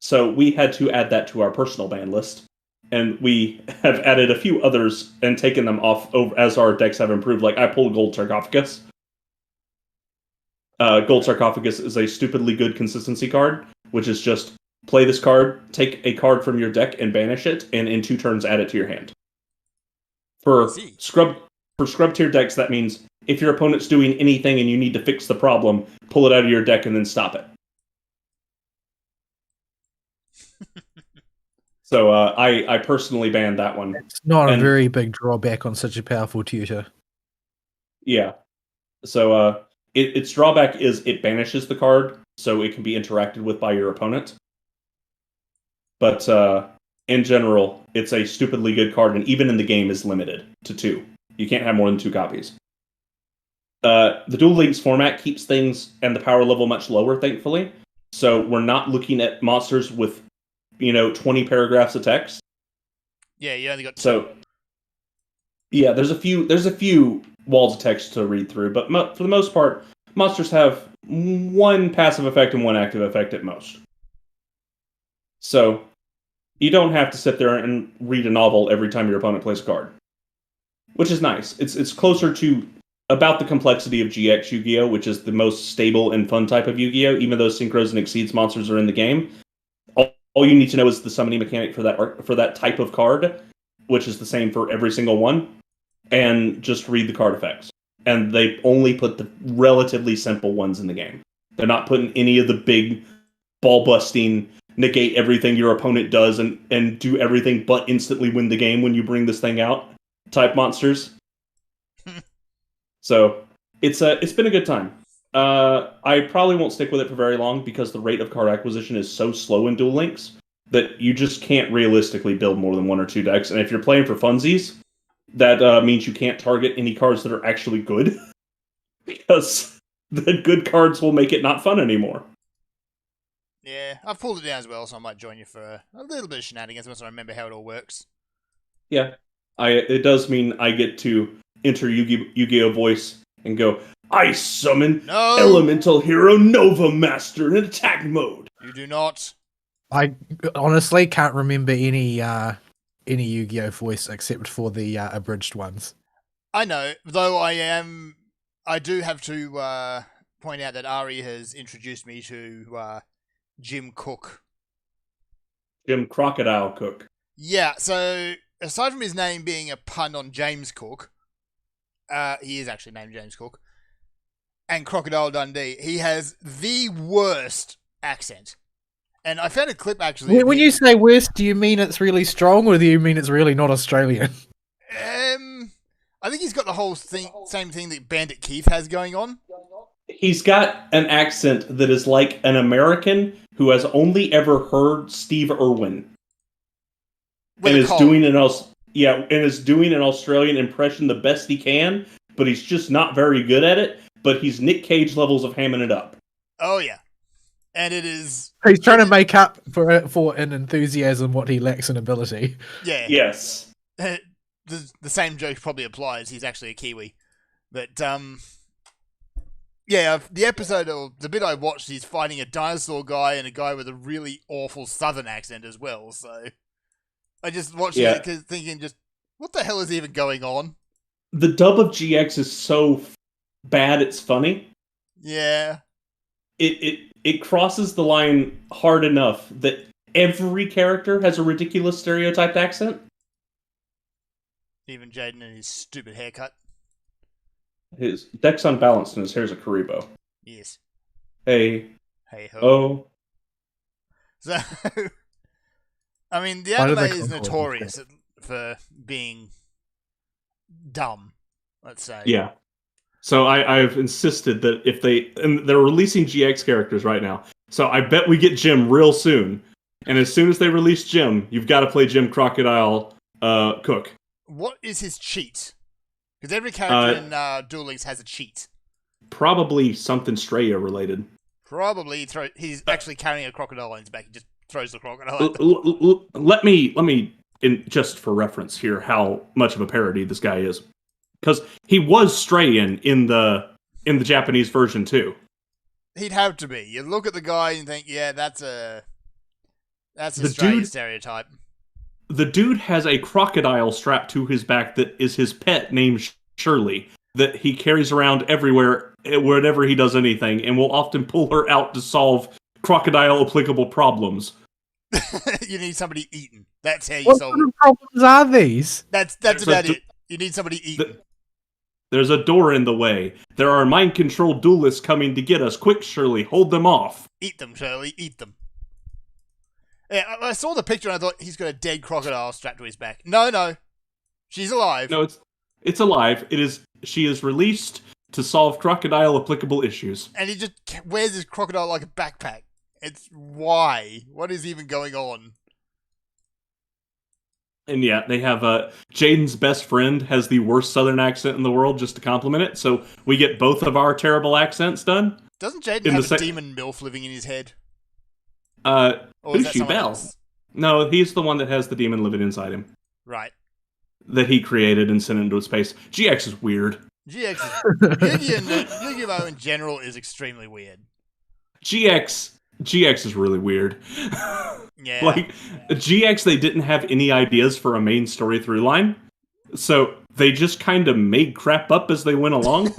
So we had to add that to our personal ban list. And we have added a few others and taken them off as our decks have improved. Like, I pulled Gold Sarcophagus. Gold Sarcophagus is a stupidly good consistency card, which is just play this card, take a card from your deck and banish it, and in 2 turns add it to your hand. For scrub tier decks, that means if your opponent's doing anything and you need to fix the problem, pull it out of your deck and then stop it. So I personally banned that one. It's not a very big drawback on such a powerful tutor. Yeah. So its drawback is it banishes the card, so it can be interacted with by your opponent. But in general, it's a stupidly good card, and even in the game is limited to 2. You can't have more than 2 copies. The Duel Links format keeps things and the power level much lower, thankfully. So we're not looking at monsters with 20 paragraphs of text. Yeah, you only got 2. So, yeah, there's a few walls of text to read through, but for the most part, monsters have 1 passive effect and 1 active effect at most. So, you don't have to sit there and read a novel every time your opponent plays a card, which is nice. It's closer to about the complexity of GX Yu-Gi-Oh, which is the most stable and fun type of Yu-Gi-Oh, even though Synchros and Exceeds monsters are in the game. All you need to know is the summoning mechanic for that type of card, which is the same for every single one, and just read the card effects. And they only put the relatively simple ones in the game. They're not putting any of the big ball-busting, negate everything your opponent does and do everything but instantly win the game when you bring this thing out type monsters. So it's been a good time. I probably won't stick with it for very long because the rate of card acquisition is so slow in Duel Links that you just can't realistically build more than 1 or 2 decks. And if you're playing for funsies, that means you can't target any cards that are actually good because the good cards will make it not fun anymore. Yeah, I've pulled it down as well, so I might join you for a little bit of shenanigans once I remember how it all works. Yeah, it does mean I get to enter Yu-Gi-Oh! Voice and go, I summon No! Elemental Hero Nova Master in attack mode. You do not. I honestly can't remember any Yu-Gi-Oh voice except for the abridged ones. I know, though I do have to point out that Ari has introduced me to Jim Cook. Jim Crocodile Cook. Yeah, so aside from his name being a pun on James Cook, he is actually named James Cook, and Crocodile Dundee, he has the worst accent. And I found a clip actually. When you say worst, do you mean it's really strong, or do you mean it's really not Australian? I think he's got the whole same thing that Bandit Keith has going on. He's got an accent that is like an American who has only ever heard Steve Irwin. And is doing an Australian impression the best he can, but he's just not very good at it. But he's Nick Cage levels of hamming it up. Oh yeah, and it is. He's trying to make up for an enthusiasm what he lacks in ability. Yeah. Yes. The same joke probably applies. He's actually a Kiwi, but yeah. The episode or the bit I watched, he's fighting a dinosaur guy and a guy with a really awful Southern accent as well. So I just watched it thinking, just what the hell is even going on? The dub of GX is so bad it's funny. Yeah. It crosses the line hard enough that every character has a ridiculous stereotyped accent. Even Jaden and his stupid haircut. His deck's unbalanced and his hair's a Karibo. Yes. Hey ho. Oh. So, I mean, the anime is notorious for being dumb, let's say. Yeah. So I've insisted that if they're releasing GX characters right now, so I bet we get Jim real soon. And as soon as they release Jim, you've got to play Jim Crocodile Cook. What is his cheat? Because every character in Duel Links has a cheat. Probably something Straya related. Probably he's actually carrying a crocodile on his back. He just throws the crocodile. Let me, just for reference here, how much of a parody this guy is. Because he was Strayan in the Japanese version too. He'd have to be. You look at the guy and think, yeah, that's a Australian stereotype. The dude has a crocodile strapped to his back that is his pet named Shirley that he carries around everywhere, wherever he does anything, and will often pull her out to solve crocodile-applicable problems. You need somebody eaten. That's how you solve it. What sort of problems are these? That's about it. You need somebody eaten. There's a door in the way. There are mind-controlled duelists coming to get us. Quick, Shirley, hold them off. Eat them, Shirley. Eat them. Yeah, I saw the picture and I thought he's got a dead crocodile strapped to his back. No. She's alive. No, it's alive. She is released to solve crocodile-applicable issues. And he just wears his crocodile like a backpack. It's why? What is even going on? And yeah, they have Jaden's best friend has the worst Southern accent in the world, just to compliment it. So we get both of our terrible accents done. Doesn't Jaden have a demon MILF living in his head? Who's she, Bell? No, he's the one that has the demon living inside him. Right. That he created and sent into space. GX is weird. Yu-Gi-Oh! In general is extremely weird. GX is really weird. Yeah. Like, GX, they didn't have any ideas for a main story through line, so they just kind of made crap up as they went along.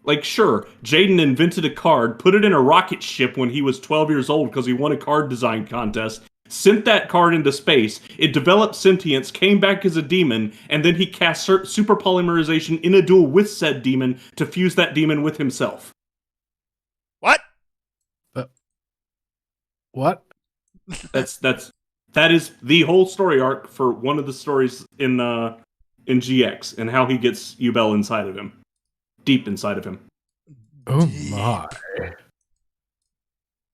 Like, sure, Jaden invented a card, put it in a rocket ship when he was 12 years old because he won a card design contest, sent that card into space, it developed sentience, came back as a demon, and then he cast super polymerization in a duel with said demon to fuse that demon with himself. What? What? That is the whole story arc for one of the stories in GX, and how he gets Yubel inside of him. Deep inside of him. Oh my.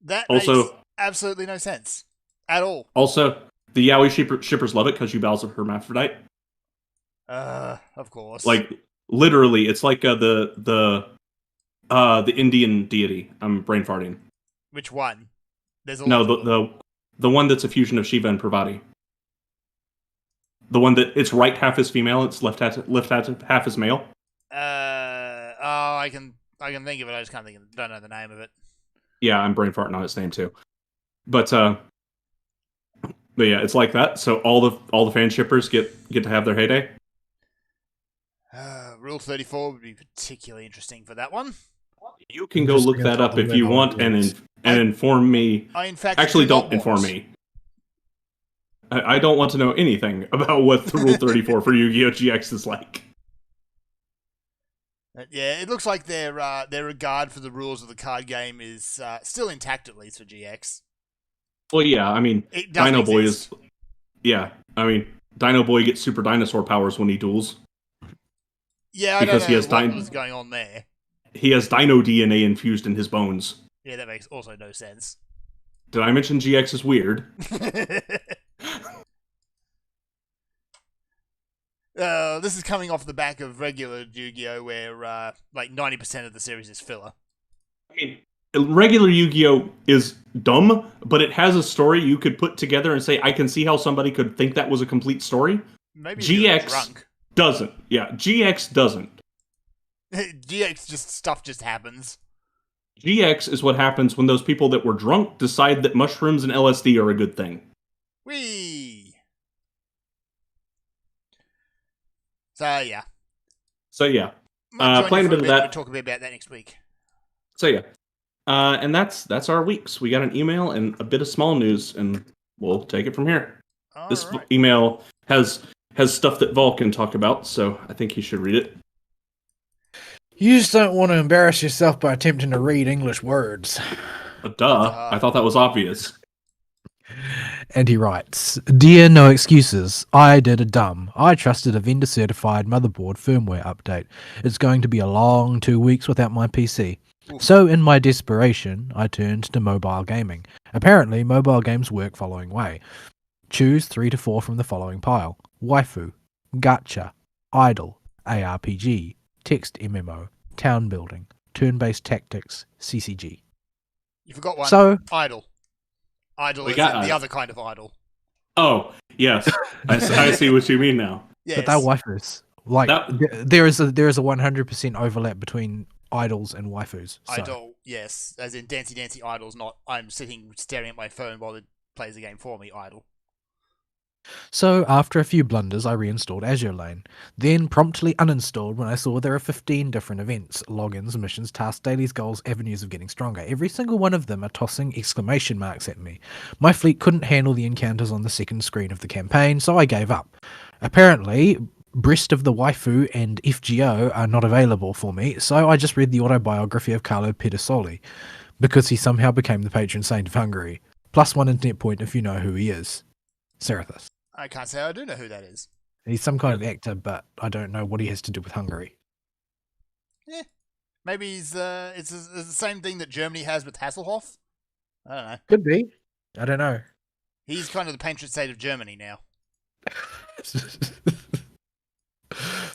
That also makes absolutely no sense. At all. Also, the Yaoi shippers love it because Yubel's a hermaphrodite. Of course. Like, literally, it's like the Indian deity. I'm brain farting. Which one? There's a the one that's a fusion of Shiva and Parvati. The one that its right half is female, its left half is male. I can think of it. I just don't know the name of it. Yeah, I'm brain farting on its name too. But yeah, it's like that. So all the fan shippers get to have their heyday. Rule 34 would be particularly interesting for that one. You can go look that up if you want and inform me. I in fact actually don't inform me. I don't want to know anything about what the Rule 34 for Yu-Gi-Oh! GX is like. Yeah, it looks like their regard for the rules of the card game is still intact, at least for GX. Well, yeah, I mean, Dino Boy is... Yeah, I mean, Dino Boy gets super dinosaur powers when he duels. Yeah, I don't know what was going on there. He has Dino DNA infused in his bones. Yeah, that makes also no sense. Did I mention GX is weird? This is coming off the back of regular Yu-Gi-Oh! Where like 90% of the series is filler. I mean, regular Yu-Gi-Oh! Is dumb, but it has a story you could put together and say, I can see how somebody could think that was a complete story. Maybe GX drunk. Doesn't. Yeah, GX doesn't. GX stuff just happens. GX is what happens when those people that were drunk decide that mushrooms and LSD are a good thing. Whee! So yeah. Playing a bit of that. We'll talk a bit about that next week. So yeah. And that's our weeks. We got an email and a bit of small news, and we'll take it from here. This email has stuff that Vol can talk about, so I think you should read it. You just don't want to embarrass yourself by attempting to read English words. Duh. I thought that was obvious. And he writes, Dear No Excuses, I did a dumb. I trusted a vendor-certified motherboard firmware update. It's going to be a long 2 weeks without my PC. So in my desperation, I turned to mobile gaming. Apparently, mobile games work following way. Choose 3 to 4 from the following pile. Waifu, Gacha, Idle, ARPG, Text MMO, Town Building, Turn-Based Tactics, CCG. You forgot one. So, Idle. Idle is the other kind of idle. Oh, yes. I see what you mean now. Yes. But they're waifus. Like, there is a 100% overlap between idols and waifus. So. Idol, yes. As in Dancy Dancy Idols, not I'm sitting staring at my phone while it plays the game for me, Idle. So, after a few blunders, I reinstalled Azure Lane, then promptly uninstalled when I saw there are 15 different events, logins, missions, tasks, dailies, goals, avenues of getting stronger. Every single one of them are tossing exclamation marks at me. My fleet couldn't handle the encounters on the second screen of the campaign, so I gave up. Apparently, Breast of the Waifu and FGO are not available for me, so I just read the autobiography of Carlo Pedersoli, because he somehow became the patron saint of Hungary. +1 internet point if you know who he is. Serathis. I can't say I do know who that is. He's some kind of actor, but I don't know what he has to do with Hungary. Yeah. Maybe it's the same thing that Germany has with Hasselhoff. I don't know. Could be. I don't know. He's kind of the patron saint of Germany now.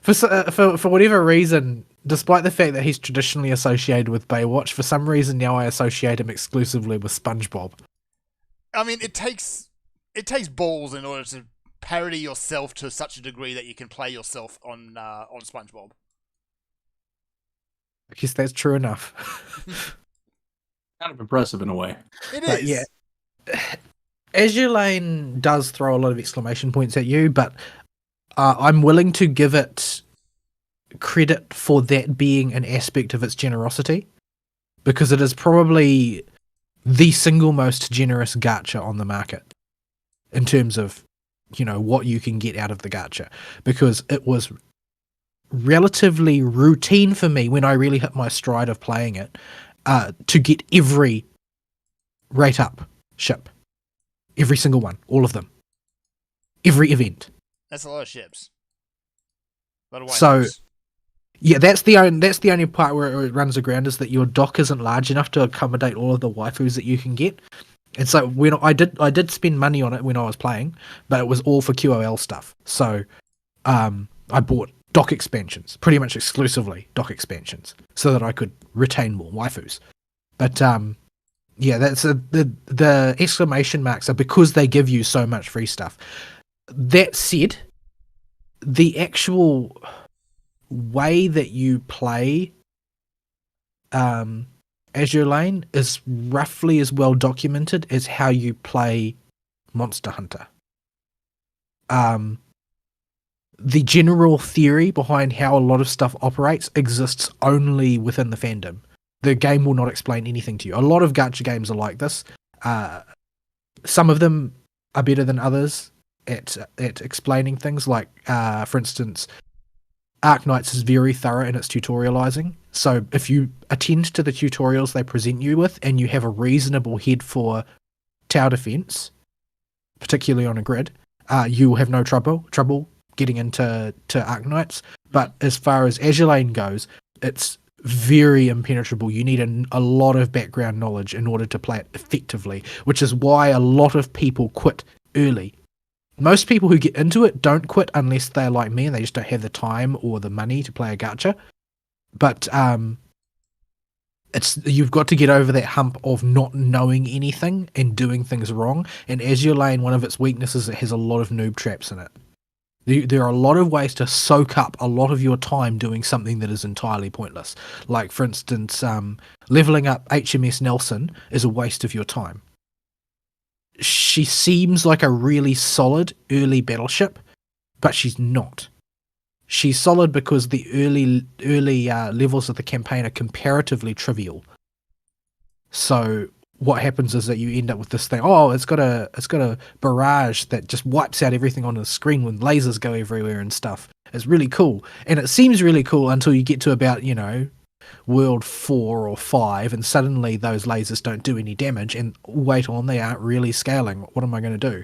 For whatever reason, despite the fact that he's traditionally associated with Baywatch, for some reason now I associate him exclusively with SpongeBob. I mean, it takes balls in order to parody yourself to such a degree that you can play yourself on SpongeBob. I guess that's true enough. Kind of impressive in a way. It is. Yeah. Azure Lane does throw a lot of exclamation points at you, but I'm willing to give it credit for that being an aspect of its generosity, because it is probably the single most generous gacha on the market in terms of, what you can get out of the gacha, because it was relatively routine for me when I really hit my stride of playing it to get every rate up ship. Every single one. All of them. Every event. That's a lot of ships. A lot of waifus. Yeah, that's the only part where it runs aground, is that your dock isn't large enough to accommodate all of the waifus that you can get. And so when I did spend money on it when I was playing, but it was all for QOL stuff. So I bought dock expansions, pretty much exclusively dock expansions, so that I could retain more waifus. But yeah, that's the exclamation marks are because they give you so much free stuff. That said, the actual way that you play Azure Lane is roughly as well documented as how you play Monster Hunter. The general theory behind how a lot of stuff operates exists only within the fandom. The game will not explain anything to you. A lot of gacha games are like this. Some of them are better than others at explaining things. Like, for instance, Arknights is very thorough in its tutorializing. So if you attend to the tutorials they present you with and you have a reasonable head for tower defense, particularly on a grid, you will have no trouble getting into Arknights. But as far as Azure Lane goes, it's very impenetrable. You need a lot of background knowledge in order to play it effectively, which is why a lot of people quit early. Most people who get into it don't quit unless they're like me and they just don't have the time or the money to play a gacha. But you've got to get over that hump of not knowing anything and doing things wrong. And Azure Lane, one of its weaknesses, it has a lot of noob traps in it. There are a lot of ways to soak up a lot of your time doing something that is entirely pointless. Like, for instance, leveling up HMS Nelson is a waste of your time. She seems like a really solid early battleship, but she's not. She's solid because the early levels of the campaign are comparatively trivial. So what happens is that you end up with this thing. Oh, it's got a barrage that just wipes out everything on the screen when lasers go everywhere and stuff. It's really cool, and it seems really cool until you get to about World 4 or 5, and suddenly those lasers don't do any damage. And wait on, they aren't really scaling. What am I going to do?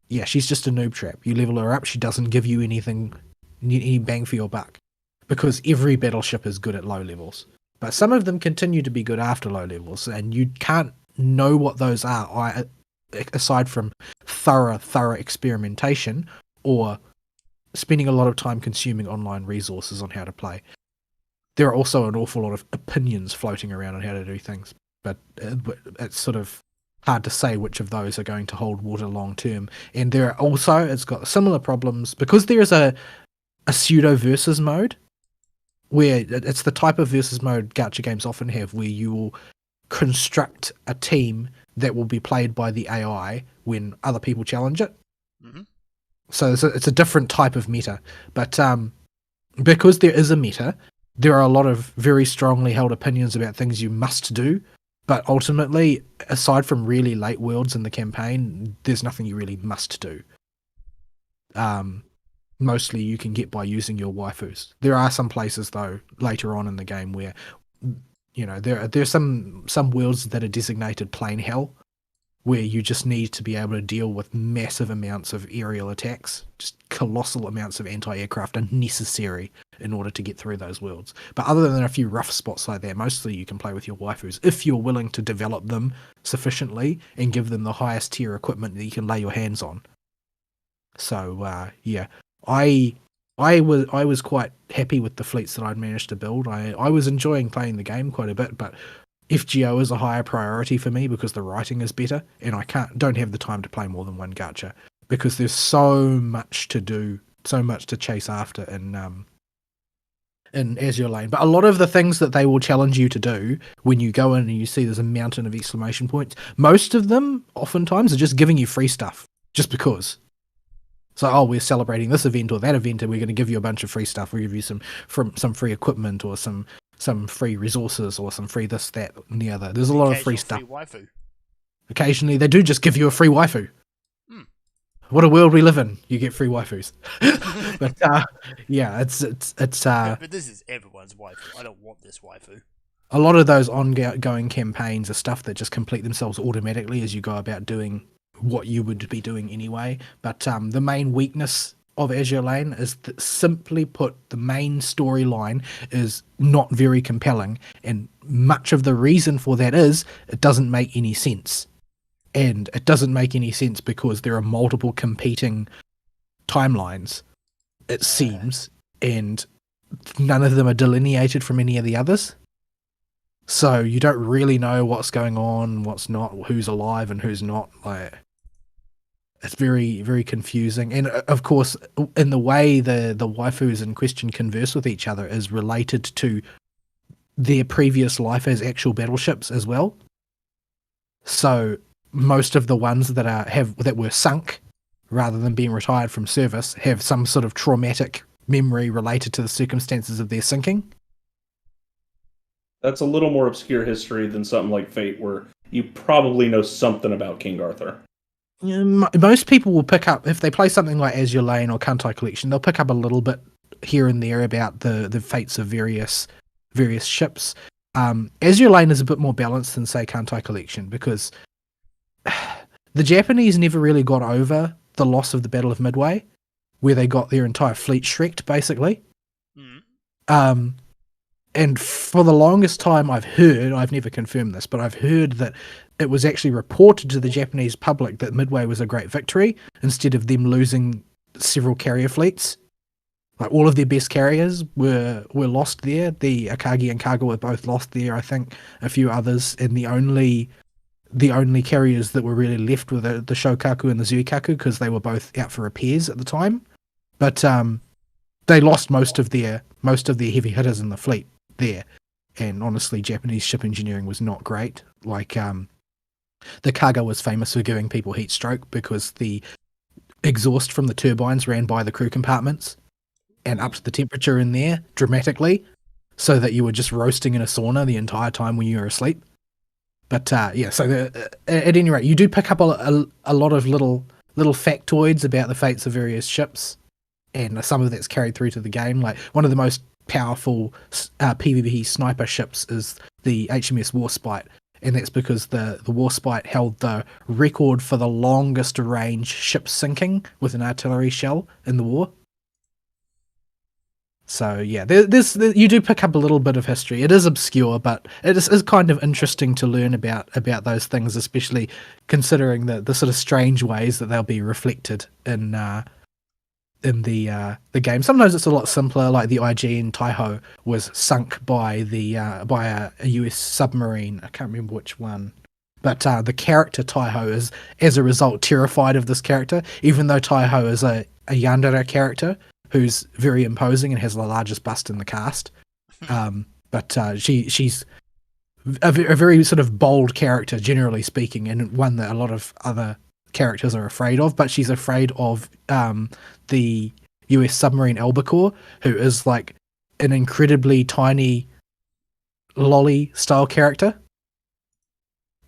Yeah, she's just a noob trap. You level her up, she doesn't give you anything, any bang for your buck, because every battleship is good at low levels. But some of them continue to be good after low levels, and you can't know what those are aside from thorough experimentation or spending a lot of time consuming online resources on how to play. There are also an awful lot of opinions floating around on how to do things, but it's sort of hard to say which of those are going to hold water long term. And there are also, it's got similar problems because there is a pseudo versus mode, where it's the type of versus mode gacha games often have, where you will construct a team that will be played by the AI when other people challenge it. Mm-hmm. So it's a different type of meta. But because there is a meta, there are a lot of very strongly held opinions about things you must do. But ultimately, aside from really late worlds in the campaign, there's nothing you really must do. Mostly you can get by using your waifus. There are some places though later on in the game where there's some worlds that are designated plain hell, where you just need to be able to deal with massive amounts of aerial attacks. Just colossal amounts of anti-aircraft are necessary in order to get through those worlds. But other than a few rough spots like that, mostly you can play with your waifus if you're willing to develop them sufficiently and give them the highest tier equipment that you can lay your hands on. So yeah. I was quite happy with the fleets that I'd managed to build. I was enjoying playing the game quite a bit, but FGO is a higher priority for me because the writing is better, and I don't have the time to play more than one gacha because there's so much to do, so much to chase after in Azure Lane. But a lot of the things that they will challenge you to do when you go in and you see there's a mountain of exclamation points, most of them oftentimes are just giving you free stuff just because. So, we're celebrating this event or that event, and we're going to give you a bunch of free stuff. We'll give you some free equipment or some free resources or some free this, that, and the other. There's a lot of free stuff. Free waifu. Occasionally, they do just give you a free waifu. What a world we live in! You get free waifus. But yeah, it's. But this is everyone's waifu. I don't want this waifu. A lot of those ongoing campaigns are stuff that just complete themselves automatically as you go about doing what you would be doing anyway. But the main weakness of Azure Lane is that, simply put, the main storyline is not very compelling, and much of the reason for that is it doesn't make any sense. And it doesn't make any sense because there are multiple competing timelines, it seems, and none of them are delineated from any of the others. So you don't really know what's going on, what's not, who's alive and who's not. Like, it's very, very confusing. And of course, in the way the waifus in question converse with each other is related to their previous life as actual battleships as well. So most of the ones that were sunk rather than being retired from service have some sort of traumatic memory related to the circumstances of their sinking. That's a little more obscure history than something like Fate, where you probably know something about King Arthur. Most people will pick up, if they play something like Azure Lane or Kantai Collection, they'll pick up a little bit here and there about the fates of various ships. Azure Lane is a bit more balanced than, say, Kantai Collection, because the Japanese never really got over the loss of the Battle of Midway, where they got their entire fleet shreked, basically. Mm. And for the longest time I've never confirmed this, but I've heard that it was actually reported to the Japanese public that Midway was a great victory, instead of them losing several carrier fleets. Like, all of their best carriers were lost there. The Akagi and Kaga were both lost there, I think, a few others, and the only carriers that were really left were the Shokaku and the Zuikaku, because they were both out for repairs at the time. But they lost most of their heavy hitters in the fleet there, and honestly, Japanese ship engineering was not great. Like, the Kaga was famous for giving people heat stroke because the exhaust from the turbines ran by the crew compartments and upped the temperature in there dramatically, so that you were just roasting in a sauna the entire time when you were asleep. But so at any rate, you do pick up a lot of little factoids about the fates of various ships, and some of that's carried through to the game. Like, one of the most powerful PvP sniper ships is the HMS Warspite, and that's because the Warspite held the record for the longest range ship sinking with an artillery shell in the war. So yeah, you do pick up a little bit of history. It is obscure, but it is kind of interesting to learn about those things, especially considering the sort of strange ways that they'll be reflected in the game. Sometimes it's a lot simpler, like the IGN Taiho was sunk by a US submarine. I can't remember which one. But the character Taiho is, as a result, terrified of this character, even though Taiho is a yandere character who's very imposing and has the largest bust in the cast. But she's a very sort of bold character, generally speaking, and one that a lot of other characters are afraid of. But she's afraid of the US submarine Albacore, who is like an incredibly tiny lolly style character,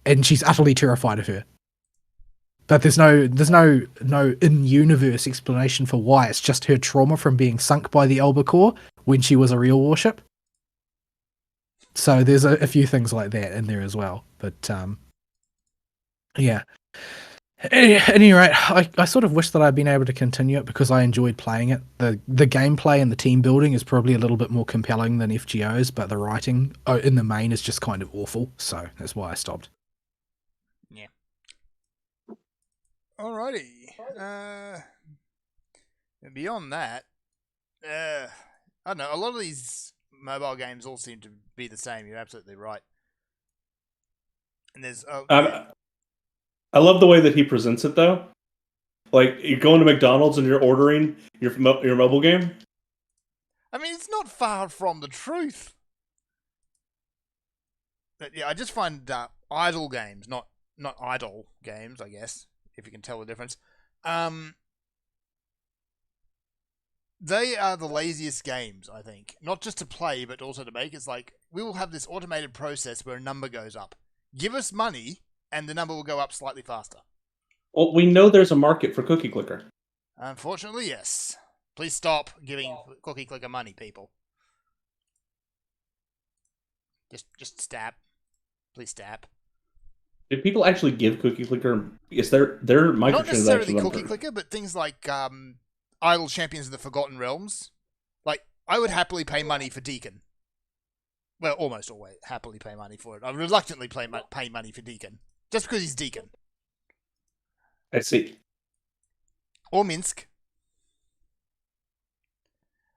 and she's utterly terrified of her. But there's no in-universe explanation for why. It's just her trauma from being sunk by the Albacore when she was a real warship. So there's a few things like that in there as well. But yeah. At any rate, I sort of wish that I'd been able to continue it because I enjoyed playing it. The gameplay and the team building is probably a little bit more compelling than FGO's, but the writing in the main is just kind of awful. So that's why I stopped. Yeah. Alrighty. Beyond that, I don't know. A lot of these mobile games all seem to be the same. You're absolutely right. And there's I love the way that he presents it, though. Like, you're going to McDonald's and you're ordering your mobile game. I mean, it's not far from the truth. But yeah, I just find idle games, not idle games, I guess, if you can tell the difference. They are the laziest games, I think. Not just to play, but also to make. It's like, we will have this automated process where a number goes up. Give us money, and the number will go up slightly faster. Well, we know there's a market for Cookie Clicker. Unfortunately, yes. Please stop giving Cookie Clicker money, people. Just stab. Please stab. Did people actually give Cookie Clicker? Is there microtransactions? Not necessarily Cookie Clicker, but things like Idle Champions of the Forgotten Realms. Like, I would happily pay money for Deacon. Well, almost always happily pay money for it. I reluctantly pay money for Deacon. Just because he's Deacon. I see. Or Minsk.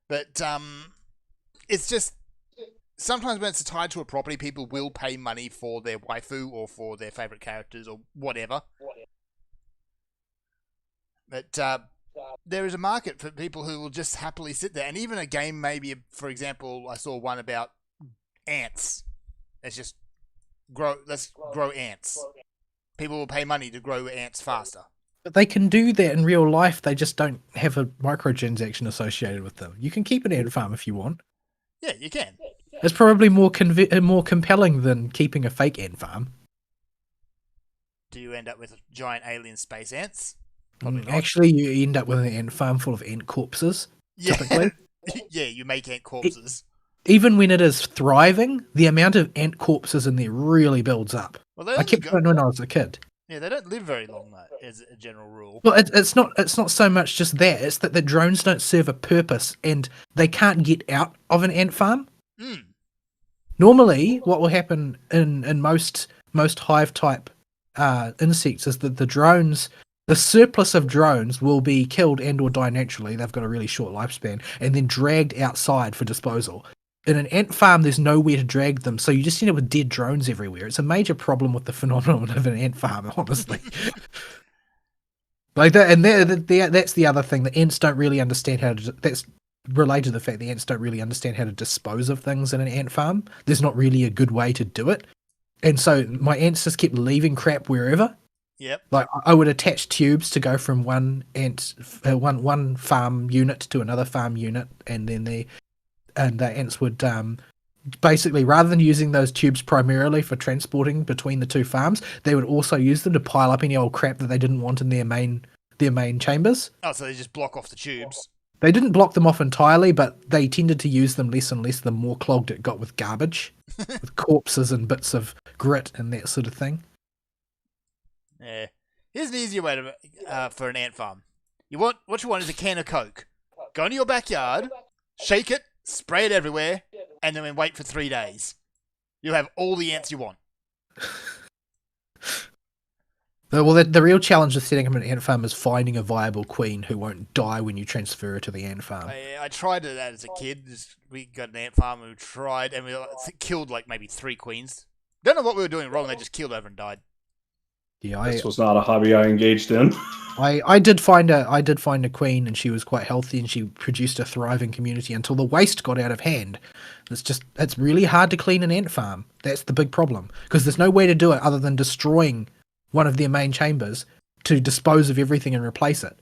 But it's just, sometimes when it's tied to a property, people will pay money for their waifu or for their favourite characters or whatever. But there is a market for people who will just happily sit there. And even a game, maybe, for example, I saw one about ants. Let's grow ants. People will pay money to grow ants faster. But they can do that in real life. They just don't have a microtransaction associated with them. You can keep an ant farm if you want. Yeah, you can. It's probably more compelling than keeping a fake ant farm. Do you end up with giant alien space ants? Probably not. Actually, you end up with an ant farm full of ant corpses. Yeah. Typically. Yeah, you make ant corpses. Even when it is thriving, the amount of ant corpses in there really builds up. Well, they I only kept go- going when I was a kid. Yeah, they don't live very long, though, as a general rule. Well, it's not so much just that. It's that the drones don't serve a purpose, and they can't get out of an ant farm. Mm. Normally, what will happen in most hive type insects is that the surplus of drones will be killed and or die naturally. They've got a really short lifespan, and then dragged outside for disposal. In an ant farm, there's nowhere to drag them, so you just end up with dead drones everywhere. It's a major problem with the phenomenon of an ant farm, honestly. Like that, and that's the other thing. The ants don't really understand how to. That's related to the fact the ants don't really understand how to dispose of things in an ant farm. There's not really a good way to do it, and so my ants just kept leaving crap wherever. Yep. Like I would attach tubes to go from one farm unit to another farm unit, and then the ants would basically, rather than using those tubes primarily for transporting between the two farms, they would also use them to pile up any old crap that they didn't want in their main chambers. Oh, so they just block off the tubes. They didn't block them off entirely, but they tended to use them less and less the more clogged it got with garbage, with corpses and bits of grit and that sort of thing. Yeah. Here's an easier way to for an ant farm. What you want is a can of Coke. Go into your backyard, shake it, spray it everywhere, and then wait for 3 days. You'll have all the ants you want. Well, the real challenge with setting up an ant farm is finding a viable queen who won't die when you transfer her to the ant farm. I tried that as a kid. We got an ant farm and we tried, and we killed like maybe 3 queens. Don't know what we were doing wrong. They just killed over and died. Yeah, This was not a hobby I engaged in. I did find a queen, and she was quite healthy, and she produced a thriving community until the waste got out of hand. It's really hard to clean an ant farm. That's the big problem, because there's no way to do it other than destroying one of their main chambers to dispose of everything and replace it.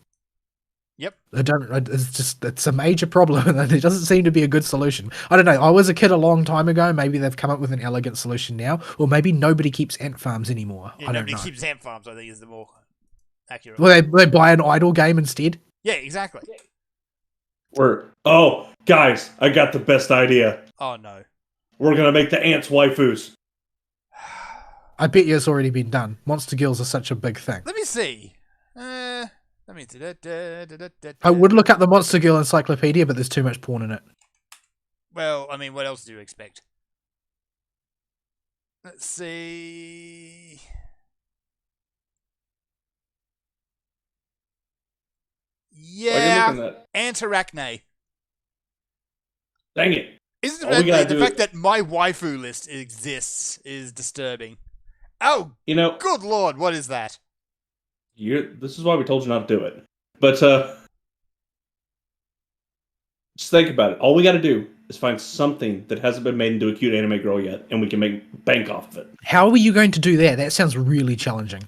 Yep. It's a major problem, and there doesn't seem to be a good solution. I don't know. I was a kid a long time ago. Maybe they've come up with an elegant solution now, or maybe nobody keeps ant farms anymore. Yeah, I don't nobody know. keeps ant farms, I think, is the more accurate. Well, they buy an idle game instead. Yeah, exactly. Oh, guys, I got the best idea. Oh, no. We're gonna make the ants waifus. I bet you it's already been done. Monster girls are such a big thing. Let me see. I would look up the Monster Girl encyclopedia, but there's too much porn in it. Well, I mean, what else do you expect? Let's see. Why are you looking Yeah, at? Antarachne. Dang it! Isn't All we gotta it the do fact is- that my waifu list exists is disturbing? Oh, You know, good lord, what is that? this is why we told you not to do it. But just think about it. All we got to do is find something that hasn't been made into a cute anime girl yet, and we can make bank off of it. How are you going to do that? That sounds really challenging.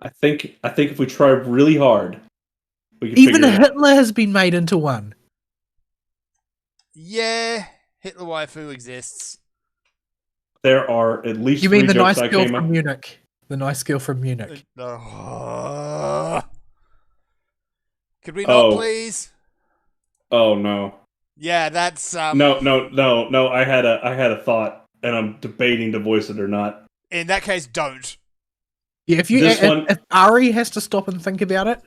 I think if we try really hard, we can Even figure it out. Hitler has been made into one. Yeah, Hitler waifu exists. There are at least You 3 mean the jokes nice I girl came from up. Munich? The nice girl from Munich. Could we not, Oh. please? Oh no. Yeah, that's No. I had a thought, and I'm debating to voice it or not. In that case, don't. Yeah, if Ari has to stop and think about it,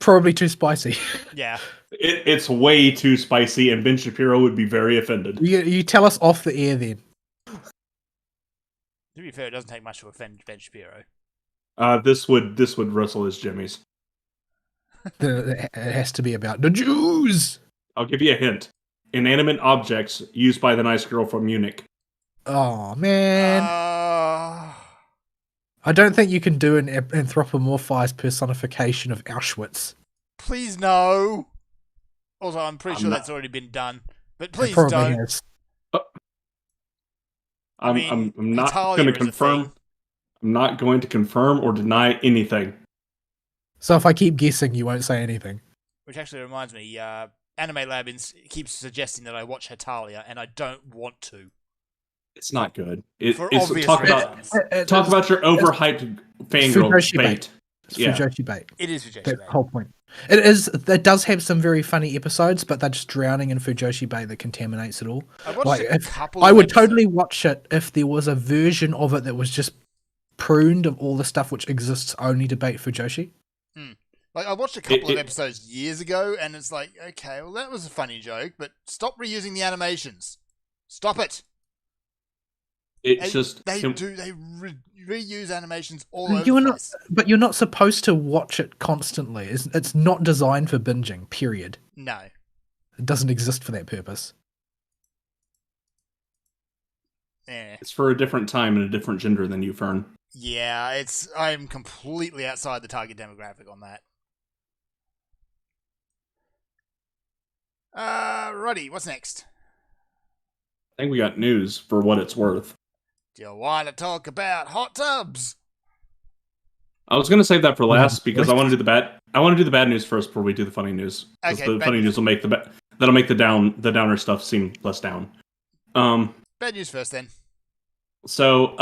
probably too spicy. Yeah. It's way too spicy, and Ben Shapiro would be very offended. You tell us off the air then. To be fair, it doesn't take much to offend Ben Shapiro. This would wrestle his jimmies. It has to be about the Jews. I'll give you a hint. Inanimate objects used by the nice girl from Munich. Oh man, I don't think you can do an anthropomorphized personification of Auschwitz. Please no. Also, I'm pretty I'm sure not- that's already been done. But It please probably don't. has. I'm not Hetalia going to is a confirm. thing. I'm not going to confirm or deny anything. So if I keep guessing, you won't say anything. Which actually reminds me, Anime Lab keeps suggesting that I watch Hetalia, and I don't want to. It's not good. For It's obvious talk reasons. talk about your overhyped fangirl Fujoshi bait. It's Yeah. Fujoshi bait. It is Fujoshi That's Bait. the whole point. It is. It does have some very funny episodes, but they're just drowning in Fujoshi bait that contaminates it all. I watched Like, a if- couple I of would episodes. totally watch it if there was a version of it that was just pruned of all the stuff which exists only to bait Fujoshi. Like, I watched a couple of it- episodes years ago, and it's like, okay, well, that was a funny joke, but stop reusing the animations. Stop it. It's And just they reuse animations all over You're the not, place. but you're not supposed to watch it constantly. It's not designed for binging. Period. No. It doesn't exist for that purpose. Yeah. it's for a different time and a different gender than you, Fern. Yeah, I'm completely outside the target demographic on that. Righty, what's next? I think we got news for what it's worth. Do you want to talk about hot tubs? I was going to save that for last because I what? want to do the bad. I want to do the bad news first before we do the funny news. 'Cause Okay, the bad funny news. news will make that'll make the downer stuff seem less down. Bad news first, then. So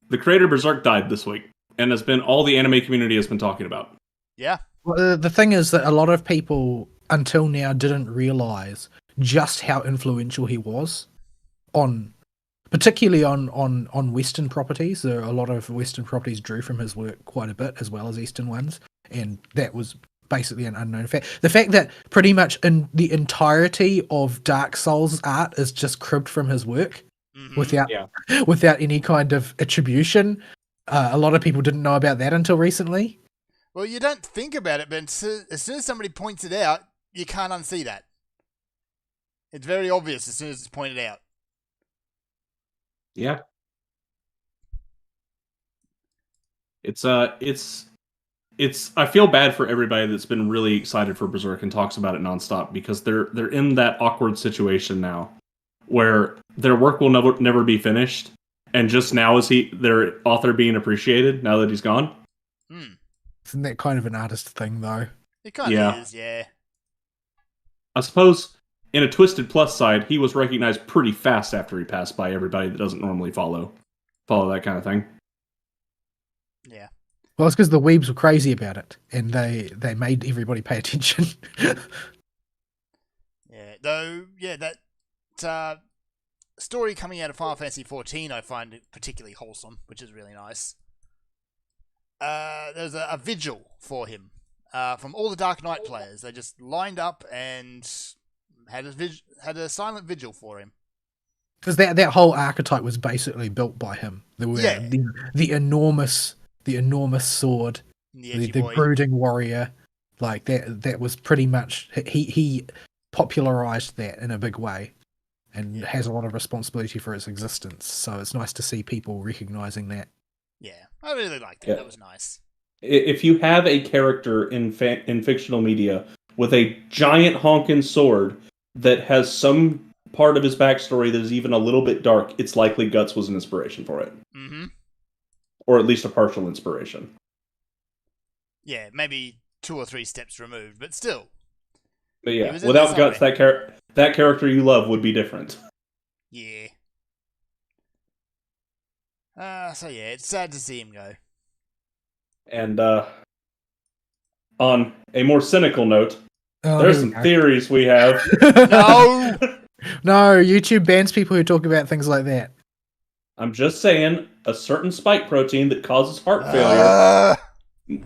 the creator of Berserk died this week, and has been all the anime community has been talking about. Yeah. Well, the thing is that a lot of people until now didn't realize just how influential he was on, particularly on Western properties. There are a lot of Western properties drew from his work quite a bit, as well as Eastern ones, and that was basically an unknown fact. The fact that pretty much in the entirety of Dark Souls art is just cribbed from his work Mhm. without any kind of attribution. A lot of people didn't know about that until recently. Well, you don't think about it, but as soon as somebody points it out, you can't unsee that. It's very obvious as soon as it's pointed out. Yeah. It's I feel bad for everybody that's been really excited for Berserk and talks about it nonstop because they're in that awkward situation now where their work will never be finished, and just now is their author being appreciated now that he's gone. Isn't that kind of an artist thing, though? It kind of Yeah. is, yeah. I suppose in a twisted plus side, he was recognized pretty fast after he passed by everybody that doesn't normally follow that kind of thing. Yeah. Well, it's because the weebs were crazy about it, and they made everybody pay attention. Yeah. Though, yeah, that story coming out of Final Fantasy XIV I find particularly wholesome, which is really nice. There's a vigil for him from all the Dark Knight players. They just lined up and had a silent vigil for him. Because that whole archetype was basically built by him. There were Yeah. the enormous sword, The edgy the boy. brooding warrior, like that was pretty much he popularized that in a big way, and Yeah. has a lot of responsibility for its existence. So it's nice to see people recognizing that. Yeah, I really liked that. Yeah. That was nice. If you have a character in fictional media with a giant honking sword that has some part of his backstory that is even a little bit dark, it's likely Guts was an inspiration for it, Mm-hmm. or at least a partial inspiration. Yeah, maybe 2 or 3 steps removed, but still. But He yeah, was in without there Guts, that character you love would be different. Yeah. So yeah, it's sad to see him go. And on a more cynical note, Oh, there's here we some go. theories we have. No! No, YouTube bans people who talk about things like that. I'm just saying, a certain spike protein that causes heart failure Ah!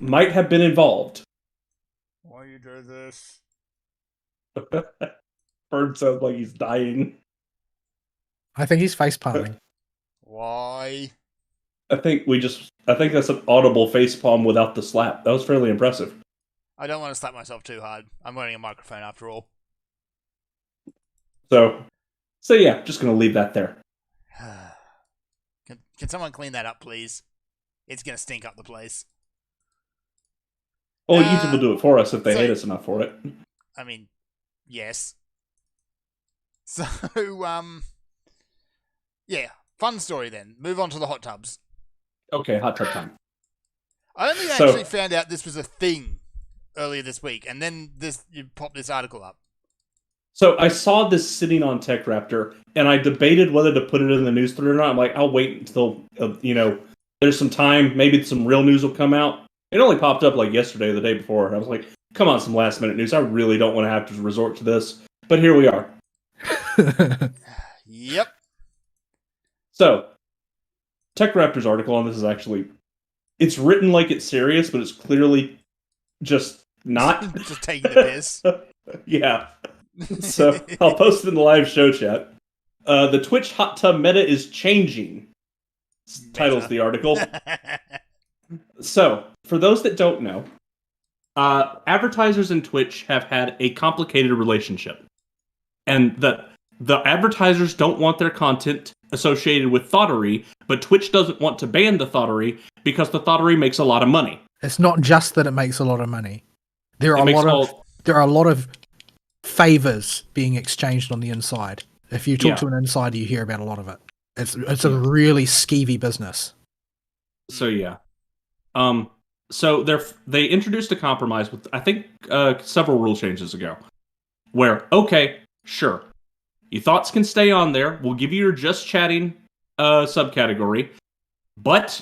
might have been involved. Why you do this? Bird sounds like he's dying. I think he's face palming. Why? I think that's an audible facepalm without the slap. That was fairly impressive. I don't want to slap myself too hard. I'm wearing a microphone after all. So yeah, just gonna leave that there. Can someone clean that up, please? It's gonna stink up the place. Well, YouTube will do it for us if they so- hate us enough for it. I mean, yes. So, Yeah, fun story then. Move on to the hot tubs. Okay, hot tub time. I only So- actually found out this was a thing earlier this week, and then you popped this article up. So I saw this sitting on Tech Raptor, and I debated whether to put it in the news thread or not. I'm like, I'll wait until there's some time. Maybe some real news will come out. It only popped up like yesterday or the day before, and I was like, come on, some last minute news. I really don't want to have to resort to this, but here we are. Yep. So, Tech Raptor's article on this is actually, it's written like it's serious, but it's clearly just not. Just taking the piss. Yeah. So I'll post it in the live show chat. The Twitch hot tub meta is changing. Titles the article. So, for those that don't know, advertisers in Twitch have had a complicated relationship. And the advertisers don't want their content associated with thottery, but Twitch doesn't want to ban the thottery because the thottery makes a lot of money. It's not just that it makes a lot of money. There It are makes a lot of favors being exchanged on the inside. If you talk Yeah. to an insider, you hear about a lot of it. It's a really skeevy business. So yeah. So they introduced a compromise with, I think, several rule changes ago, where, okay, sure, your thoughts can stay on there. We'll give you your just chatting subcategory, but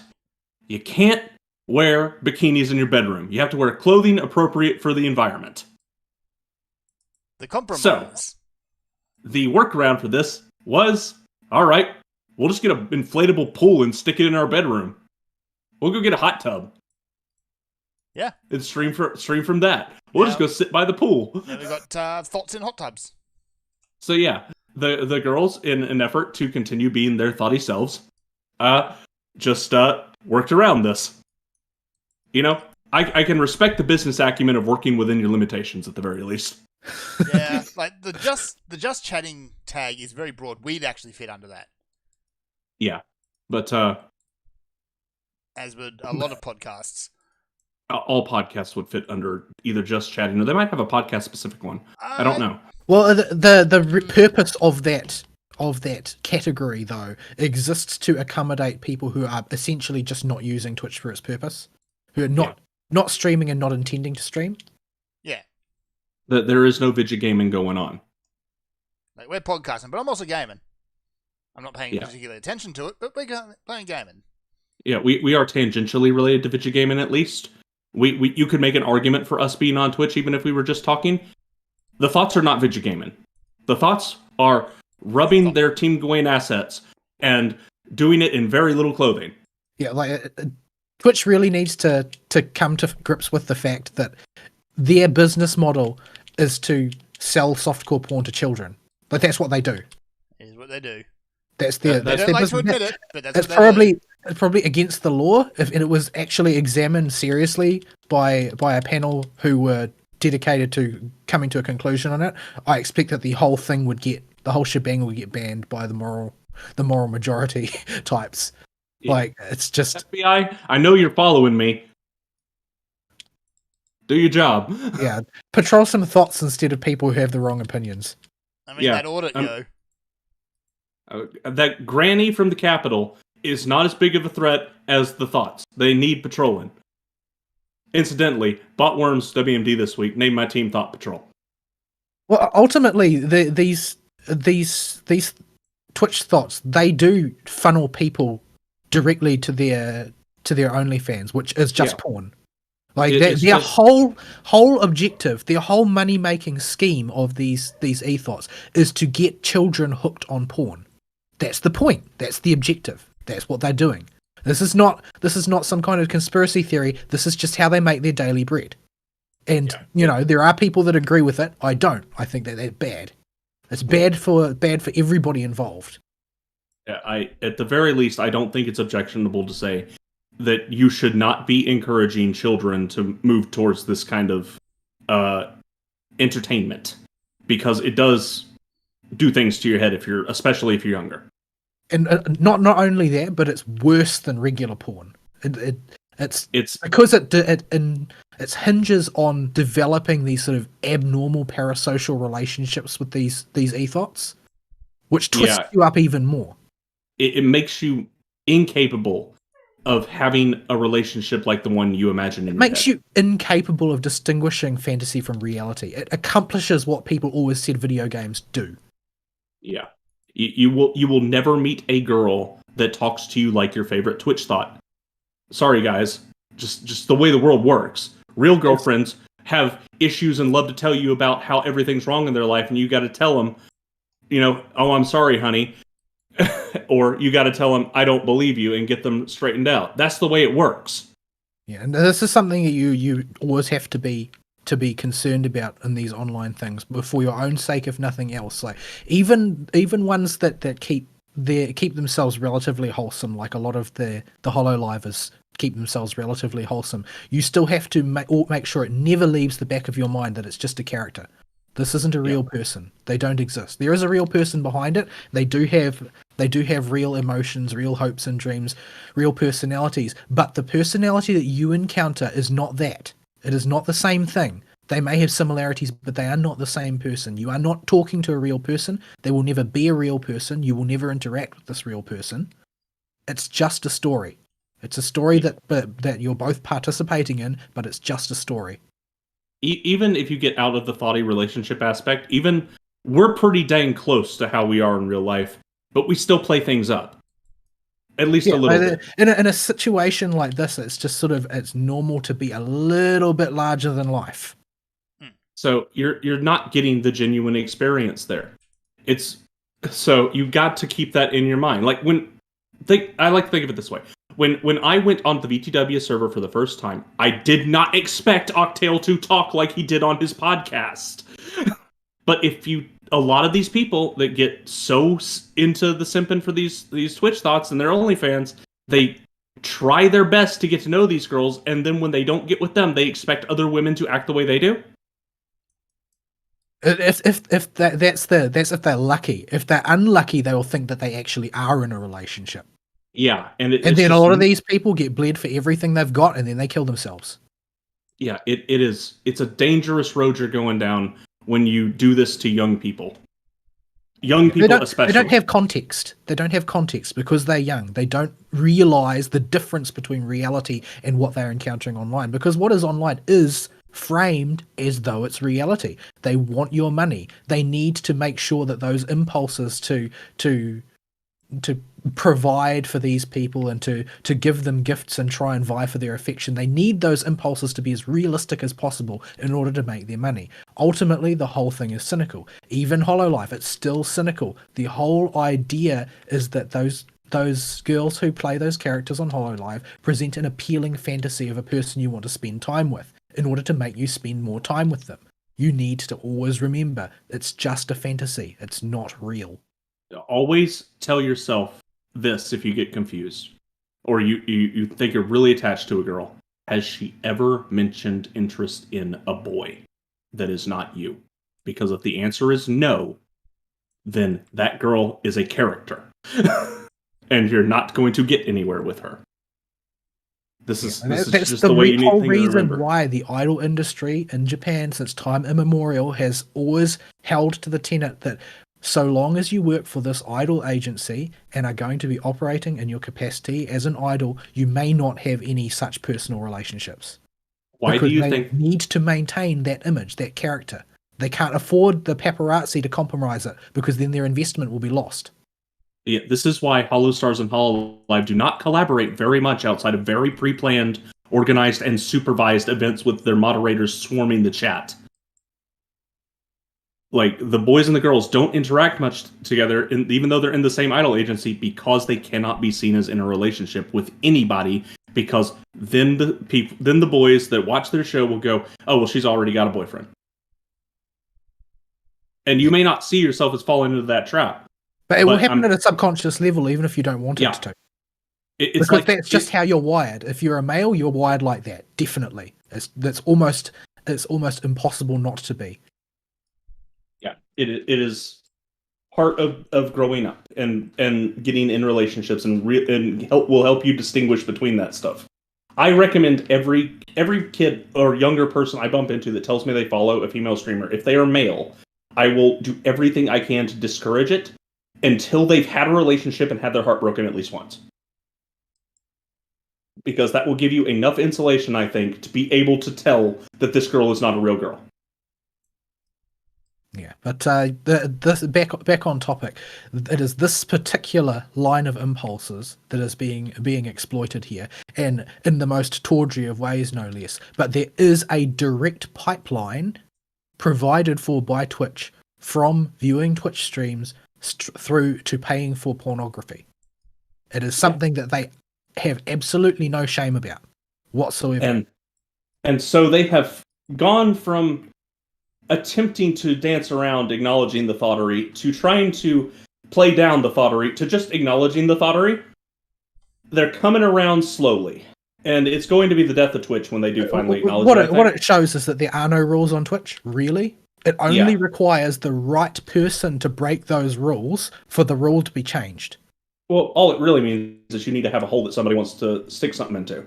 you can't wear bikinis in your bedroom. You have to wear clothing appropriate for the environment. The compromise. The workaround for this was, all right, we'll just get an inflatable pool and stick it in our bedroom. We'll go get a hot tub. Yeah. And stream from that. We'll just go sit by the pool. Then we got thoughts in hot tubs. So yeah, the girls, in an effort to continue being their thoughty selves, just worked around this. You know, I can respect the business acumen of working within your limitations at the very least. Yeah, like the just chatting tag is very broad. We'd actually fit under that, Yeah, but as would a lot of podcasts. all podcasts would fit under either just chatting, or they might have a podcast specific one. I don't know. Well, the purpose of that category though exists to accommodate people who are essentially just not using Twitch for its purpose, who are not streaming and not intending to stream. Yeah, There is no video gaming going on. like we're podcasting, but I'm also gaming. I'm not paying Yeah. particular attention to it, but we're playing gaming. Yeah, we are tangentially related to video gaming at least. You could make an argument for us being on Twitch even if we were just talking. The thoughts are not video gaming. The thoughts are rubbing their Team Gawain assets and doing it in very little clothing. Yeah, like Twitch really needs to come to grips with the fact that their business model is to sell softcore porn to children. Like that's what they do. Is what they do. That's their They that's don't their like to business. admit it, but that's It's what they do. probably against the law if and it was actually examined seriously by a panel who were dedicated to coming to a conclusion on it. I expect that the whole shebang would get banned by the moral majority types. Yeah. Like it's just FBI, I know you're following me. Do your job. yeah, patrol some thoughts instead of people who have the wrong opinions. I mean, Yeah, that audit, yo. That granny from the Capitol is not as big of a threat as the thoughts. They need patrolling. Incidentally, Botworms WMD this week named my team Thought Patrol. Well, ultimately, these Twitch thoughts, they do funnel people directly to their OnlyFans, which is just porn. Like their just whole objective, their whole money making scheme of these ethos is to get children hooked on porn. That's the point. That's the objective. That's what they're doing. This is not some kind of conspiracy theory. This is just how they make their daily bread. And you know, there are people that agree with it. I don't. I think that that's bad. It's bad for everybody involved. At the very least, I don't think it's objectionable to say that you should not be encouraging children to move towards this kind of entertainment, because it does do things to your head especially if you're younger. And not only that, but it's worse than regular porn. It's because it hinges on developing these sort of abnormal parasocial relationships with these ethos, which twist you up even more. it makes you incapable of having a relationship like the one you imagine in It your makes head. you incapable of distinguishing fantasy from reality. It accomplishes what people always said video games do. Yeah. You will never meet a girl that talks to you like your favorite Twitch thought. Sorry guys, just the way the world works. Real girlfriends have issues and love to tell you about how everything's wrong in their life, and you got to tell them, oh, I'm sorry, honey. Or you got to tell them, I don't believe you, and get them straightened out. That's the way it works. Yeah, and this is something that you always have to be concerned about in these online things, but for your own sake, if nothing else. Like even ones that keep themselves relatively wholesome, like a lot of the HoloLivers keep themselves relatively wholesome. You still have to make sure it never leaves the back of your mind that it's just a character. This isn't a real person. They don't exist. There is a real person behind it. They do have real emotions, real hopes and dreams, real personalities. But the personality that you encounter is not that. It is not the same thing. They may have similarities, but they are not the same person. You are not talking to a real person. They will never be a real person. You will never interact with this real person. It's just a story. It's a story that you're both participating in, but it's just a story. Even if you get out of the thoughty relationship aspect, even we're pretty dang close to how we are in real life, but we still play things up. At least a little bit. In a situation like this, it's just it's normal to be a little bit larger than life. So you're not getting the genuine experience there. So you've got to keep that in your mind. Like I like to think of it this way. When I went on the VTW server for the first time, I did not expect Octale to talk like he did on his podcast. But a lot of these people that get so into the simping for these Twitch thoughts and their OnlyFans, they try their best to get to know these girls, and then when they don't get with them, they expect other women to act the way they do. That's if they're lucky. If they're unlucky, they will think that they actually are in a relationship. Yeah, and then a lot of these people get bled for everything they've got, and then they kill themselves. Yeah, it's a dangerous road you're going down when you do this to young people. Young people especially. They don't have context. They don't have context because they're young. They don't realize the difference between reality and what they're encountering online. Because what is online is framed as though it's reality. They want your money. They need to make sure that those impulses to provide for these people and to give them gifts and try and vie for their affection. They need those impulses to be as realistic as possible in order to make their money. Ultimately, the whole thing is cynical. Even HoloLive, it's still cynical. The whole idea is that those girls who play those characters on HoloLive present an appealing fantasy of a person you want to spend time with in order to make you spend more time with them. You need to always remember, it's just a fantasy. It's not real. Always tell yourself this if you get confused or you think you're really attached to a girl. Has she ever mentioned interest in a boy that is not you? Because if the answer is no, then that girl is a character. And you're not going to get anywhere with her. This is just the way you need to remember. That's the reason why the idol industry in Japan, since time immemorial, has always held to the tenet that so long as you work for this idol agency and are going to be operating in your capacity as an idol, you may not have any such personal relationships. Why because do you they think need to maintain that image, that character? They can't afford the paparazzi to compromise it because then their investment will be lost. Yeah, this is why HoloStars and HoloLive do not collaborate very much outside of very pre-planned, organized, and supervised events with their moderators swarming the chat. Like, the boys and the girls don't interact much together, even though they're in the same idol agency, because they cannot be seen as in a relationship with anybody, because then the boys that watch their show will go, oh, well, she's already got a boyfriend. And you may not see yourself as falling into that trap. But it will happen at a subconscious level, even if you don't want it to. Because that's just how you're wired. If you're a male, you're wired like that. Definitely. It's almost impossible not to be. Yeah, it is part of growing up and getting in relationships and will help you distinguish between that stuff. I recommend every kid or younger person I bump into that tells me they follow a female streamer, if they are male, I will do everything I can to discourage it until they've had a relationship and had their heart broken at least once. Because that will give you enough insulation, I think, to be able to tell that this girl is not a real girl. Yeah, but this back on topic. It is this particular line of impulses that is being exploited here, and in the most tawdry of ways, no less. But there is a direct pipeline provided for by Twitch from viewing Twitch streams through to paying for pornography. It is something that they have absolutely no shame about whatsoever. And so they have gone from attempting to dance around acknowledging the thoughterry to trying to play down the thoughterry to just acknowledging the thoughterry. They're coming around slowly. And it's going to be the death of Twitch when they do finally acknowledge what it shows is that there are no rules on Twitch, really. It only requires the right person to break those rules for the rule to be changed. Well, all it really means is you need to have a hole that somebody wants to stick something into.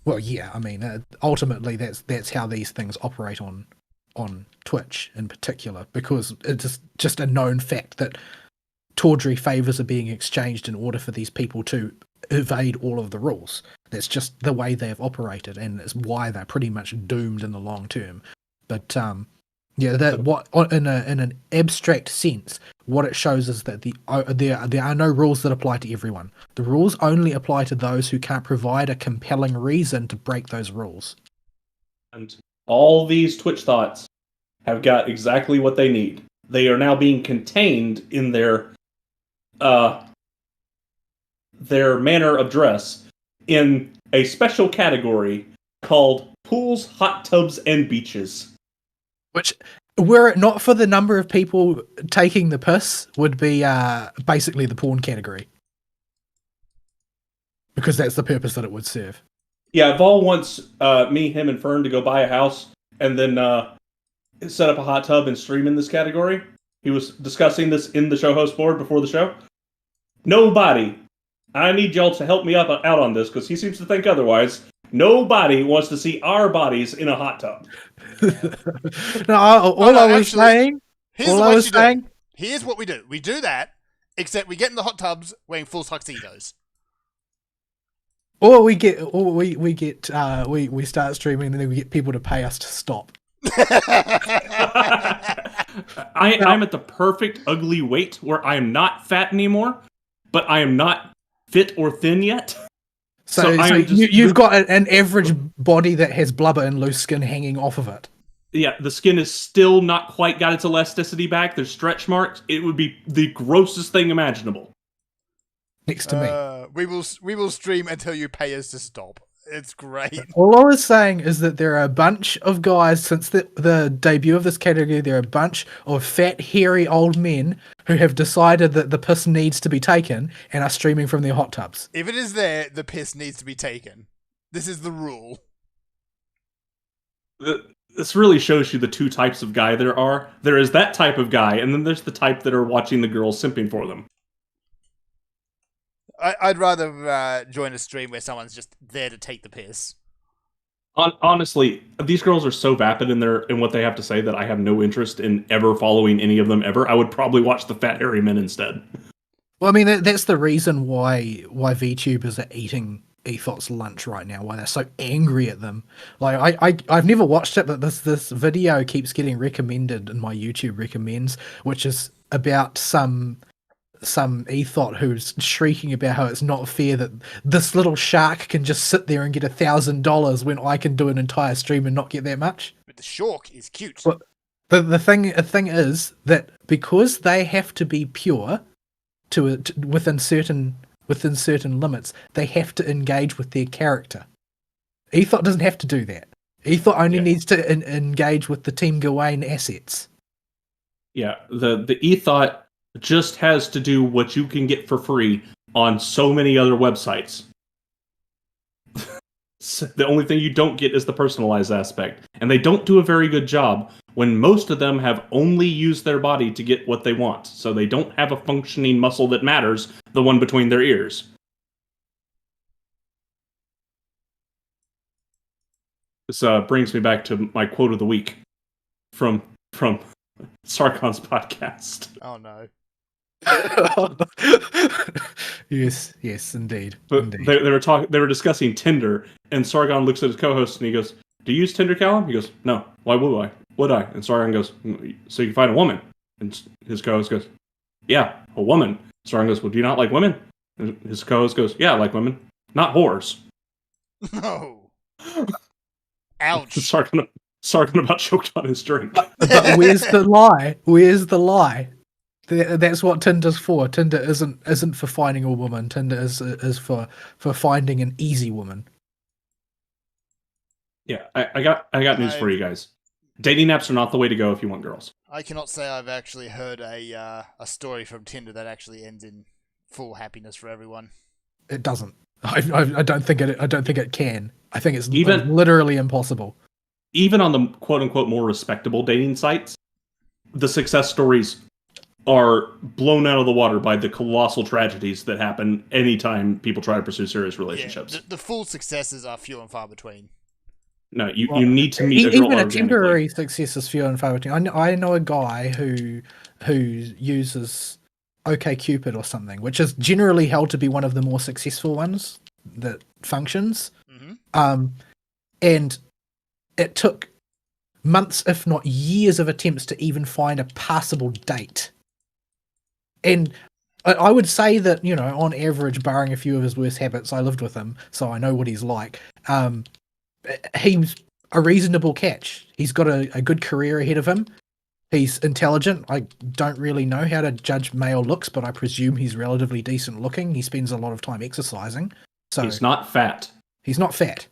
Well, yeah, I mean, ultimately that's how these things operate on Twitch in particular, because it's just a known fact that tawdry favors are being exchanged in order for these people to evade all of the rules. That's just the way they have operated, and it's why they're pretty much doomed in the long term. But yeah, that what in an abstract sense, what it shows is that there are no rules that apply to everyone. The rules only apply to those who can't provide a compelling reason to break those rules. And all these Twitch thoughts have got exactly what they need. They are now being contained in their manner of dress in a special category called pools, hot tubs, and beaches. Which, were it not for the number of people taking the piss, would be basically the porn category. Because that's the purpose that it would serve. Yeah, Vol wants me, him, and Fern to go buy a house and then set up a hot tub and stream in this category. He was discussing this in the show host board before the show. Nobody, I need y'all to help me out on this because he seems to think otherwise. Nobody wants to see our bodies in a hot tub. No, all I was saying. Here's what we do. We do that, except we get in the hot tubs wearing full tuxedos. Or we start streaming and then we get people to pay us to stop. I'm at the perfect ugly weight where I am not fat anymore, but I am not fit or thin yet. So you've got an average body that has blubber and loose skin hanging off of it. Yeah, the skin is still not quite got its elasticity back. There's stretch marks. It would be the grossest thing imaginable. Next to me. We will stream until you pay us to stop. It's great. All I was saying is that there are a bunch of guys, since the debut of this category, there are a bunch of fat, hairy old men who have decided that the piss needs to be taken and are streaming from their hot tubs. If it is there, the piss needs to be taken. This is the rule. This really shows you the two types of guy there are. There is that type of guy, and then there's the type that are watching the girls simping for them. I'd rather join a stream where someone's just there to take the piss. Honestly, these girls are so vapid in what they have to say that I have no interest in ever following any of them ever. I would probably watch the fat hairy men instead. Well, I mean, that's the reason why VTubers are eating Ethot's lunch right now, why they're so angry at them. Like, I've never watched it, but this video keeps getting recommended in my YouTube recommends, which is about some Ethot who's shrieking about how it's not fair that this little shark can just sit there and get $1,000 when I can do an entire stream and not get that much. But the shark is cute. But the thing is that because they have to be pure to within certain limits, they have to engage with their character. Ethot doesn't have to do that. Ethot only needs to engage with the Team Gawain assets. Yeah, the Ethot just has to do what you can get for free on so many other websites. The only thing you don't get is the personalized aspect. And they don't do a very good job when most of them have only used their body to get what they want. So they don't have a functioning muscle that matters, the one between their ears. This brings me back to my quote of the week from Sarkon's podcast. Oh no. Yes, indeed. But Indeed. they were discussing Tinder, and Sargon looks at his co-host and he goes, "Do you use Tinder, Callum?" He goes, "No. Why would I? Would I?" And Sargon goes, "So you can find a woman." And his co-host goes, "Yeah, a woman." Sargon goes, "Well, do you not like women?" And his co-host goes, "Yeah, I like women, not whores." No. Ouch. Sargon about choked on his drink. But where's the lie? Where's the lie? That's what Tinder's for. Tinder isn't for finding a woman. Tinder is for finding an easy woman. Yeah, I got news for you guys. Dating apps are not the way to go if you want girls. I cannot say I've actually heard a story from Tinder that actually ends in full happiness for everyone. It doesn't. I don't think it. I don't think it can. I think it's Even- literally impossible. Even on the quote unquote more respectable dating sites, the success stories are blown out of the water by the colossal tragedies that happen anytime people try to pursue serious relationships. Yeah, the full successes are few and far between. No, you need to meet a girl Even a organically. temporary success is few and far between. I know a guy who uses OkCupid or something, which is generally held to be one of the more successful ones that functions. Mm-hmm. And it took months, if not years, of attempts to even find a passable date. And I would say that, you know, on average, barring a few of his worst habits, I lived with him, so I know what he's like. He's a reasonable catch. He's got a good career ahead of him. He's intelligent. I don't really know how to judge male looks, but I presume he's relatively decent looking. He spends a lot of time exercising. So He's not fat. He's not fat.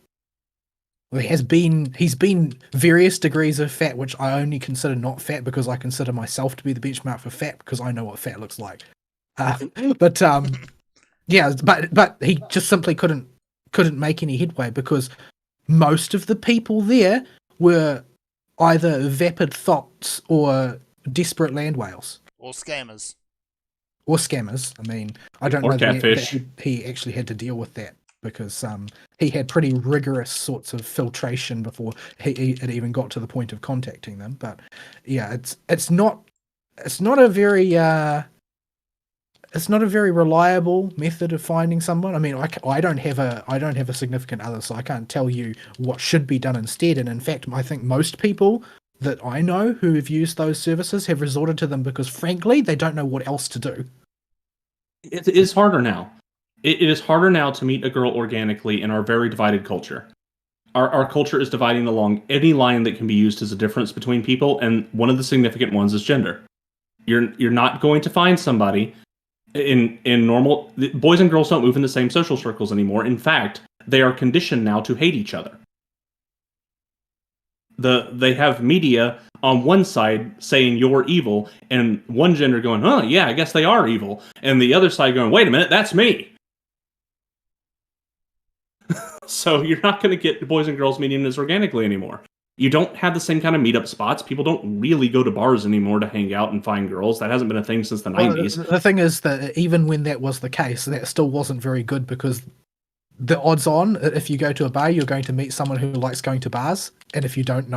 Well, he's been various degrees of fat, which I only consider not fat because I consider myself to be the benchmark for fat because I know what fat looks like. Yeah, but he just simply couldn't make any headway because most of the people there were either vapid thots or desperate land whales. Or scammers. Or scammers. I mean, I don't Or know that catfish. he actually had to deal with that because he had pretty rigorous sorts of filtration before he had even got to the point of contacting them. But yeah, it's not a very reliable method of finding someone. I mean, I don't have a significant other, so I can't tell you what should be done instead. And in fact, I think most people that I know who have used those services have resorted to them because, frankly, they don't know what else to do. It is harder now. It is harder now to meet a girl organically in our very divided culture. Our culture is dividing along any line that can be used as a difference between people, and one of the significant ones is gender. You're not going to find somebody in normal. Boys and girls don't move in the same social circles anymore. In fact, they are conditioned now to hate each other. They have media on one side saying you're evil, and one gender going, "Oh yeah, I guess they are evil," and the other side going, "Wait a minute, that's me." So you're not going to get boys and girls meeting as organically anymore. You don't have the same kind of meetup spots. People don't really go to bars anymore to hang out and find girls. That hasn't been a thing since the 90s. The thing is that even when that was the case, that still wasn't very good because the odds on, if you go to a bar, you're going to meet someone who likes going to bars, and if you don't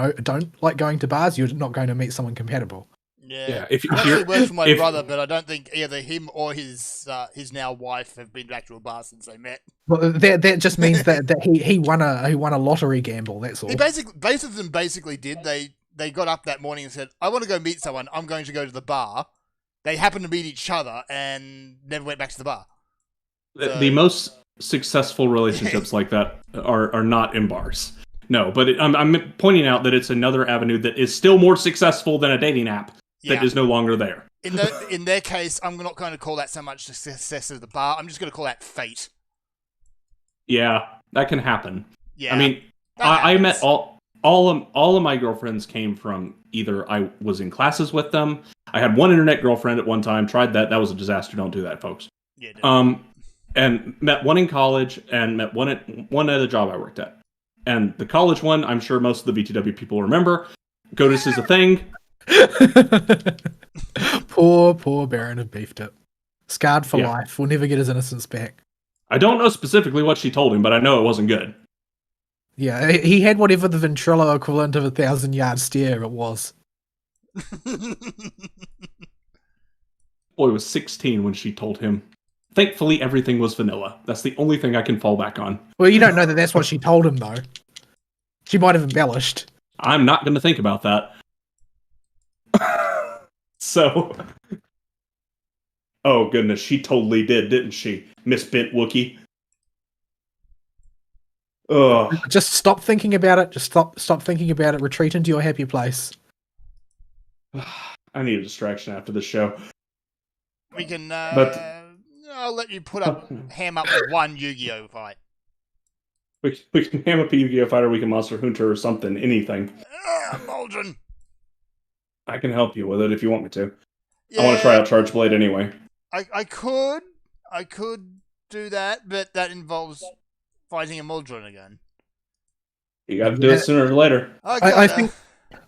like going to bars, you're not going to meet someone compatible. Yeah. If It actually worked for my if- brother, but I don't think either him or his now wife have been back to a bar since they met. Well, that just means that he won a lottery gamble. That's all. Both of them basically did. They got up that morning and said, "I want to go meet someone. I'm going to go to the bar." They happened to meet each other and never went back to the bar. The most successful relationships like that are not in bars. No, but I'm pointing out that it's another avenue that is still more successful than a dating app that is no longer there. In their case, I'm not going to call that so much success of the bar. I'm just going to call that fate. Yeah, that can happen. Yeah, I mean, I met all of my girlfriends came from either I was in classes with them. I had one internet girlfriend at one time. Tried that. That was a disaster. Don't do that, folks. Yeah, And met one in college and met one at a job I worked at. And the college one, I'm sure most of the VTW people remember. GOTUS is a thing. Poor Baron of Beef Tip. Scarred for Yeah. life. Will never get his innocence back. I don't know specifically what she told him, but I know it wasn't good. Yeah, he had whatever the Ventrilo equivalent of 1,000-yard stare it was. boy was 16 when she told him. Thankfully, everything was vanilla. That's the only thing I can fall back on. Well, you don't know that that's what she told him, though. She might have embellished. I'm not going to think about that. So... Oh, goodness, she totally did, didn't she? Miss Bent Wookie. Ugh. Just stop thinking about it. Just stop thinking about it. Retreat into your happy place. I need a distraction after the show. We can. But- I'll let you ham up with one Yu-Gi-Oh fight. We can ham up a Yu-Gi-Oh fighter, we can Monster Hunter or something, anything. Maldron. I can help you with it if you want me to. Yeah, I want to try out Charge Blade anyway. I could do that, but that involves fighting a Maldron again. You got to do it sooner or later. I think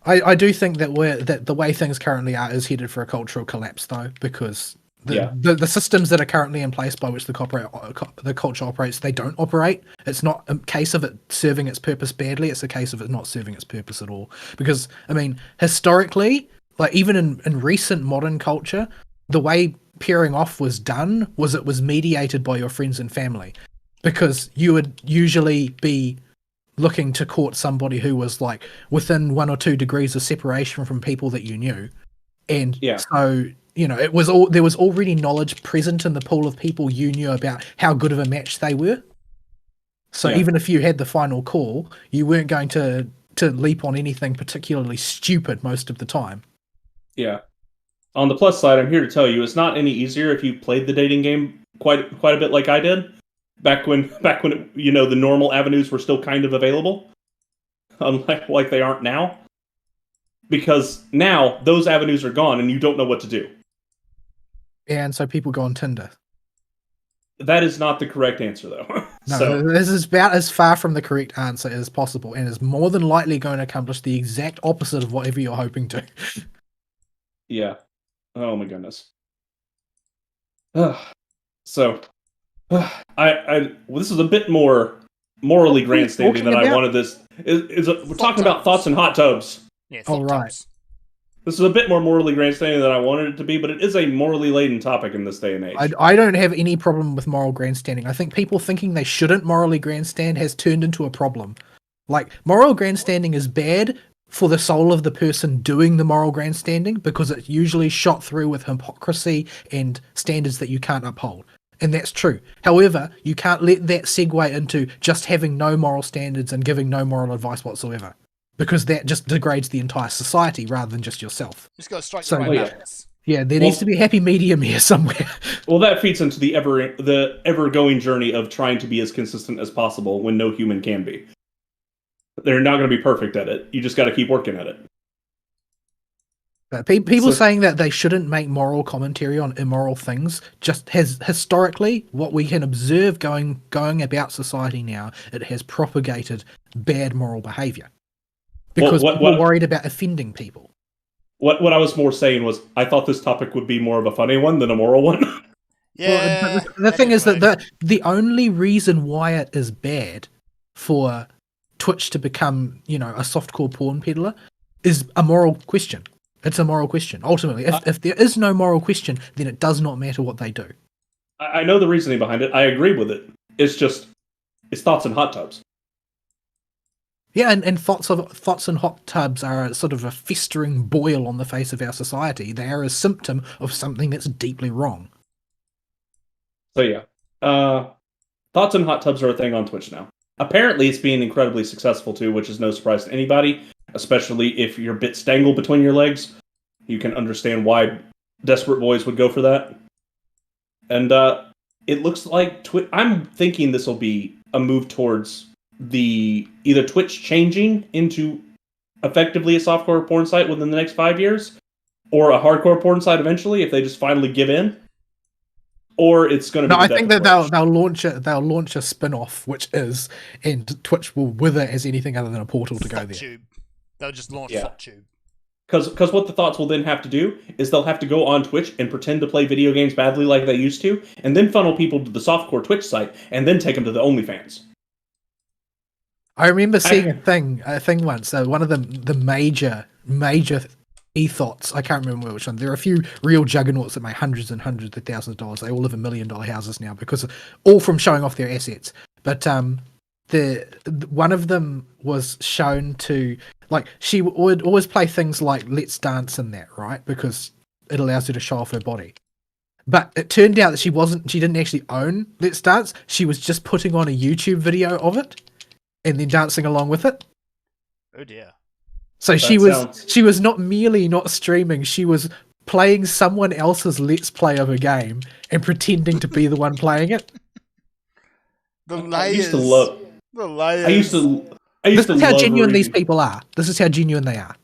I do think that the way things currently are is headed for a cultural collapse, though, because the systems that are currently in place by which the culture operates, they don't operate. It's not a case of it serving its purpose badly. It's a case of it not serving its purpose at all. Because, I mean, historically, like even in recent modern culture, the way pairing off was done was it was mediated by your friends and family. Because you would usually be looking to court somebody who was like within 1 or 2 degrees of separation from people that you knew. And so, you know, there was already knowledge present in the pool of people you knew about how good of a match they were. So even if you had the final call, you weren't going to leap on anything particularly stupid most of the time. Yeah. On the plus side, I'm here to tell you, it's not any easier if you played the dating game quite a bit like I did. Back when you know, the normal avenues were still kind of available, unlike like they aren't now. Because now those avenues are gone and you don't know what to do. And so people go on Tinder. That is not the correct answer, though. No, this is about as far from the correct answer as possible, and is more than likely going to accomplish the exact opposite of whatever you're hoping to. Yeah. Oh my goodness. So, this is a bit more morally grandstanding than I wanted this. We're talking about thoughts and hot tubs. Yeah, all right. This is a bit more morally grandstanding than I wanted it to be, but it is a morally laden topic in this day and age. I don't have any problem with moral grandstanding. I think people thinking they shouldn't morally grandstand has turned into a problem. Like, moral grandstanding is bad for the soul of the person doing the moral grandstanding because it's usually shot through with hypocrisy and standards that you can't uphold. And that's true. However, you can't let that segue into just having no moral standards and giving no moral advice whatsoever. Because that just degrades the entire society rather than just yourself. Just got to strike the right balance. Yeah, there needs to be a happy medium here somewhere. Well, that feeds into the ever-going journey of trying to be as consistent as possible when no human can be. They're not going to be perfect at it. You just got to keep working at it. People saying that they shouldn't make moral commentary on immoral things just has historically, what we can observe going about society now, it has propagated bad moral behavior. Because people are worried about offending people. What I was more saying was, I thought this topic would be more of a funny one than a moral one. Yeah. Well, the thing is that the only reason why it is bad for Twitch to become, you know, a softcore porn peddler is a moral question. It's a moral question. Ultimately, if there is no moral question, then it does not matter what they do. I know the reasoning behind it. I agree with it. It's thoughts and hot tubs. Yeah, and thoughts and hot tubs are sort of a festering boil on the face of our society. They are a symptom of something that's deeply wrong. So yeah, thoughts and hot tubs are a thing on Twitch now. Apparently, it's being incredibly successful too, which is no surprise to anybody, especially if your bits dangle between your legs. You can understand why desperate boys would go for that. And it looks like I'm thinking this will be a move towards either Twitch changing into effectively a softcore porn site within the next 5 years, or a hardcore porn site eventually if they just finally give in, or it's going to be. No, I think that they'll launch a spin-off, which is, and Twitch will wither as anything other than a portal to go there. Tube. They'll just launch FuckTube. Because what the thoughts will then have to do is they'll have to go on Twitch and pretend to play video games badly like they used to, and then funnel people to the softcore Twitch site, and then take them to the OnlyFans. I remember seeing a thing once. One of the major Ethos. I can't remember which one. There are a few real juggernauts that make hundreds and hundreds of thousands of dollars. They all live in $1 million houses now because all from showing off their assets. But the one of them was shown to, like, she would always play things like Let's Dance and that, right? Because it allows her to show off her body. But it turned out that she didn't actually own Let's Dance. She was just putting on a YouTube video of it and then dancing along with it. Oh dear. So she was not merely not streaming, she was playing someone else's Let's Play of a game and pretending to be the one playing it. The layers. I used to love. The layers. This is how genuine these people are. This is how genuine they are.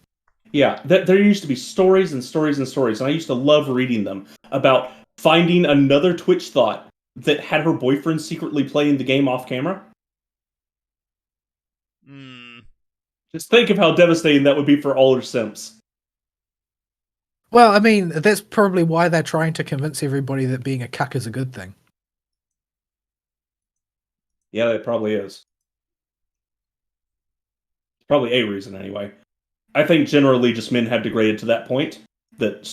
Yeah, there used to be stories and stories and stories, and I used to love reading them about finding another Twitch thought that had her boyfriend secretly playing the game off camera. Just think of how devastating that would be for all her simps. Well, I mean, that's probably why they're trying to convince everybody that being a cuck is a good thing. Yeah, it probably is. It's probably a reason, anyway. I think generally just men have degraded to that point that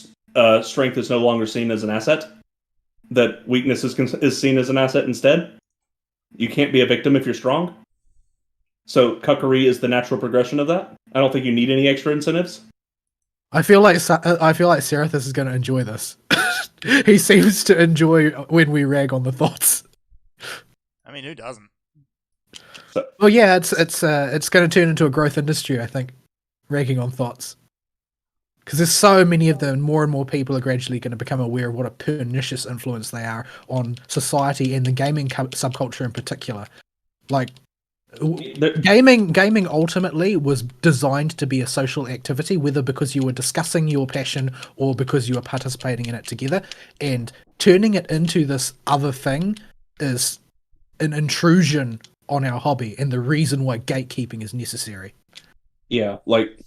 strength is no longer seen as an asset. That weakness is seen as an asset instead. You can't be a victim if you're strong. So cuckery is the natural progression of that. I don't think you need any extra incentives. I feel like Serathis is going to enjoy this. He seems to enjoy when we rag on the thoughts. I mean, who doesn't? Well, yeah, it's going to turn into a growth industry, I think, ragging on thoughts. Because there's so many of them, more and more people are gradually going to become aware of what a pernicious influence they are on society and the gaming subculture in particular. Like, gaming ultimately was designed to be a social activity, whether because you were discussing your passion or because you were participating in it together. And turning it into this other thing is an intrusion on our hobby and the reason why gatekeeping is necessary. Yeah, like,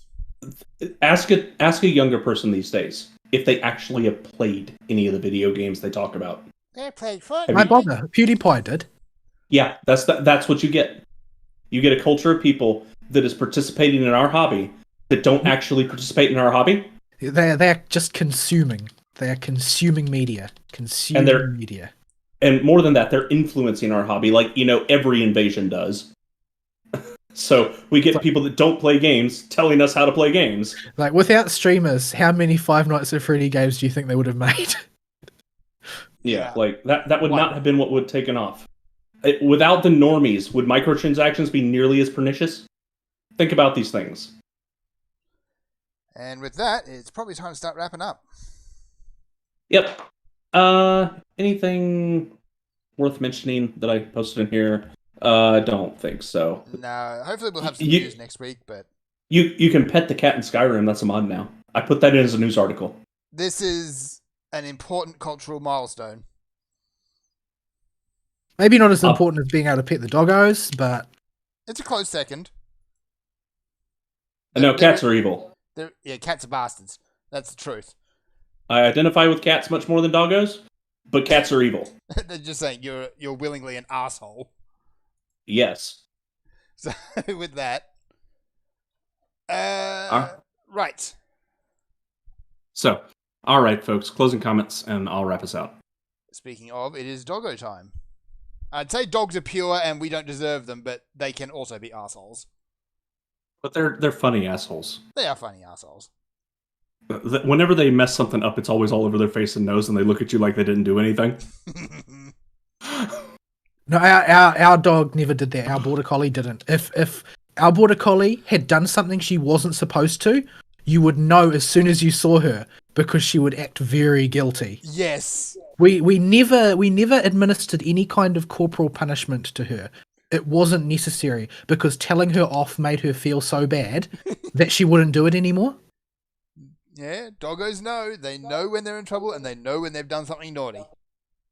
ask a younger person these days if they actually have played any of the video games they talk about. They played Fortnite. I bother. PewDiePie did. Yeah, that's what you get. You get a culture of people that is participating in our hobby that don't actually participate in our hobby. They're just consuming. They're consuming media. Media. And more than that, they're influencing our hobby, like, every invasion does. So we get people that don't play games telling us how to play games. Like, without streamers, how many Five Nights at Freddy games do you think they would have made? Yeah, like, that would not have been what would have taken off. Without the normies, would microtransactions be nearly as pernicious? Think about these things. And with that, it's probably time to start wrapping up. Yep. Anything worth mentioning that I posted in here? I don't think so. No, hopefully we'll have some news next week, but... You can pet the cat in Skyrim, that's a mod now. I put that in as a news article. This is an important cultural milestone. Maybe not as important as being able to pet the doggos, but... It's a close second. No, cats are evil. Yeah, cats are bastards. That's the truth. I identify with cats much more than doggos, but cats are evil. They're just saying you're willingly an asshole. Yes. So, with that... Right. So, all right, folks, closing comments, and I'll wrap us out. Speaking of, it is doggo time. I'd say dogs are pure and we don't deserve them, but they can also be assholes. But they're funny assholes. They are funny assholes. Whenever they mess something up, it's always all over their face and nose, and they look at you like they didn't do anything. No, our dog never did that. Our border collie didn't. If our border collie had done something she wasn't supposed to, you would know as soon as you saw her because she would act very guilty. Yes. We never administered any kind of corporal punishment to her. It wasn't necessary because telling her off made her feel so bad that she wouldn't do it anymore. Yeah, doggos know. They know when they're in trouble and they know when they've done something naughty.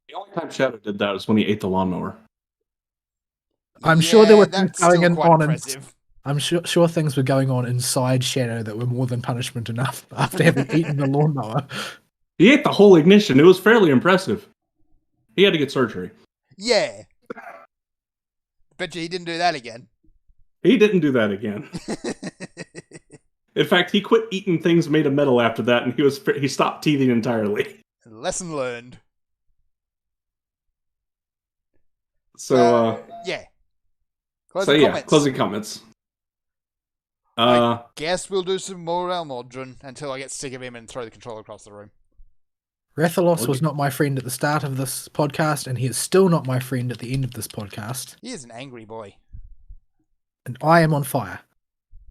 The only time Shadow did that was when he ate the lawnmower. I'm sure there were things going on. Impressive. I'm sure things were going on inside Shadow that were more than punishment enough after having eaten the lawnmower. He ate the whole ignition. It was fairly impressive. He had to get surgery. Yeah. Bet you he didn't do that again. He didn't do that again. In fact, he quit eating things made of metal after that, and he stopped teething entirely. Lesson learned. So, yeah. Closing comments. Guess we'll do some more Almodron until I get sick of him and throw the controller across the room. Rathalos was not my friend at the start of this podcast, and he is still not my friend at the end of this podcast. He is an angry boy. And I am on fire.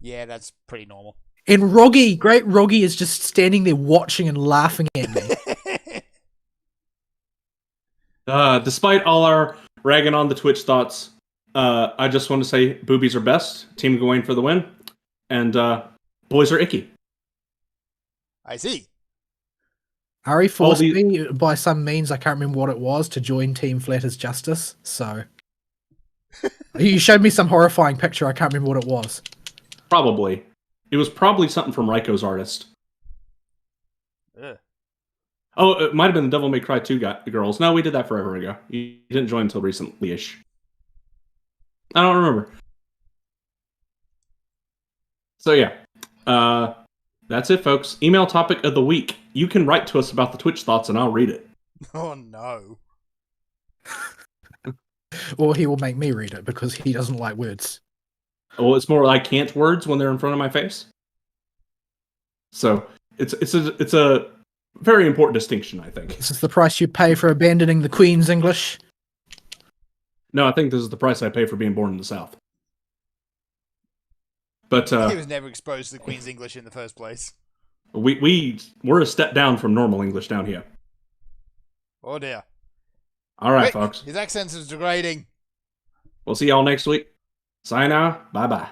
Yeah, that's pretty normal. And Roggy, great Roggy, is just standing there watching and laughing at me. Despite all our ragging on the Twitch thoughts, I just want to say boobies are best. Team Gawain for the win. And boys are icky. I see. Ari forced me by some means, I can't remember what it was, to join Team Flat as Justice. So you showed me some horrifying picture. I can't remember what it was. Probably. It was probably something from Raiko's artist. Ugh. Oh, it might have been the Devil May Cry 2 girls. No, we did that forever ago. You didn't join until recently-ish. I don't remember. So yeah, that's it, folks. Email topic of the week. You can write to us about the Twitch thoughts, and I'll read it. Oh no! Or he will make me read it because he doesn't like words. Well, it's more like can't words when they're in front of my face. So it's a very important distinction, I think. This is the price you pay for abandoning the Queen's English. No, I think this is the price I pay for being born in the South. But he was never exposed to the Queen's English in the first place. We're a step down from normal English down here. Oh dear. All right, folks. His accent is degrading. We'll see y'all next week. Sayonara. Bye-bye.